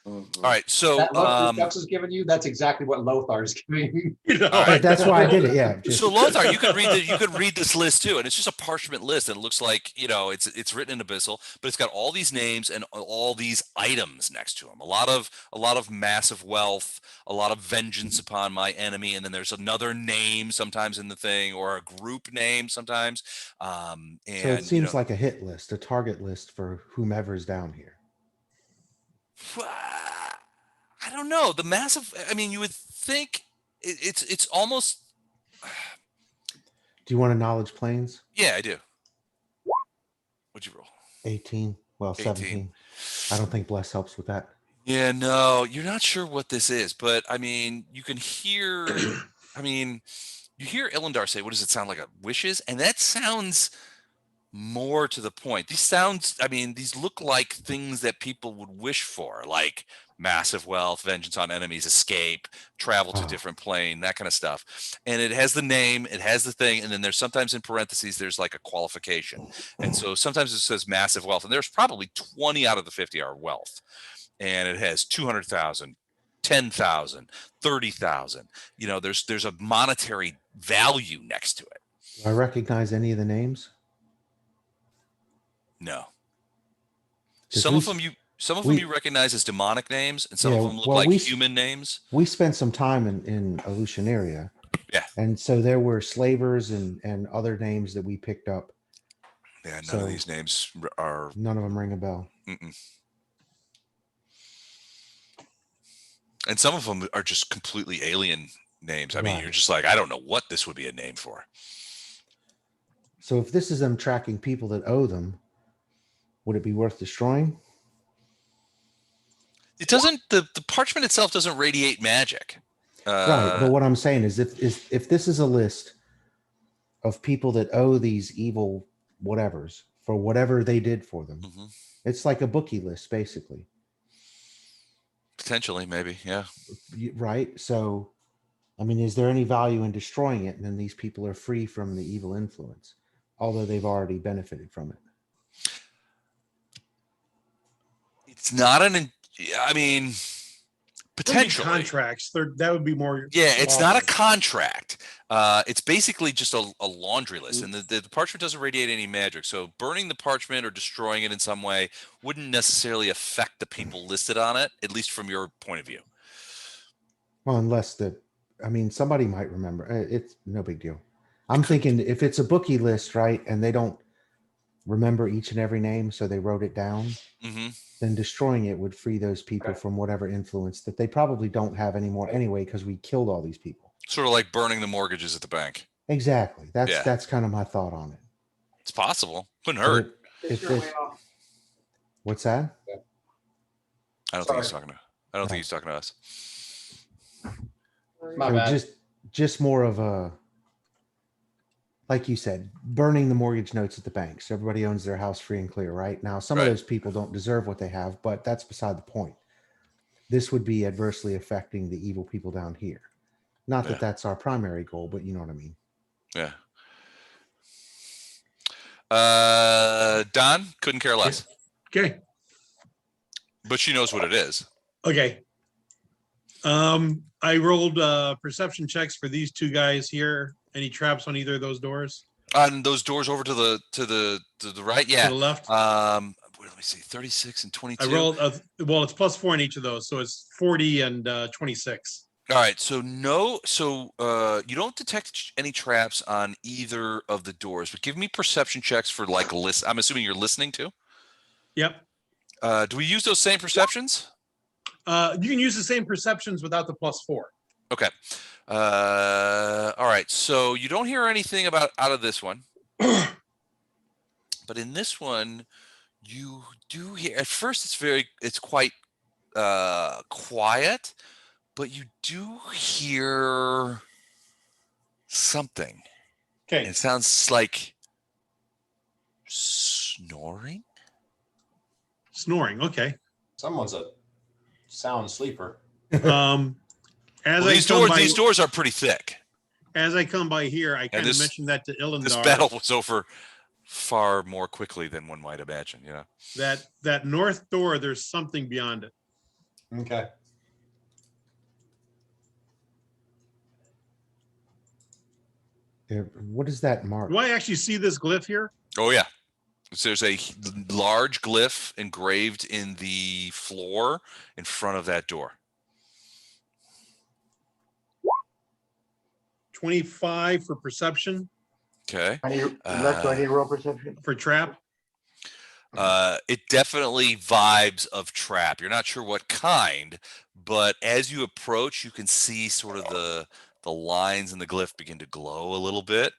All right. So That look Dux is giving you, that's exactly what Lothar is giving you. all right. That's why I did it. Yeah. Just, So Lothar, you could read this list too, and it's just a parchment list, and it looks like it's written in Abyssal, but it's got all these names and all these items next to them. A lot of massive wealth, a lot of vengeance upon my enemy, and then there's another name sometimes in the thing, or a group name sometimes. And so it seems like a hit list, a target list for whomever's down here. I don't know. The massive. I mean, you would think it's almost. Do you want a knowledge planes? Yeah, I do. What'd you roll? 18. Well, 18. 17. I don't think Bless helps with that. Yeah, no, you're not sure what this is, but I mean, you can hear. I mean, you hear Illandar say, "What does it sound like? A wishes?" And that sounds more to the point. These look like things that people would wish for, like massive wealth, vengeance on enemies, escape, travel to a different plane, that kind of stuff. And it has the name, it has the thing, and then there's sometimes in parentheses there's like a qualification. And so sometimes it says massive wealth, and there's probably 20 out of the 50 are wealth. And it has 200,000, 10,000, 30,000. There's a monetary value next to it. Do I recognize any of the names? No. 'Cause Some of them we- you recognize as demonic names, and some Yeah, of them look well, like we- human names. We spent some time in Illusionaria. Yeah. And so there were slavers and other names that we picked up. Yeah, none So- of these names are. None of them ring a bell. Mm-mm. And some of them are just completely alien names. I mean, Right. you're just like, I don't know what this would be a name for. So if this is them tracking people that owe them, would it be worth destroying? It doesn't. The parchment itself doesn't radiate magic. Right. But what I'm saying is if this is a list of people that owe these evil whatevers for whatever they did for them, Mhm. it's like a bookie list, basically. Potentially, maybe, yeah. Right. So I mean, is there any value in destroying it? And then these people are free from the evil influence, although they've already benefited from it. It's not I mean, Wouldn't be potentially. contracts. That would be more. Yeah, it's not a lawful. contract. It's basically just a laundry list, and the parchment doesn't radiate any magic. So burning the parchment or destroying it in some way wouldn't necessarily affect the people listed on it, at least from your point of view. Well, I mean, somebody might remember. It's no big deal. I'm thinking if it's a bookie list, right, and they don't remember each and every name, so they wrote it down, Hmm. then destroying it would free those people Okay. from whatever influence that they probably don't have anymore anyway, because we killed all these people. Sort of like burning the mortgages at the bank. Exactly. Yeah. That's kind of my thought on it. It's possible. Couldn't But hurt. if there's, what's that? I don't think he's talking to. I don't think he's talking to us. My So bad. just more of a, like you said, burning the mortgage notes at the bank. So everybody owns their house free and clear, right? Now, some of Right. those people don't deserve what they have, but that's beside the point. This would be adversely affecting the evil people down here. Not that Yeah. that's our primary goal, but you know what I mean. Yeah. Don couldn't care less, Okay. but she knows what it is. Okay. I rolled perception checks for these two guys here. Any traps on either of those doors? On those doors over to the right, yeah. To the left? Let me see, 36 and 22. I rolled, well, it's +4 in each of those. So it's 40 and 26. All right, so no, you don't detect any traps on either of the doors, but give me perception checks for like list. I'm assuming you're listening to. Yep. Do we use those same perceptions? You can use the same perceptions without the +4. Okay. All right, so you don't hear anything out of this one, but in this one, you do hear. At first, it's quite quiet, but you do hear something. Okay. It sounds like snoring. Snoring. Okay. Someone's a sound sleeper. As Well, I these doors are pretty thick. As I come by here, I kind of this- mentioned that to Illendar. This battle was over far more quickly than one might imagine. You know. That north door, there's something beyond it. Okay. What is that mark? Do I actually see this glyph here? Oh yeah. So there's a large glyph engraved in the floor in front of that door. 25 for perception Okay. I need, Lex, do I need to roll perception? for trap. It definitely vibes of trap. You're not sure what kind, but as you approach, you can see sort of the lines in the glyph begin to glow a little bit.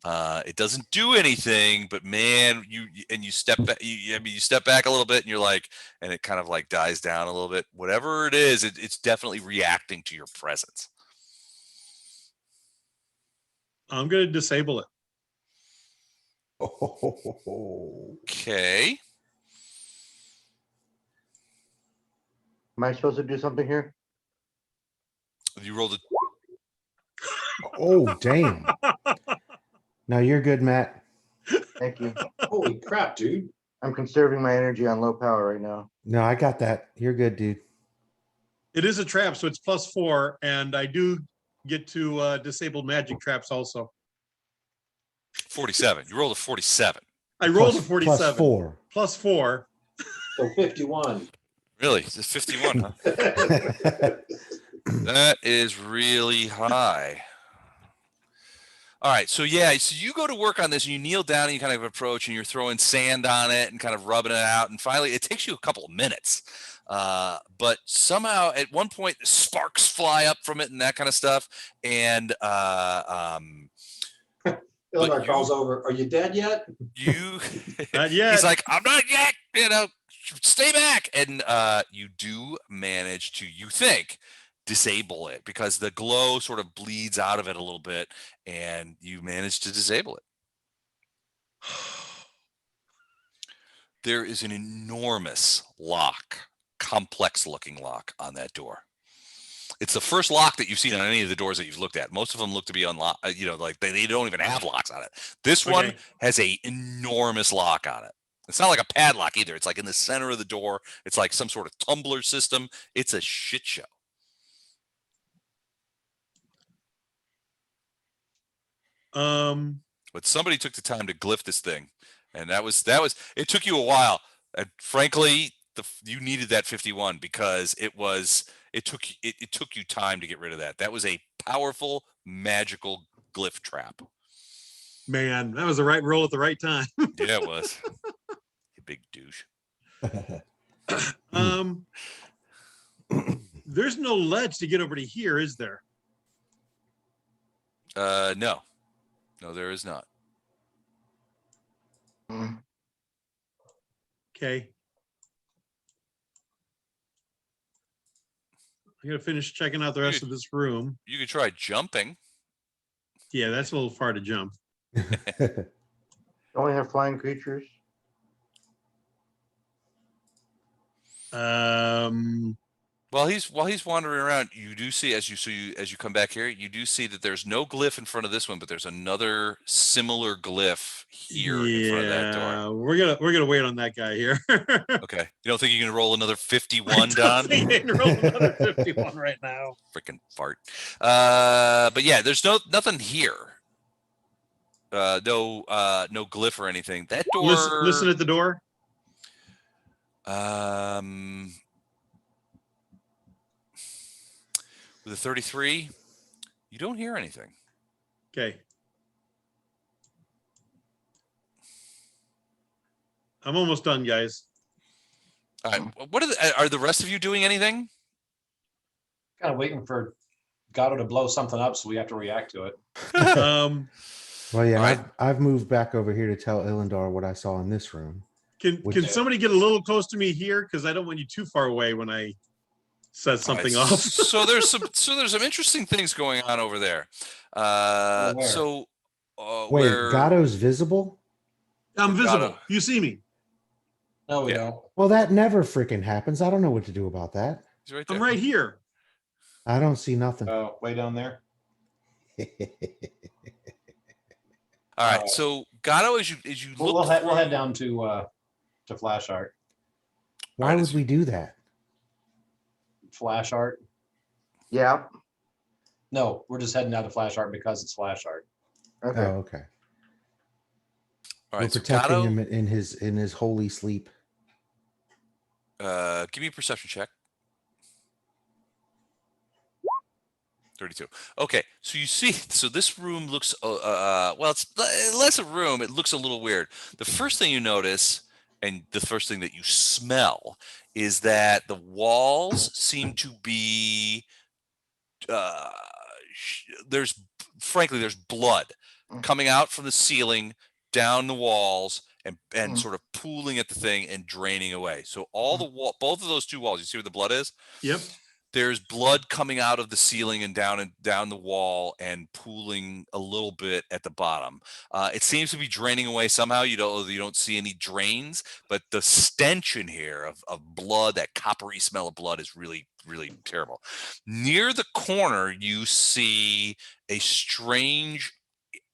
It doesn't do anything, but man, you step back. You step back a little bit, and you're like, and it kind of like dies down a little bit. Whatever it is, it's definitely reacting to your presence. I'm going to disable it. Okay. Am I supposed to do something here? You rolled a Oh, damn. No, you're good, Matt. Thank you. Holy crap, dude. I'm conserving my energy on low power right now. No, I got that. You're good, dude. It is a trap, so it's +4, and I do get to disable magic traps also. 47. You rolled a 47. I rolled a Plus 47. +4. +4. So 51. Really? It's a 51, huh? That is really high. All right, so yeah, so you go to work on this, and you kneel down, and you kind of approach, and you're throwing sand on it and kind of rubbing it out, and finally, it takes you a couple of minutes. But somehow, at one point, sparks fly up from it and that kind of stuff, and Illinois you- calls over. Are you dead yet? you Not yet. he's like, I'm not yet, stay back. And you do manage to, you think, disable it because the glow sort of bleeds out of it a little bit, and you manage to disable it. There is an enormous lock, complex looking lock on that door. It's the first lock that you've seen on any of the doors that you've looked at. Most of them look to be unlocked. Like they don't even have locks on it. This one Okay. has a enormous lock on it. It's not like a padlock either. It's like in the center of the door. It's like some sort of tumbler system. It's a shit show. But somebody took the time to glyph this thing, and that was. It took you a while, and frankly, you needed that 51 because it took you time to get rid of that. That was a powerful magical glyph trap. Man, that was the right roll at the right time. Yeah, it was. You big douche. There's no ledge to get over to here, is there? No, there is not. Okay. I'm gonna finish checking out the rest of this room. You could try jumping. Yeah, that's a little far to jump. Only have flying creatures. While he's wandering around, you do see as you come back here, you do see that there's no glyph in front of this one, but there's another similar glyph here in front of that door. We're gonna wait on that guy here. Okay, you don't think you can roll another 51, Don? I can roll another 51 right now. Freaking fart. But yeah, there's nothing here. No glyph or anything. That door. Listen at the door. With a 33, you don't hear anything. Okay. I'm almost done, guys. All right. What are the rest of you doing anything? Kind of waiting for Gatto to blow something up, so we have to react to it. Well, yeah, All right. I've moved back over here to tell Illendar what I saw in this room. Can somebody get a little close to me here? Because I don't want you too far away when I set something All right, off. so there's some interesting things going on over there. Where? Wait, where Gatto's visible? I'm visible. Gatto. You see me. No, we Yeah. don't. Well, that never freaking happens. I don't know what to do about that. he's right I'm there. right here. I don't see nothing. Oh, way down there. All right. So Gatto, as you We'll, look, we'll head down to Flash Art. Why would we do that? Flash Art. Yeah. No, we're just heading down to Flash Art because it's Flash Art. Okay. Oh, okay. all We're right. So protecting Gatto, him in his holy sleep. give me a perception check. 32. Okay, so you see, so this room looks, well, it's less a room. It looks a little weird. The first thing you notice, and the first thing that you smell, is that the walls seem to be, there's blood coming out from the ceiling, down the walls, and sort of pooling at the thing and draining away. So all the both of those two walls, you see where the blood is? Yep. There's blood coming out of the ceiling and down the wall and pooling a little bit at the bottom. It seems to be draining away somehow. You don't see any drains, but the stench in here of blood, that coppery smell of blood, is really, really terrible. Near the corner, you see a strange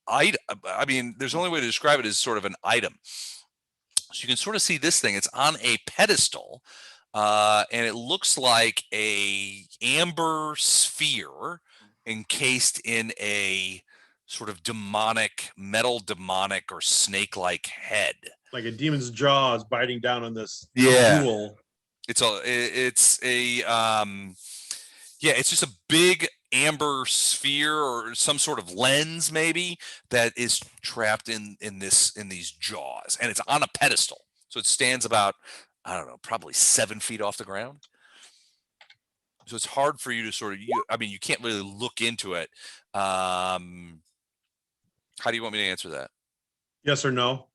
item. I mean, there's only way to describe it as sort of an item. So you can sort of see this thing. It's on a pedestal. And it looks like a amber sphere encased in a sort of metal demonic or snake-like head. Like a demon's jaws biting down on this Yeah. jewel. It's just a big amber sphere or some sort of lens maybe that is trapped in these jaws, and it's on a pedestal. So it stands about, I don't know, probably 7 feet off the ground. So it's hard for you to sort of, you can't really look into it. How do you want me to answer that? Yes or no?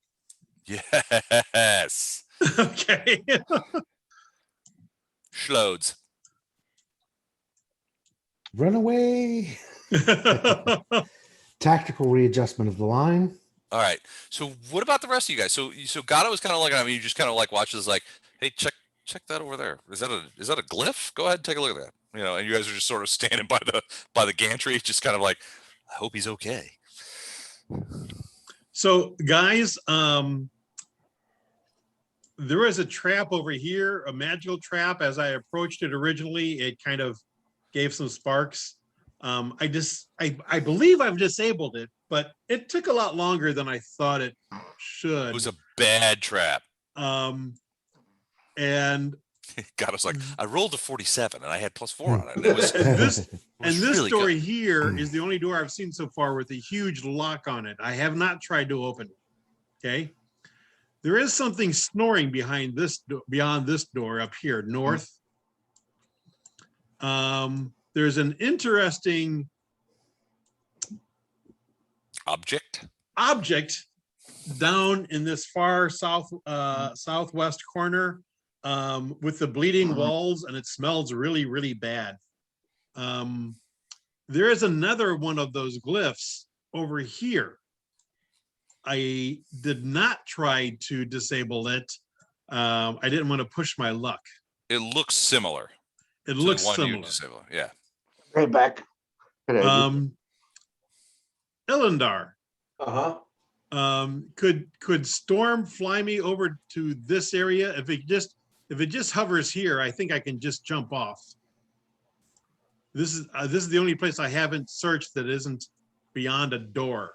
Yes. Okay. Schlodes. Run away. Tactical readjustment of the line. All right. So what about the rest of you guys? So Gatto was kind of like, you just kind of like watch this, like, hey, check that over there. Is that a glyph? Go ahead and take a look at that. you know, and you guys are just sort of standing by the gantry, just kind of like, I hope he's okay. So guys, there is a trap over here, a magical trap. As I approached it originally, it kind of gave some sparks. I believe I've disabled it, but it took a lot longer than I thought it should. It was a bad trap. And God, I was like, I rolled a 47 and I had +4 on it. And it was, and this really door good. here is the only door I've seen so far with a huge lock on it. I have not tried to open it. Okay. There is something snoring behind this beyond this door up here north. There's an interesting object down in this far southwest corner with the bleeding walls, and it smells really, really bad. There is another one of those glyphs over here. I did not try to disable it. I didn't want to push my luck. It looks similar. It to looks the one you similar. disabled. Yeah. Right back. Elendar, Uh-huh. could Storm fly me over to this area? If it just hovers here, I think I can just jump off. This is the only place I haven't searched that isn't beyond a door.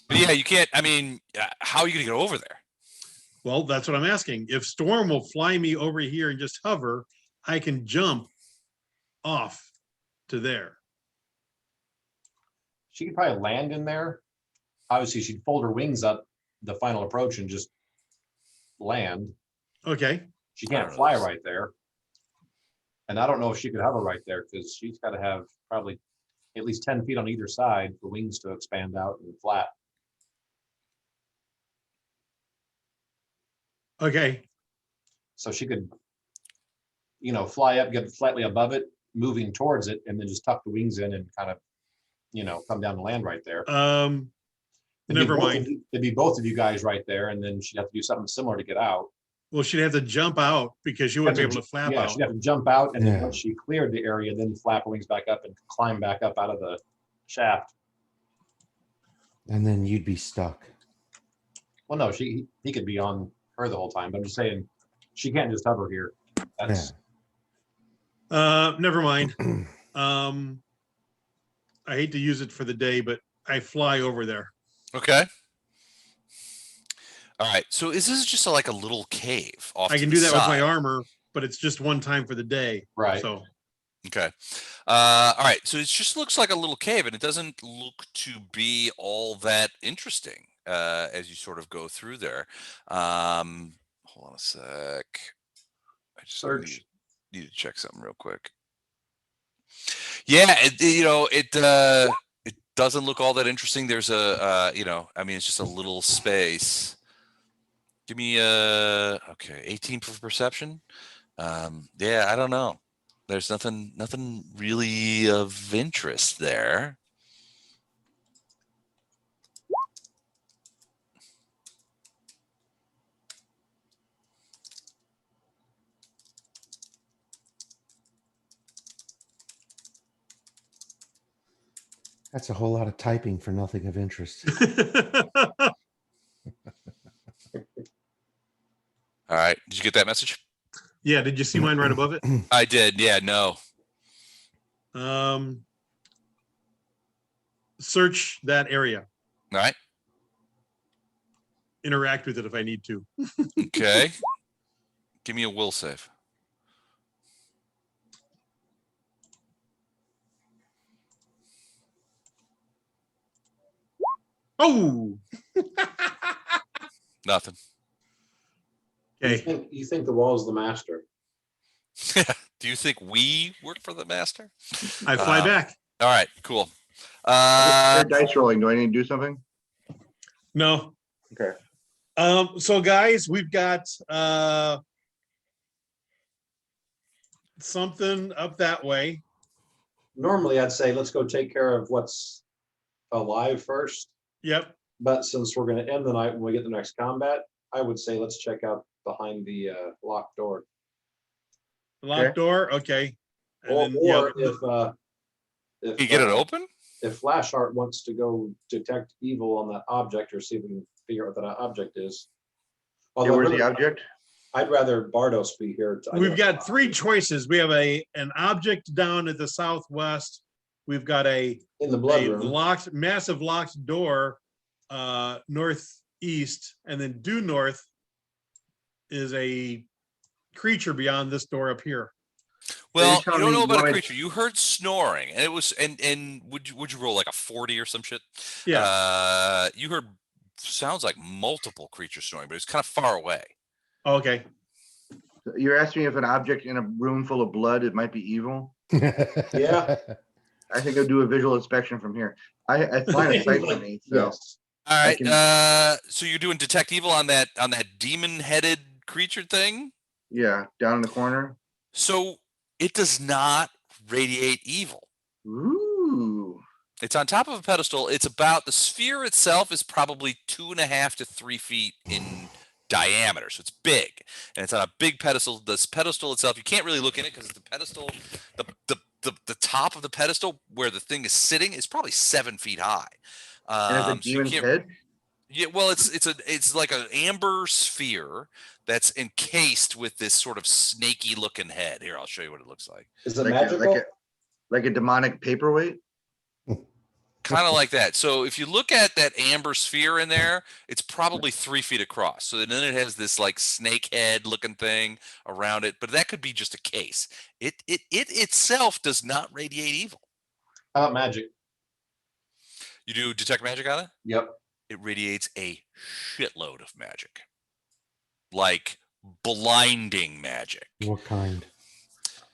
But yeah, you can't. I mean, how are you going to get over there? Well, that's what I'm asking. If Storm will fly me over here and just hover, I can jump off to there. She could probably land in there. Obviously, she'd fold her wings up the final approach and just land. Okay. She can't fly right there. And I don't know if she could hover right there because she's got to have probably at least 10 feet on either side for wings to expand out and flap. Okay. So she could, fly up, get slightly above it, moving towards it, and then just tuck the wings in and kind of, come down and land right there. Never mind. It'd be both of you guys right there, and then she'd have to do something similar to get out. Well, she'd have to jump out because she wouldn't be able to flap Yeah, out. she'd have to jump out, and then Yeah. once she cleared the area, then flap her wings back up and climb back up out of the shaft. And then you'd be stuck. Well, no, he could be on her the whole time, but I'm just saying she can't just hover here. That's Never mind. I hate to use it for the day, but I fly over there. Okay. All right. So is this just like a little cave off? I can to do the that with my side? armor, but it's just one time for the day. right. So Okay. All right. So it just looks like a little cave, and it doesn't look to be all that interesting as you sort of go through there. Hold on a sec. I just Search. need to check something real quick. Yeah, it doesn't look all that interesting. There's it's just a little space. Give me 18 for perception. Yeah, I don't know. There's nothing really of interest there. That's a whole lot of typing for nothing of interest. All right. Did you get that message? yeah, did you see mine right above it? I did. Yeah, no. Search that area. All right. Interact with it if I need to. Okay. Give me a will save. Oh, Nothing. okay. You think the wall's the master? Do you think we work for the master? I fly back. All right, cool. They're dice rolling. Do I need to do something? No. Okay. So guys, we've got something up that way. Normally, I'd say let's go take care of what's alive first. Yep. But since we're going to end the night when we get the next combat, I would say let's check out behind the locked door. Locked Okay. door. Okay. Or, then, yeah, Can you get it open? If Flash Art wants to go detect evil on that object or see if we can figure out what that object is. Yeah, Although where's really, the object? I'd rather Bardos be here. To we've identify. got three choices. We have an object down at the southwest. We've got In the blood a room. massive locked door northeast, and then due north is a creature beyond this door up here. Well, you telling don't me know about a what- creature. You heard snoring, and it was and would you roll like a 40 or some shit? Yeah. You heard sounds like multiple creatures snoring, but it's kind of far away. Okay. You're asking me if an object in a room full of blood, it might be evil? Yeah. I think I'll do a visual inspection from here. It's line of sight for me, so. Yes. All I right. can- So you're doing detect evil on that demon-headed creature thing. Yeah, down in the corner. So it does not radiate evil. Ooh. It's on top of a pedestal. It's about the sphere itself is probably 2.5 to 3 feet in diameter, so it's big, and it's on a big pedestal. This pedestal itself, you can't really look in it because the pedestal, the top of the pedestal where the thing is sitting is probably 7 feet high. And it's a So you demon's can't- head? Yeah, well, it's like an amber sphere that's encased with this sort of snaky looking head. Here, I'll show you what it looks like. Is it Like magical? like a demonic paperweight? Kind of like that. So if you look at that amber sphere in there, it's probably 3 feet across. So then it has this like snake head looking thing around it, but that could be just a case. It itself does not radiate evil. How about magic? You do detect magic on it? Yep. It radiates a shitload of magic, like blinding magic. What kind?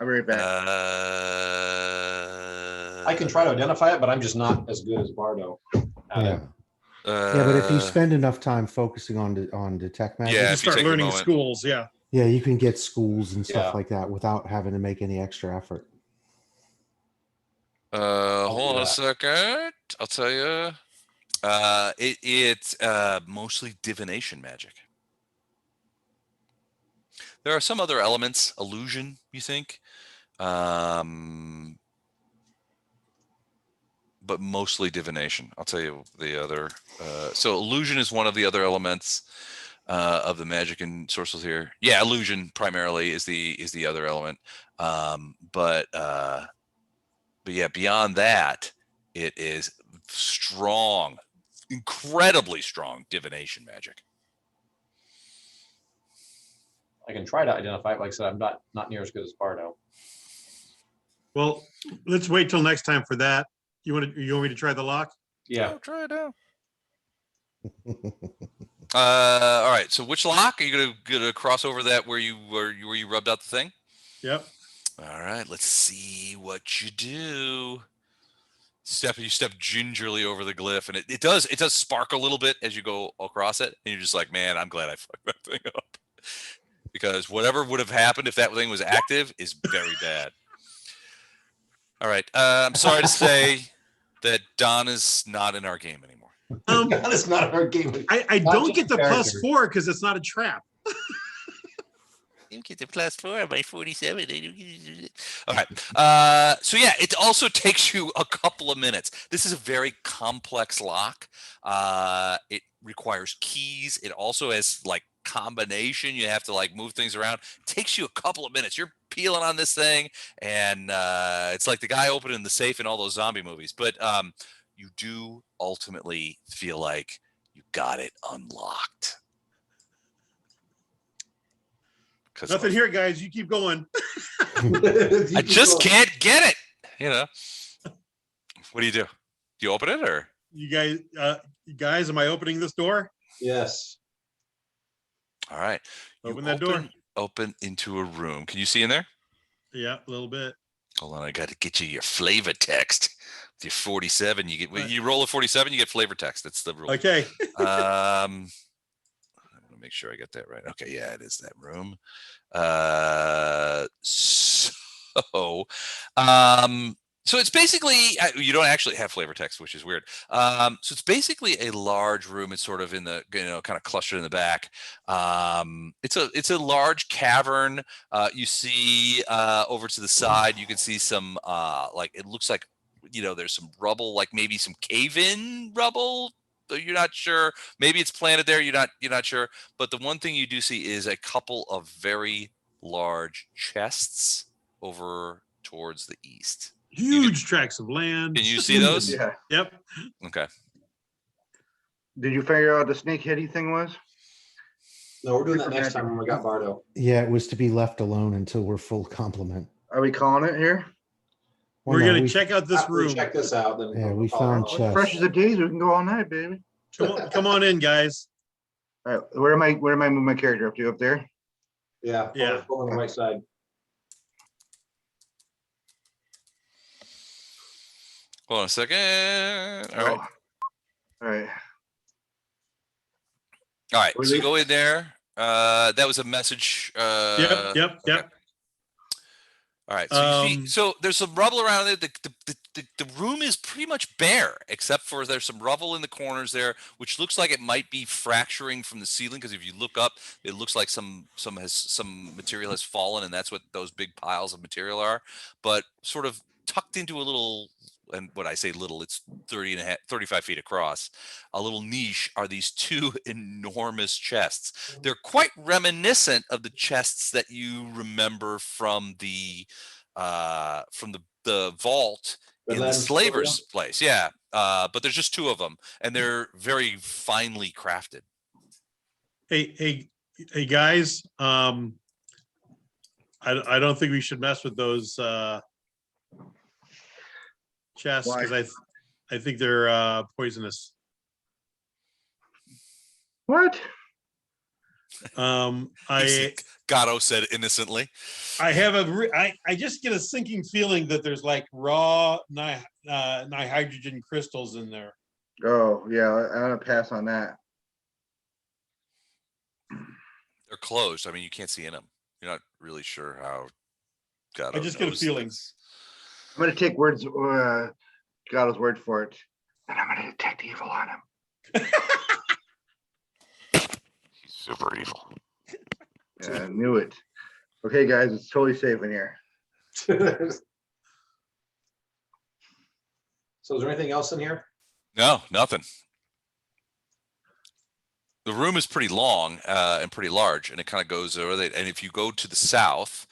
I'll be right back. I can try to identify it, but I'm just not as good as Bardo. at Yeah. it. Yeah, but if you spend enough time focusing on detect magic, Yeah, You if you start take a learning moment. schools. Yeah. yeah, you can get schools and stuff Yeah. like that without having to make any extra effort. Hold on a that. second. I'll tell you. It's mostly divination magic. There are some other elements, illusion, you think, but mostly divination. I'll tell you the other. So illusion is one of the other elements of the magic and sorcerers here. Yeah, illusion primarily is the other element. But yeah, beyond that, it is strong, incredibly strong divination magic. I can try to identify it. Like I said, I'm not near as good as Bardo. Well, let's wait till next time for that. You want me to try the lock? Yeah. Oh, try it out. All right. So which lock are you gonna cross over that where you rubbed out the thing? Yep. All right. Let's see what you do. You step gingerly over the glyph, and it does spark a little bit as you go across it, and you're just like, man, I'm glad I fucked that thing up, because whatever would have happened if that thing was active is very bad. All right. I'm sorry to say that Don is not in our game anymore. It's not our game. I Not don't just get the character. +4 because it's not a trap. You get the +4 by 47. All right. So yeah, it also takes you a couple of minutes. This is a very complex lock. It requires keys. It also has like combination. You have to like move things around. It takes you a couple of minutes. You're peeling on this thing, and it's like the guy opening the safe in all those zombie movies. But you do ultimately feel like you got it unlocked. Nothing here, guys. You keep going. I just can't get it. You know. What do you do? Do you open it or? You guys, am I opening this door? Yes. All right. You Open that door. Open into a room. Can you see in there? Yeah, a little bit. Hold on. I got to get you your flavor text. With your 47, you get when you roll a 47, you get flavor text. That's the rule. Okay. I want to make sure I get that right. Okay, yeah, it is that room. So So it's basically you don't actually have flavor text, which is weird. So it's basically a large room. It's sort of in the kind of clustered in the back. It's a large cavern. You see over to the side, you can see some like it looks like there's some rubble, like maybe some cave-in rubble. You're not sure. Maybe it's planted there. You're not sure. But the one thing you do see is a couple of very large chests over towards the east. Huge tracts of land. Can you see those? Yeah. Yep. Okay. Did you figure out what the snake heady thing was? No, we're doing that next time when we got Bardo. Yeah, it was to be left alone until we're full complement. Are we calling it here? Well, We're no, gonna we- check out this After we room. check this out, then Yeah, we'll we call it found out. chests. Fresh as a daisy, we can go all night, baby. Come on in, guys. All right, where am I moving my character up to? Up there? Yeah. Yeah. Over on the right side. Hold on a second. All right. All right. All right. Were So you they- go in there. That was a message. Yep. All right. So you see, Um, so there's some rubble around it. The room is pretty much bare, except for there's some rubble in the corners there, which looks like it might be fracturing from the ceiling. Because if you look up, it looks like some material has fallen, and that's what those big piles of material are. But sort of tucked into a little, and what I say little, it's 35 feet across, a little niche are these two enormous chests. They're quite reminiscent of the chests that you remember from the vault in the Aladdin's slaver's place. Yeah. But there's just two of them, and they're very finely crafted. hey, guys. I don't think we should mess with those chests Why? because I think they're poisonous. What? Gatto said innocently. I have I just get a sinking feeling that there's like raw hydrogen crystals in there. Oh yeah, I'm gonna pass on that. They're closed. I mean, you can't see in them. You're not really sure how Gatto I just get a knows feeling. this. I'm gonna take Gatto's word for it, and I'm gonna detect evil on him. Super evil. Yeah, I knew it. Okay, guys, it's totally safe in here. So is there anything else in here? No, nothing. The room is pretty long and pretty large, and it kind of goes over there. And if you go to the south,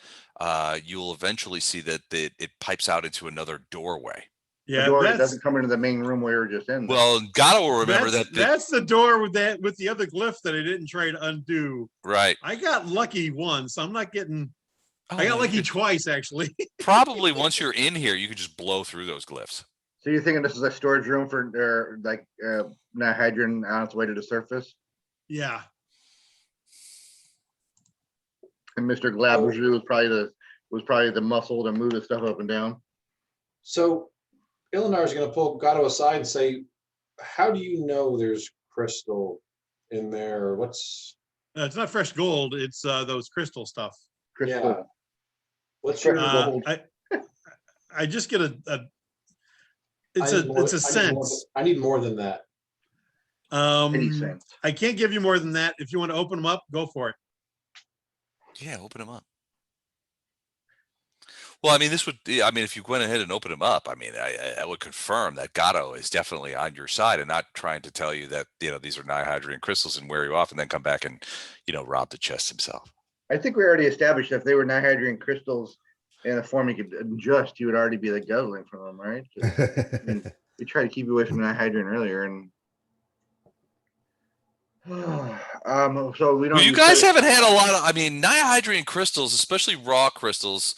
you'll eventually see that it pipes out into another doorway. The Yeah, door that that's doesn't come into the main room we were just in. Well, Gatto will remember that's the door with the other glyph that I didn't try to undo. right. I got lucky once. I'm not getting. Oh, I got you lucky could- twice actually. Probably once you're in here, you could just blow through those glyphs. So you're thinking this is a storage room for nihydrin on its way to the surface? Yeah. And Mr. Glabrezu was probably the muscle to move the stuff up and down. So Ilinar is going to pull Gatto aside and say, how do you know there's crystal in there? What's It's not fresh gold. It's those crystal stuff. Crystal. yeah? What's your Gold. I just get it's I need more- a sense. I need more than that. Any sense. I can't give you more than that. If you want to open them up, go for it. Yeah, open them up. Well, I mean, if you went ahead and opened them up, I mean, I would confirm that Gatto is definitely on your side and not trying to tell you that, these are nihydrian crystals and wear you off and then come back and, rob the chest himself. I think we already established if they were nihydrian crystals in a form you could adjust, you would already be like guzzling from them, right? 'Cause we tried to keep you away from nihydrian earlier, and so we don't. Well, you need guys to- haven't had a lot of, I mean, nihydrian crystals, especially raw crystals,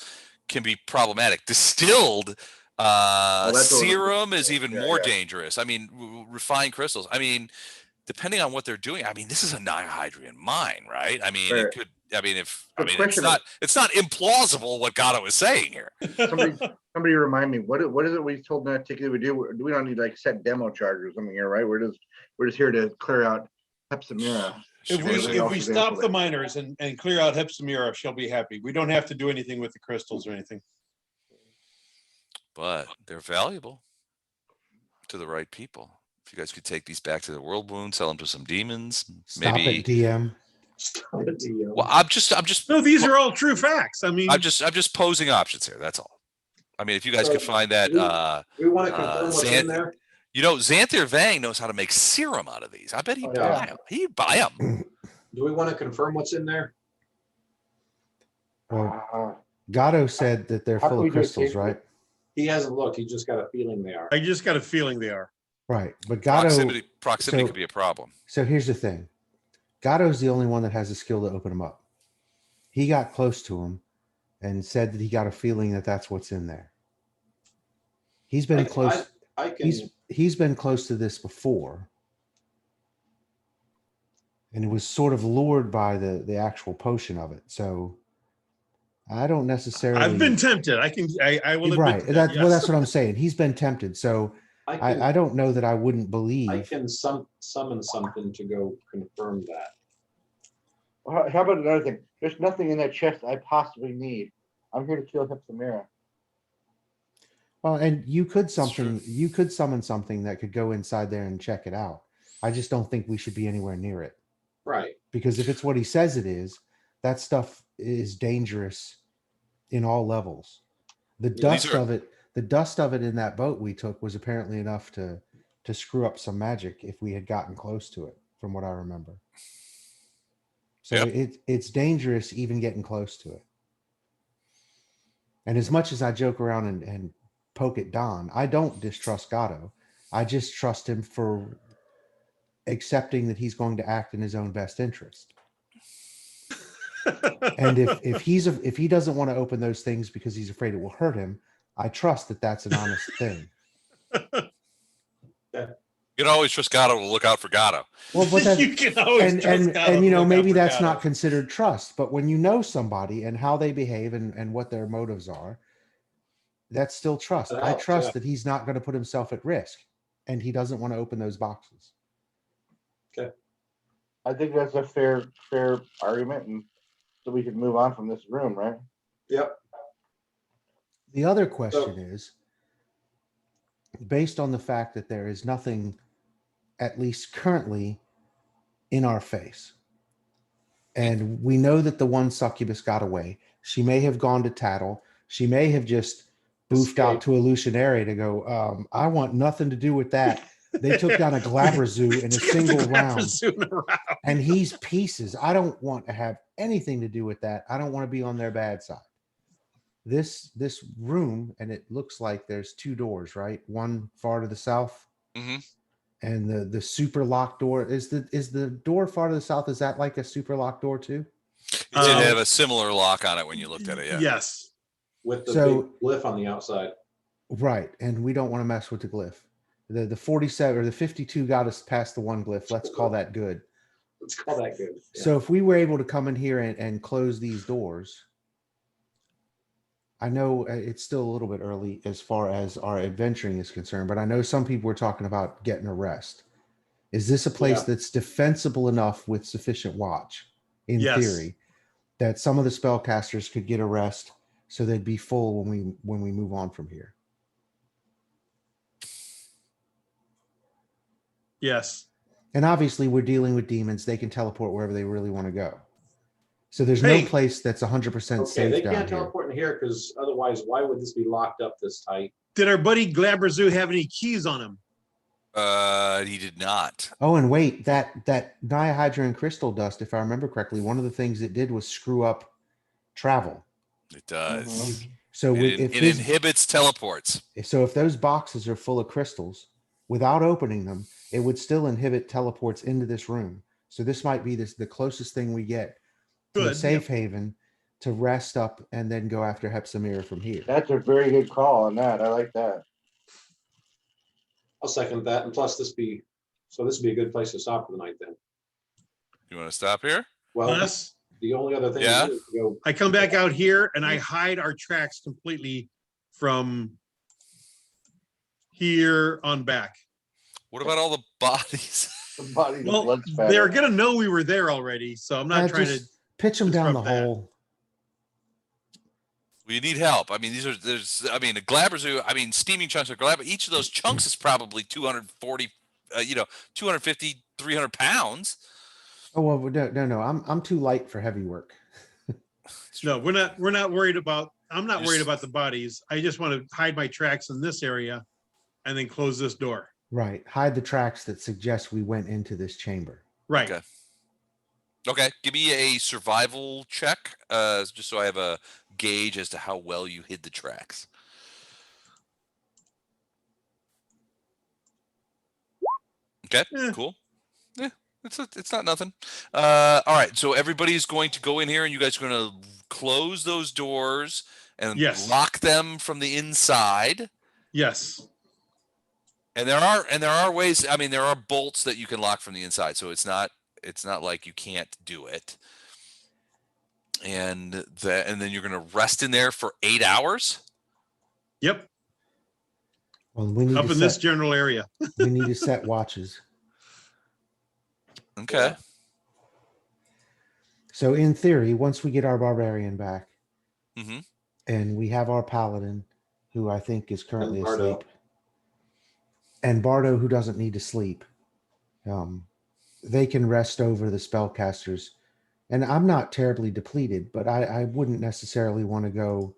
can be problematic. Distilled that's what- serum is even yeah, more yeah. dangerous. I mean, refined crystals. I mean, depending on what they're doing, I mean, this is a nihydrian mine, right? I mean, Right. it could. I mean, The it's question not implausible what Gatto is saying here. Somebody remind me, what is it we told that ticket we do? We don't need like set demo charge or something here, right? We're just here to clear out Hepsimira. If we stop the miners and clear out Hepsimira, she'll be happy. We don't have to do anything with the crystals or anything. but they're valuable to the right people. If you guys could take these back to the world wound, sell them to some demons, Stop maybe. it, DM. Stop it, DM. Well, I'm just, No, these are all true facts. I mean, I'm just posing options here. That's all. I mean, if you guys could find that, We want to confirm what's in there. you know, Xanthir Vang knows how to make serum out of these. I bet he'd Oh, yeah. buy them. He'd buy them. Do we want to confirm what's in there? Well, Gatto said that they're How full can we of do a crystals, taste right? He hasn't looked. He just got a feeling they are. I just got a feeling they are. Right. But Gatto. Proximity so- could be a problem. So here's the thing. Gatto's the only one that has the skill to open them up. He got close to him and said that he got a feeling that that's what's in there. He's been close. I can. He's been close to this before. And it was sort of lured by the actual potion of it. So I don't necessarily. I've been tempted. I will admit right. to Well, yes. that's what I'm saying. He's been tempted. So I don't know that I wouldn't believe. I can summon something to go confirm that. How about another thing? There's nothing in that chest I possibly need. I'm here to kill Hepsamira. Well, and you could true. summon something that could go inside there and check it out. I just don't think we should be anywhere near it. Right. Because if it's what he says it is, that stuff is dangerous in all levels. The dust of it in that boat we took was apparently enough to screw up some magic if we had gotten close to it, from what I remember. So it's dangerous even getting close to it. And as much as I joke around and poke at Don, I don't distrust Gatto. I just trust him for accepting that he's going to act in his own best interest. And if he doesn't want to open those things because he's afraid it will hurt him, I trust that that's an honest thing. You can always trust Gatto to look out for Gatto. Well, but that, you can always trust and Gatto you to know, look out maybe for that's Gatto. not considered trust, but when you know somebody and how they behave and what their motives are, that's still trust. I trust that he's not going to put himself at risk and he doesn't want to open those boxes. Okay. I think that's a fair argument, and so we can move on from this room, right? Yep. The other question is, based on the fact that there is nothing, at least currently, in our face, and we know that the one succubus got away. She may have gone to Tattle. She may have just boofed out to Illusionary to go, I want nothing to do with that. They took down a glabrezu in a single round, and he's pieces. I don't want to have anything to do with that. I don't want to be on their bad side. This room, and it looks like there's two doors, right? One far to the south, and the super locked door. Is the door far to the south? Is that like a super locked door too? It did have a similar lock on it when you looked at it. Yeah. Yes. With the big glyph on the outside. Right, and we don't want to mess with the glyph. The 47 or the 52 got us past the one glyph. Let's call that good. Let's call that good. Yeah. So if we were able to come in here and close these doors, I know it's still a little bit early as far as our adventuring is concerned, but I know some people were talking about getting a rest. Is this a place that's defensible enough with sufficient watch, in theory, that some of the spellcasters could get a rest so they'd be full when we move on from here? Yes. And obviously we're dealing with demons. They can teleport wherever they really want to go. So there's no place that's 100% safe they down can't here. teleport in here because otherwise, why would this be locked up this tight? Did our buddy Glabrezu have any keys on him? He did not. Oh, and wait, that dihydrogen crystal dust, if I remember correctly, one of the things it did was screw up travel. It does. So It inhibits teleports. So if those boxes are full of crystals, without opening them, it would still inhibit teleports into this room. So this might be the closest thing we get to a safe haven to rest up and then go after Hepsamira from here. That's a very good call on that. I like that. I'll second that. And plus this would be a good place to stop for the night then. You want to stop here? Well, Yes. the only other thing Yeah. is to go. I come back out here and I hide our tracks completely from here on back. What about all the bodies? The body, the Well, blood spatter. they're gonna know we were there already, so I'm not trying to. Pitch them down the disrupt that. hole. You need help. I mean, a glabrezu, I mean, steaming chunks of glabrezu, each of those chunks is probably 240, 250, 300 pounds. Oh, well, no. I'm too light for heavy work. No, we're not worried about, I'm not worried Just- about the bodies. I just want to hide my tracks in this area and then close this door. Right. Hide the tracks that suggest we went into this chamber. Right. Okay. Okay. Give me a survival check, just so I have a gauge as to how well you hid the tracks. Okay. Eh. Cool. Yeah. It's not nothing. All right. So everybody's going to go in here and you guys are going to close those doors and Yes. lock them from the inside. Yes. And there are ways. I mean, there are bolts that you can lock from the inside, so it's not like you can't do it. And then you're going to rest in there for 8 hours. Yep. Well, we need Up to in this general area. we need to set watches. Okay. Yeah. So in theory, once we get our barbarian back Mm-hmm. and we have our paladin, who I think is currently And Bardo. asleep, and Bardo, who doesn't need to sleep, they can rest over the spellcasters. And I'm not terribly depleted, but I wouldn't necessarily want to go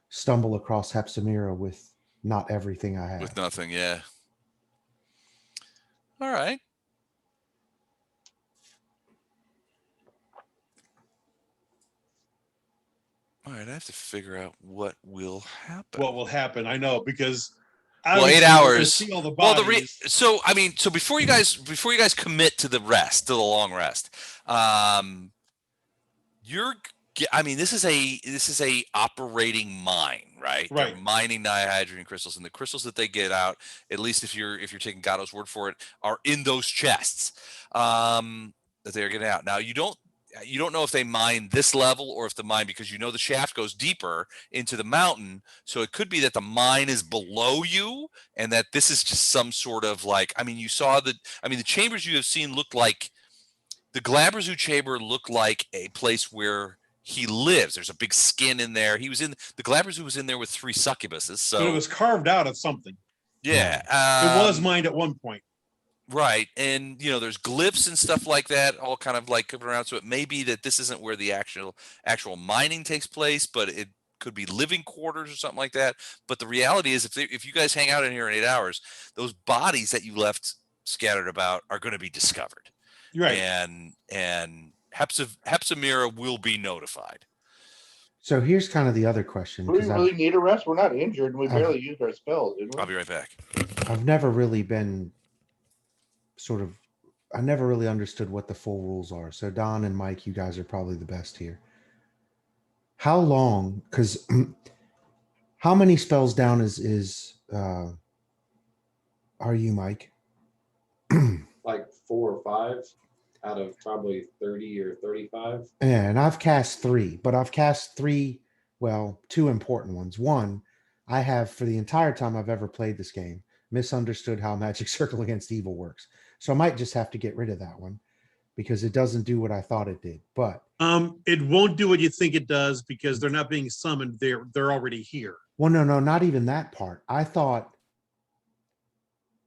stumble across Hepsamira with not everything I have. With nothing, yeah. All right. All right, I have to figure out what will happen. What will happen? I know, because Well, 8 obviously we're gonna hours. see all the Well, bodies. so before you guys commit to the rest, to the long rest, this is a operating mine, right? Right. They're mining dihydrogen crystals, and the crystals that they get out, at least if you're taking Gatto's word for it, are in those chests that they're getting out. Now you don't know if they mine this level or if the mine, because the shaft goes deeper into the mountain, so it could be that the mine is below you and that this is just some sort of the chambers you have seen look like, the glabrezu chamber looked like a place where he lives. There's a big skin in there. The glabrezu was in there with 3 succubuses. So But it was carved out of something. yeah, It was mined at one point. right. And there's glyphs and stuff like that, all kind of like coming around. So it may be that this isn't where the actual mining takes place, but it could be living quarters or something like that. But the reality is, if you guys hang out in here in 8 hours, those bodies that you left scattered about are going to be discovered. Right. And Hepsamira will be notified. So here's kind of the other question. Do we 'cause really need a rest? We're not injured, and we I've- barely used our spells, didn't we? I'll be right back. I've never really been I never really understood what the full rules are. So Don and Mike, you guys are probably the best here. How long? Because how many spells down are you, Mike? Like 4 or 5 out of probably 30 or 35. Yeah, and I've cast 3, but I've cast 3, well, 2 important ones. One, I have, for the entire time I've ever played this game, misunderstood how Magic Circle Against Evil works. So I might just have to get rid of that one because it doesn't do what I thought it did. But It won't do what you think it does because they're not being summoned. They're already here. well, no, not even that part. I thought,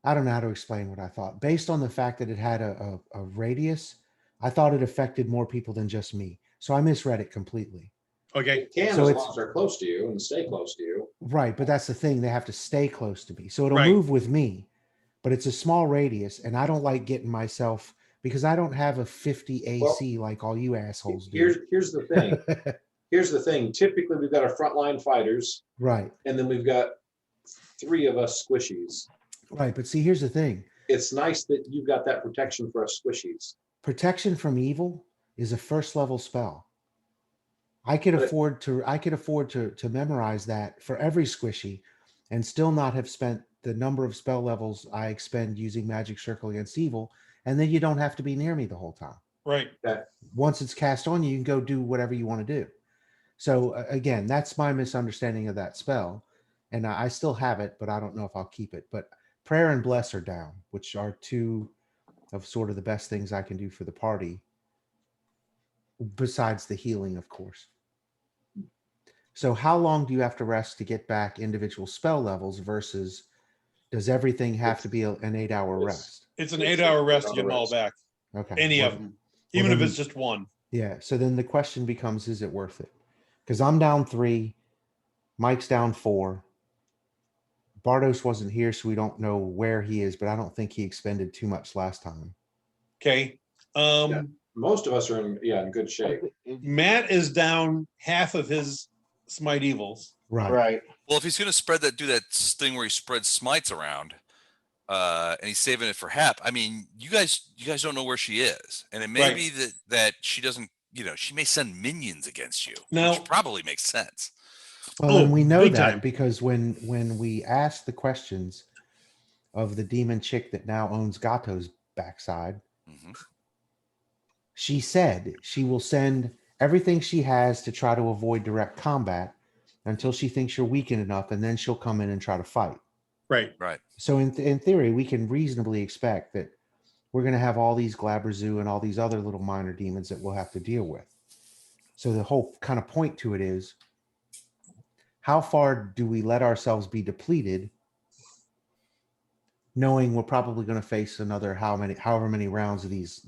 I don't know how to explain what I thought. Based on the fact that it had a radius, I thought it affected more people than just me. So I misread it completely. Okay. It can, So as it's- long as they're close to you and stay close to you. Right, but that's the thing. They have to stay close to me. So it'll Right. move with me, but it's a small radius, and I don't like getting myself, because I don't have a 50 AC like all you assholes do. Here's the thing. Here's the thing. Typically, we've got our frontline fighters, Right, and then we've got 3 of us squishies. right. But see, here's the thing. It's nice that you've got that protection for us squishies. Protection from evil is a first level spell. I could But- afford to memorize that for every squishy and still not have spent the number of spell levels I expend using Magic Circle Against Evil, and then you don't have to be near me the whole time. Right. Once it's cast on you, you can go do whatever you want to do. So again, that's my misunderstanding of that spell, and I still have it, but I don't know if I'll keep it. But Prayer and Bless are down, which are 2 of sort of the best things I can do for the party, besides the healing, of course. So how long do you have to rest to get back individual spell levels versus does everything have to be an 8-hour it's- rest? It's an It's 8-hour an rest to 8-hour get them all rest. back. Okay. Any well- of them, well, even if then- it's just one. Yeah. So then the question becomes, is it worth it? Because I'm down 3, Mike's down 4. Bardos wasn't here, so we don't know where he is, but I don't think he expended too much last time. Okay. Most of us are in good shape. Matt is down half of his smite evils. Right. Well, if he's going to do that thing where he spreads smites around, and he's saving it for Hep. I mean, you guys don't know where she is, and it may Right. be that she doesn't. She may send minions against you, Now- which probably makes sense. Well, and we know big that time. because when we asked the questions of the demon chick that now owns Gato's backside, hmm she said she will send everything she has to try to avoid direct combat until she thinks you're weakened enough, and then she'll come in and try to fight. Right. Right. So in theory, we can reasonably expect that we're going to have all these glabrezu and all these other little minor demons that we'll have to deal with. So the whole kind of point to it is, how far do we let ourselves be depleted, knowing we're probably going to face another however many rounds of these.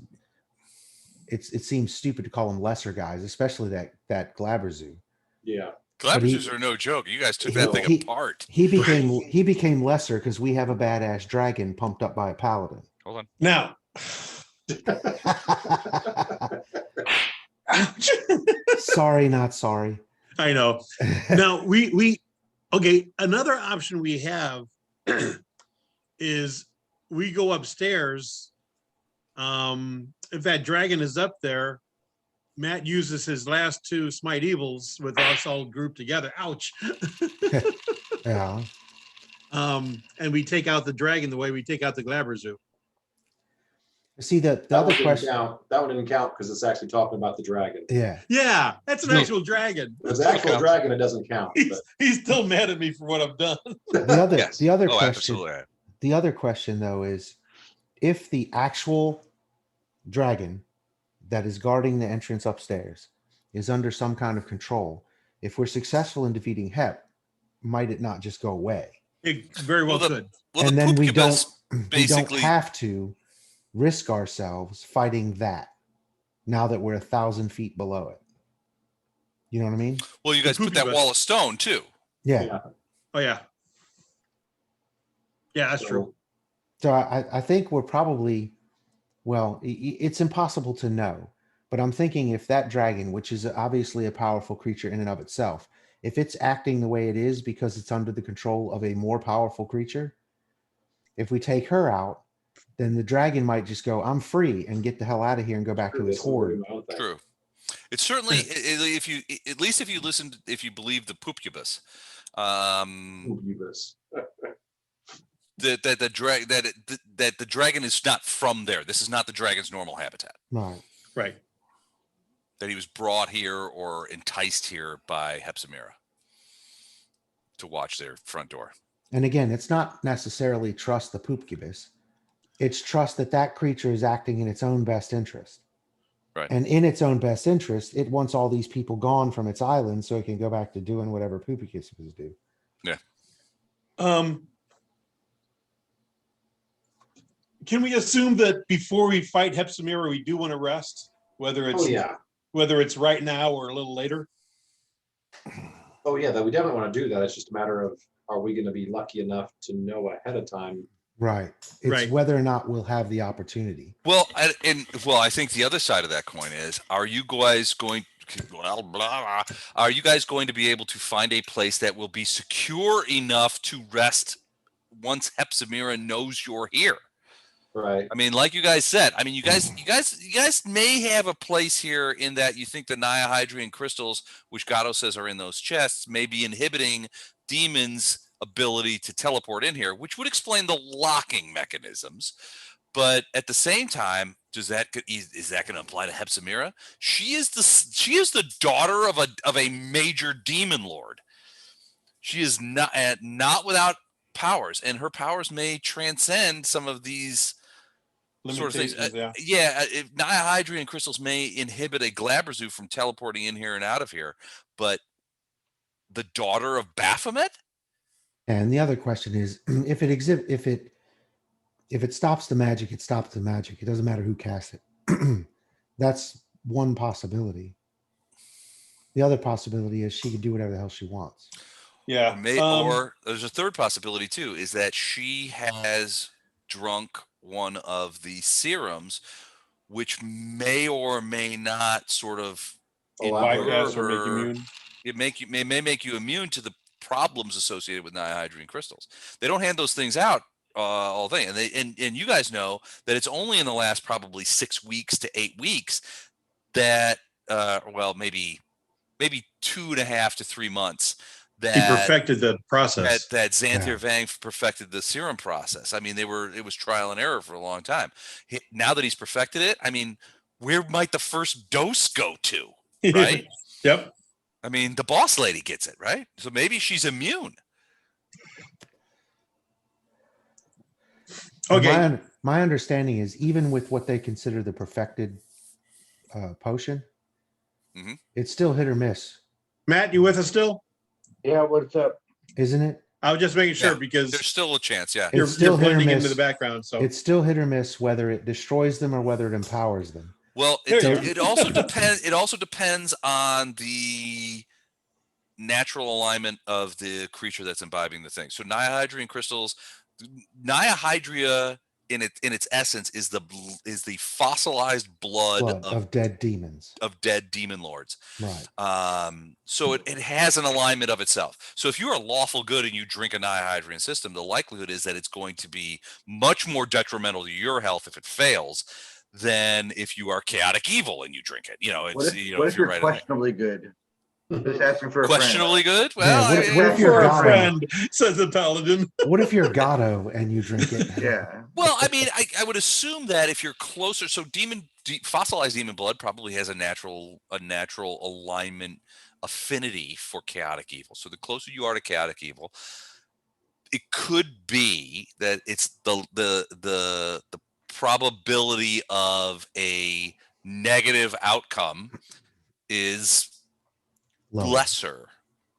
It seems stupid to call them lesser guys, especially that glabrezu. Yeah. But he- Glabrezus are no joke. You guys took that thing he- apart. He became lesser because we have a badass dragon pumped up by a paladin. Hold on. Now, Sorry, not sorry. I know. Now we okay. Another option we have is we go upstairs. If that dragon is up there, Matt uses his last 2 smite evils with us all grouped together. Ouch. Yeah. And we take out the dragon the way we take out the glabrezu. See the That other one didn't question. count. That one didn't count because it's actually talking about the dragon. Yeah. Yeah, that's an No. actual dragon. If it's the actual dragon, it doesn't count. But He's still mad at me for what I've done. Yes. The other Oh, question. absolutely. The other question though is, if the actual dragon that is guarding the entrance upstairs is under some kind of control, if we're successful in defeating Hep, might it not just go away? It very well Well, could. Well, And the then we don't Poopcubus we don't basically. have to risk ourselves fighting that now that we're 1,000 feet below it. You know what I mean? Well, you guys put that Poopcubus. wall of stone too. Yeah. yeah. Oh yeah. Yeah, that's true. So I think we're probably, well, it's impossible to know, but I'm thinking if that dragon, which is obviously a powerful creature in and of itself, if it's acting the way it is because it's under the control of a more powerful creature, if we take her out, then the dragon might just go, I'm free, and get the hell out of here and go back to his This is gonna be horde. my own thing. True. It's certainly if you at least if you listen, if you believe the Poopcubus, Ooh, you this. that the dragon is not from there. This is not the dragon's normal habitat. Right. Right. That he was brought here or enticed here by Hepzibah to watch their front door. And again, it's not necessarily trust the Poopcubus. It's trust that that creature is acting in its own best interest. Right. And in its own best interest, it wants all these people gone from its island so it can go back to doing whatever Poopcubuses do. Can we assume that before we fight Hepzibah, we do want to rest, whether it's Oh yeah. whether it's right now or a little later? Oh yeah. That we definitely want to do that. It's just a matter of, are we going to be lucky enough to know ahead of time? Right. It's Right. whether or not we'll have the opportunity. Well, I think the other side of that coin is: are you guys going? Blah, blah, blah, are you guys going to be able to find a place that will be secure enough to rest once Hepzibah knows you're here? Right. I mean, like you guys said, I mean, you guys may have a place here in that you think the Nihydrian crystals, which Gato says are in those chests, may be inhibiting demons' ability to teleport in here, which would explain the locking mechanisms. But at the same time, is that going to apply to Hepzibah? She is the daughter of a major demon lord. She is not without powers, and her powers may transcend some of these sort of things. Limitations, yeah. If Nihydrian crystals may inhibit a glabrezu from teleporting in here and out of here, but the daughter of Baphomet? And the other question is, if it stops the magic, it stops the magic. It doesn't matter who casts it. That's one possibility. The other possibility is she could do whatever the hell she wants. Yeah. Or there's a third possibility too, is that she has drunk one of the serums, which may or may not sort of Bypass or make her- immune. It may make you immune to the problems associated with dihydrogen crystals. They don't hand those things out all thing, and you guys know that it's only in the last probably 6 weeks to 8 weeks that well maybe 2.5 to 3 months He that perfected the process. that Xanther Vang perfected the serum process. I mean, it was trial and error for a long time. Now that he's perfected it, I mean, where might the first dose go to? Right? Yep. I mean, the boss lady gets it, right? So maybe she's immune. Okay. My understanding is even with what they consider the perfected potion, it's still hit or miss, Matt, you with us still? Yeah, what's up? isn't it? I was just making sure Yeah, because There's still a chance, yeah. It's still you're hit or blending into miss. the background. So It's still hit or miss whether it destroys them or whether it empowers them. Well, There you go. it also depends. It also depends on the natural alignment of the creature that's imbibing the thing. So Nihydrian crystals, Nihydria in its essence is the fossilized blood of dead demons. of dead demon lords. Right. So it has an alignment of itself. So if you're a lawful good and you drink a Nihydrian system, the likelihood is that it's going to be much more detrimental to your health if it fails than if you are chaotic evil and you drink it. You know, What it's if, what if you're right questionably good? Just asking for a questionably good. Yeah, Well, what if you're for a Gato? friend, says the paladin. What if you're Gato and you drink it? Yeah. well, I mean, I would assume that if you're closer, so fossilized demon blood probably has a natural alignment affinity for chaotic evil. So the closer you are to chaotic evil, it could be that it's the probability of a negative outcome is Lower. lesser.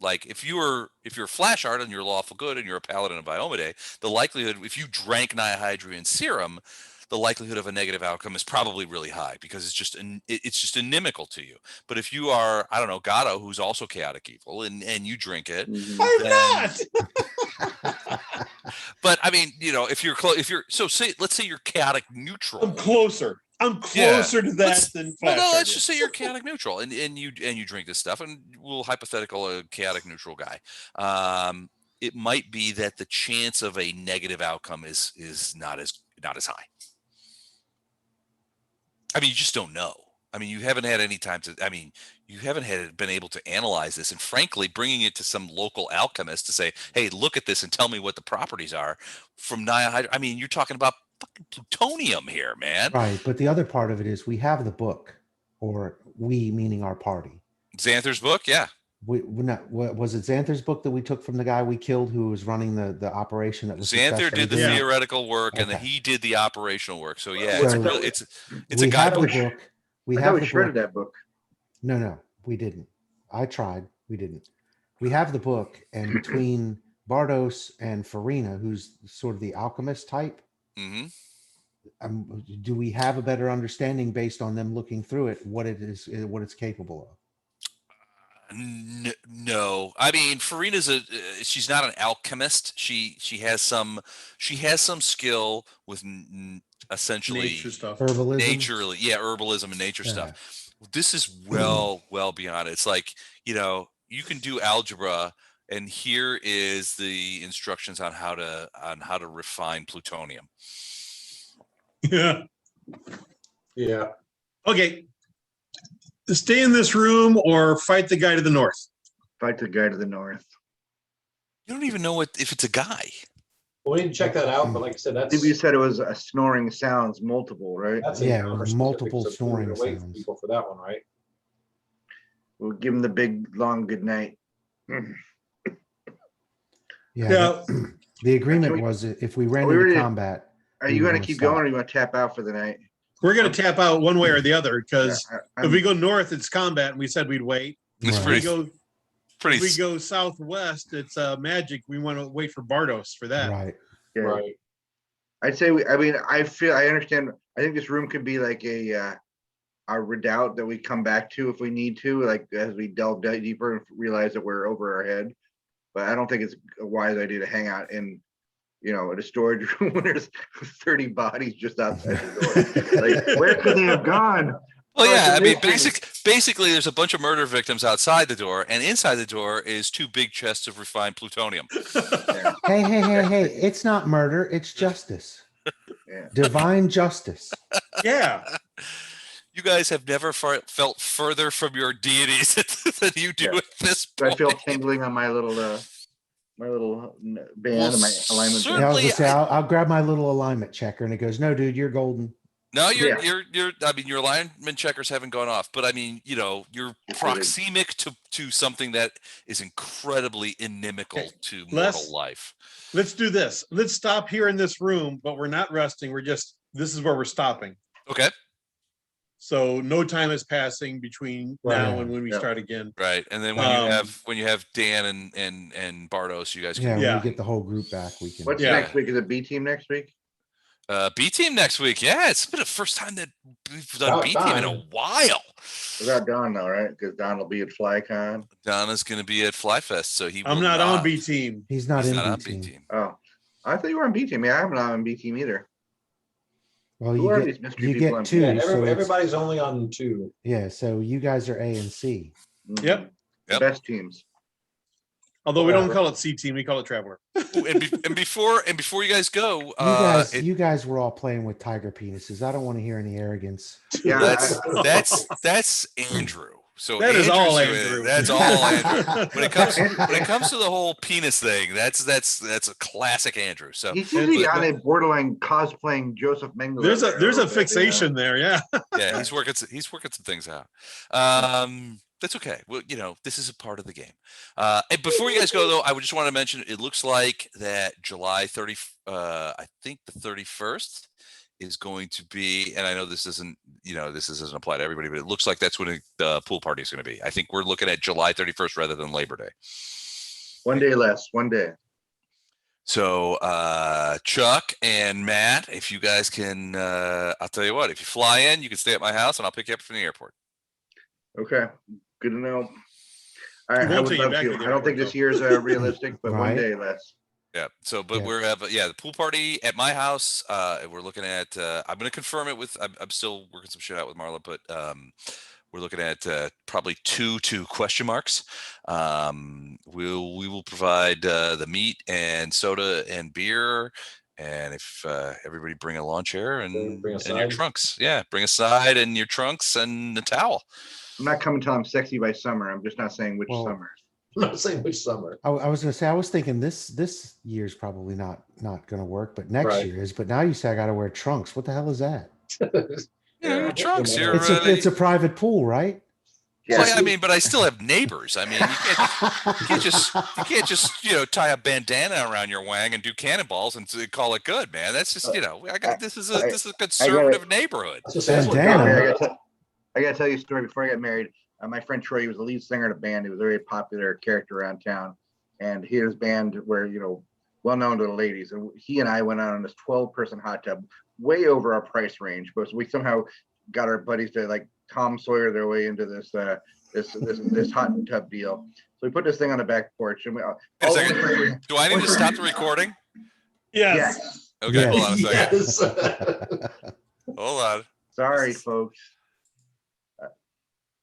Like if you're flash art and you're lawful good and you're a paladin of Biomede, the likelihood if you drank Nihydrian serum, the likelihood of a negative outcome is probably really high because it's just inimical to you. But if you are, I don't know, Gato, who's also chaotic evil, and you drink it, I'm not. but I mean, you know, if you're let's say you're chaotic neutral. I'm closer. I'm closer to that than Well, Flash. no, let's just say you're chaotic neutral, and you drink this stuff, and we'll hypothetical a chaotic neutral guy. It might be that the chance of a negative outcome is not as high. I mean, you just don't know. I mean, you haven't had any time to. I mean, you haven't been able to analyze this, and frankly, bringing it to some local alchemist to say, "Hey, look at this and tell me what the properties are." From Nihydra, I mean, you're talking about fucking plutonium here, man. Right. But the other part of it is we have the book, or we meaning our party. Xanther's book, yeah. We not was it Xanther's book that we took from the guy we killed who was running the operation that was Xanther did the successful? theoretical work, and then Okay. he did the operational work. So yeah, So it's a we have the guidebook. book. We I have thought the we shredded book. that book. No, we didn't. I tried. We didn't. We have the book, and between Bardos and Farina, who's sort of the alchemist type, do we have a better understanding based on them looking through it what it's capable of? No, I mean, Farina's she's not an alchemist. She has some skill with essentially Nature stuff. Herbalism. herbalism and nature Yeah. stuff. This is well beyond it. It's like, you know, you can do algebra, and here is the instructions on how to refine plutonium. Yeah. Yeah. Okay. Stay in this room or fight the guy to the north. Fight the guy to the north. You don't even know if it's a guy. Well, we didn't check that out, but like I said, I think you said it was a snoring sounds multiple, right? that's Yeah, encounter multiple specific, so we snoring were waiting for sounds. people for that one, right? We'll give him the big long good night. Yeah. The agreement we- was if we ran we into already- combat. Are we you were gonna gonna keep stop. going or are you gonna tap out for the night? We're going to tap out one way or the other because Yeah, if we go north, it's combat, and we said we'd wait. It's Right. We pretty. go pretty. If we go southwest, it's Magic. We want to wait for Bardos for that. Right. Yeah. Right. I'd say, I understand. I think this room could be like a redoubt that we come back to if we need to, like as we delve deeper and realize that we're over our head. But I don't think it's a wise idea to hang out in, in a storage room when there's 30 bodies just outside the door. Like, where could they have gone? Well, yeah, I mean, Amazing. basically, there's a bunch of murder victims outside the door, and inside the door is 2 big chests of refined plutonium. Hey, it's not murder, it's justice. Yeah. Divine justice. Yeah. You guys have never felt further from your deities than you do Yeah. at this So I point. feel tingling on my little band Well, and my alignment. certainly- Yeah, I was gonna say, I- I'll grab my little alignment checker, and it goes, no, dude, you're golden. No, you're, Yeah. I mean, your alignment checkers haven't gone off, but I mean, you're It's proxemic to something that is incredibly inimical Okay, to Les? mortal life. Let's do this. Let's stop here in this room, but we're not resting. This is where we're stopping. Okay. So no time is passing between now and when we Yeah. start again. Right. And then when you have Dan and Bardos, you guys Yeah, can when Yeah. we get the whole group back, we can. What's Yeah. next week? Is it B team next week? B team next week. Yeah, it's been the first time that we've done About B team in a time. while. Without Don though, right? Because Don will be at FlyCon. Donna's gonna be at FlyFest, so he I'm will not on B team. He's not He's in not on B B team. team. Oh, I thought you were on B team. Yeah, I'm not on B team either. Well, Who are you these get mystery you people get on two. Yeah, B? so it's- everybody's only on 2. yeah, so you guys are A and C. Yep. Yep. Best teams. Although we don't call it C team, we call it Traveler. Ooh, and before you guys go, You guys were all playing with tiger penises. I don't want to hear any arrogance. Yeah, that's Andrew. So That is all Andrew's doing it. Andrew. That's all Andrew. When it comes to the whole penis thing, that's a classic Andrew. So he seems to be but- on a borderline cosplaying Joseph Mengele. There's a there little bit, fixation there. Yeah. yeah, he's working some things out. That's okay. Well, this is a part of the game. And before you guys go though, I would just want to mention it looks like that July 30, I think the 31st is going to be, and I know this doesn't apply to everybody, but it looks like that's when the pool party is going to be. I think we're looking at July 31st rather than Labor Day. One day less, one day. So Chuck and Matt, if you guys can, I'll tell you what, if you fly in, you can stay at my house and I'll pick you up from the airport. Okay, good to know. We I won't would take you love back to. to the I don't think airport, this year's realistic, but one Right. day less. Yeah. So, but Yeah. the pool party at my house. We're looking at. I'm going to confirm it with. I'm still working some shit out with Marla, but we're looking at probably two question marks. We will provide the meat and soda and beer, and if everybody bring a lawn chair and Bring a your side. trunks. Yeah, bring a side and your trunks and a towel. I'm not coming till I'm sexy by summer. I'm just not saying which Well, summer. I'm not saying which summer. I was gonna say, I was thinking this year's probably not gonna work, but next Right. year is. But now you say I gotta wear trunks. What the hell is that? Your trunks. Yeah. You're, It's a private pool, right? well, Yeah. I mean, but I still have neighbors. I mean, you can't just tie a bandana around your wang and do cannonballs and call it good, man. That's just this is a conservative neighborhood. I was gonna say, that's what Bandana. God- I gotta tell you a story before I got married. My friend Troy, he was the lead singer in a band. He was a very popular character around town, and he had his band where well known to the ladies. And he and I went out on this 12-person hot tub, way over our price range, but we somehow got our buddies to like Tom Sawyer their way into this hot tub deal. So we put this thing on the back porch, and Wait a second. Do I need to stop the recording? Yes. Yes. Okay, Yes. hold on a second. Yes. Hold on. Sorry, folks.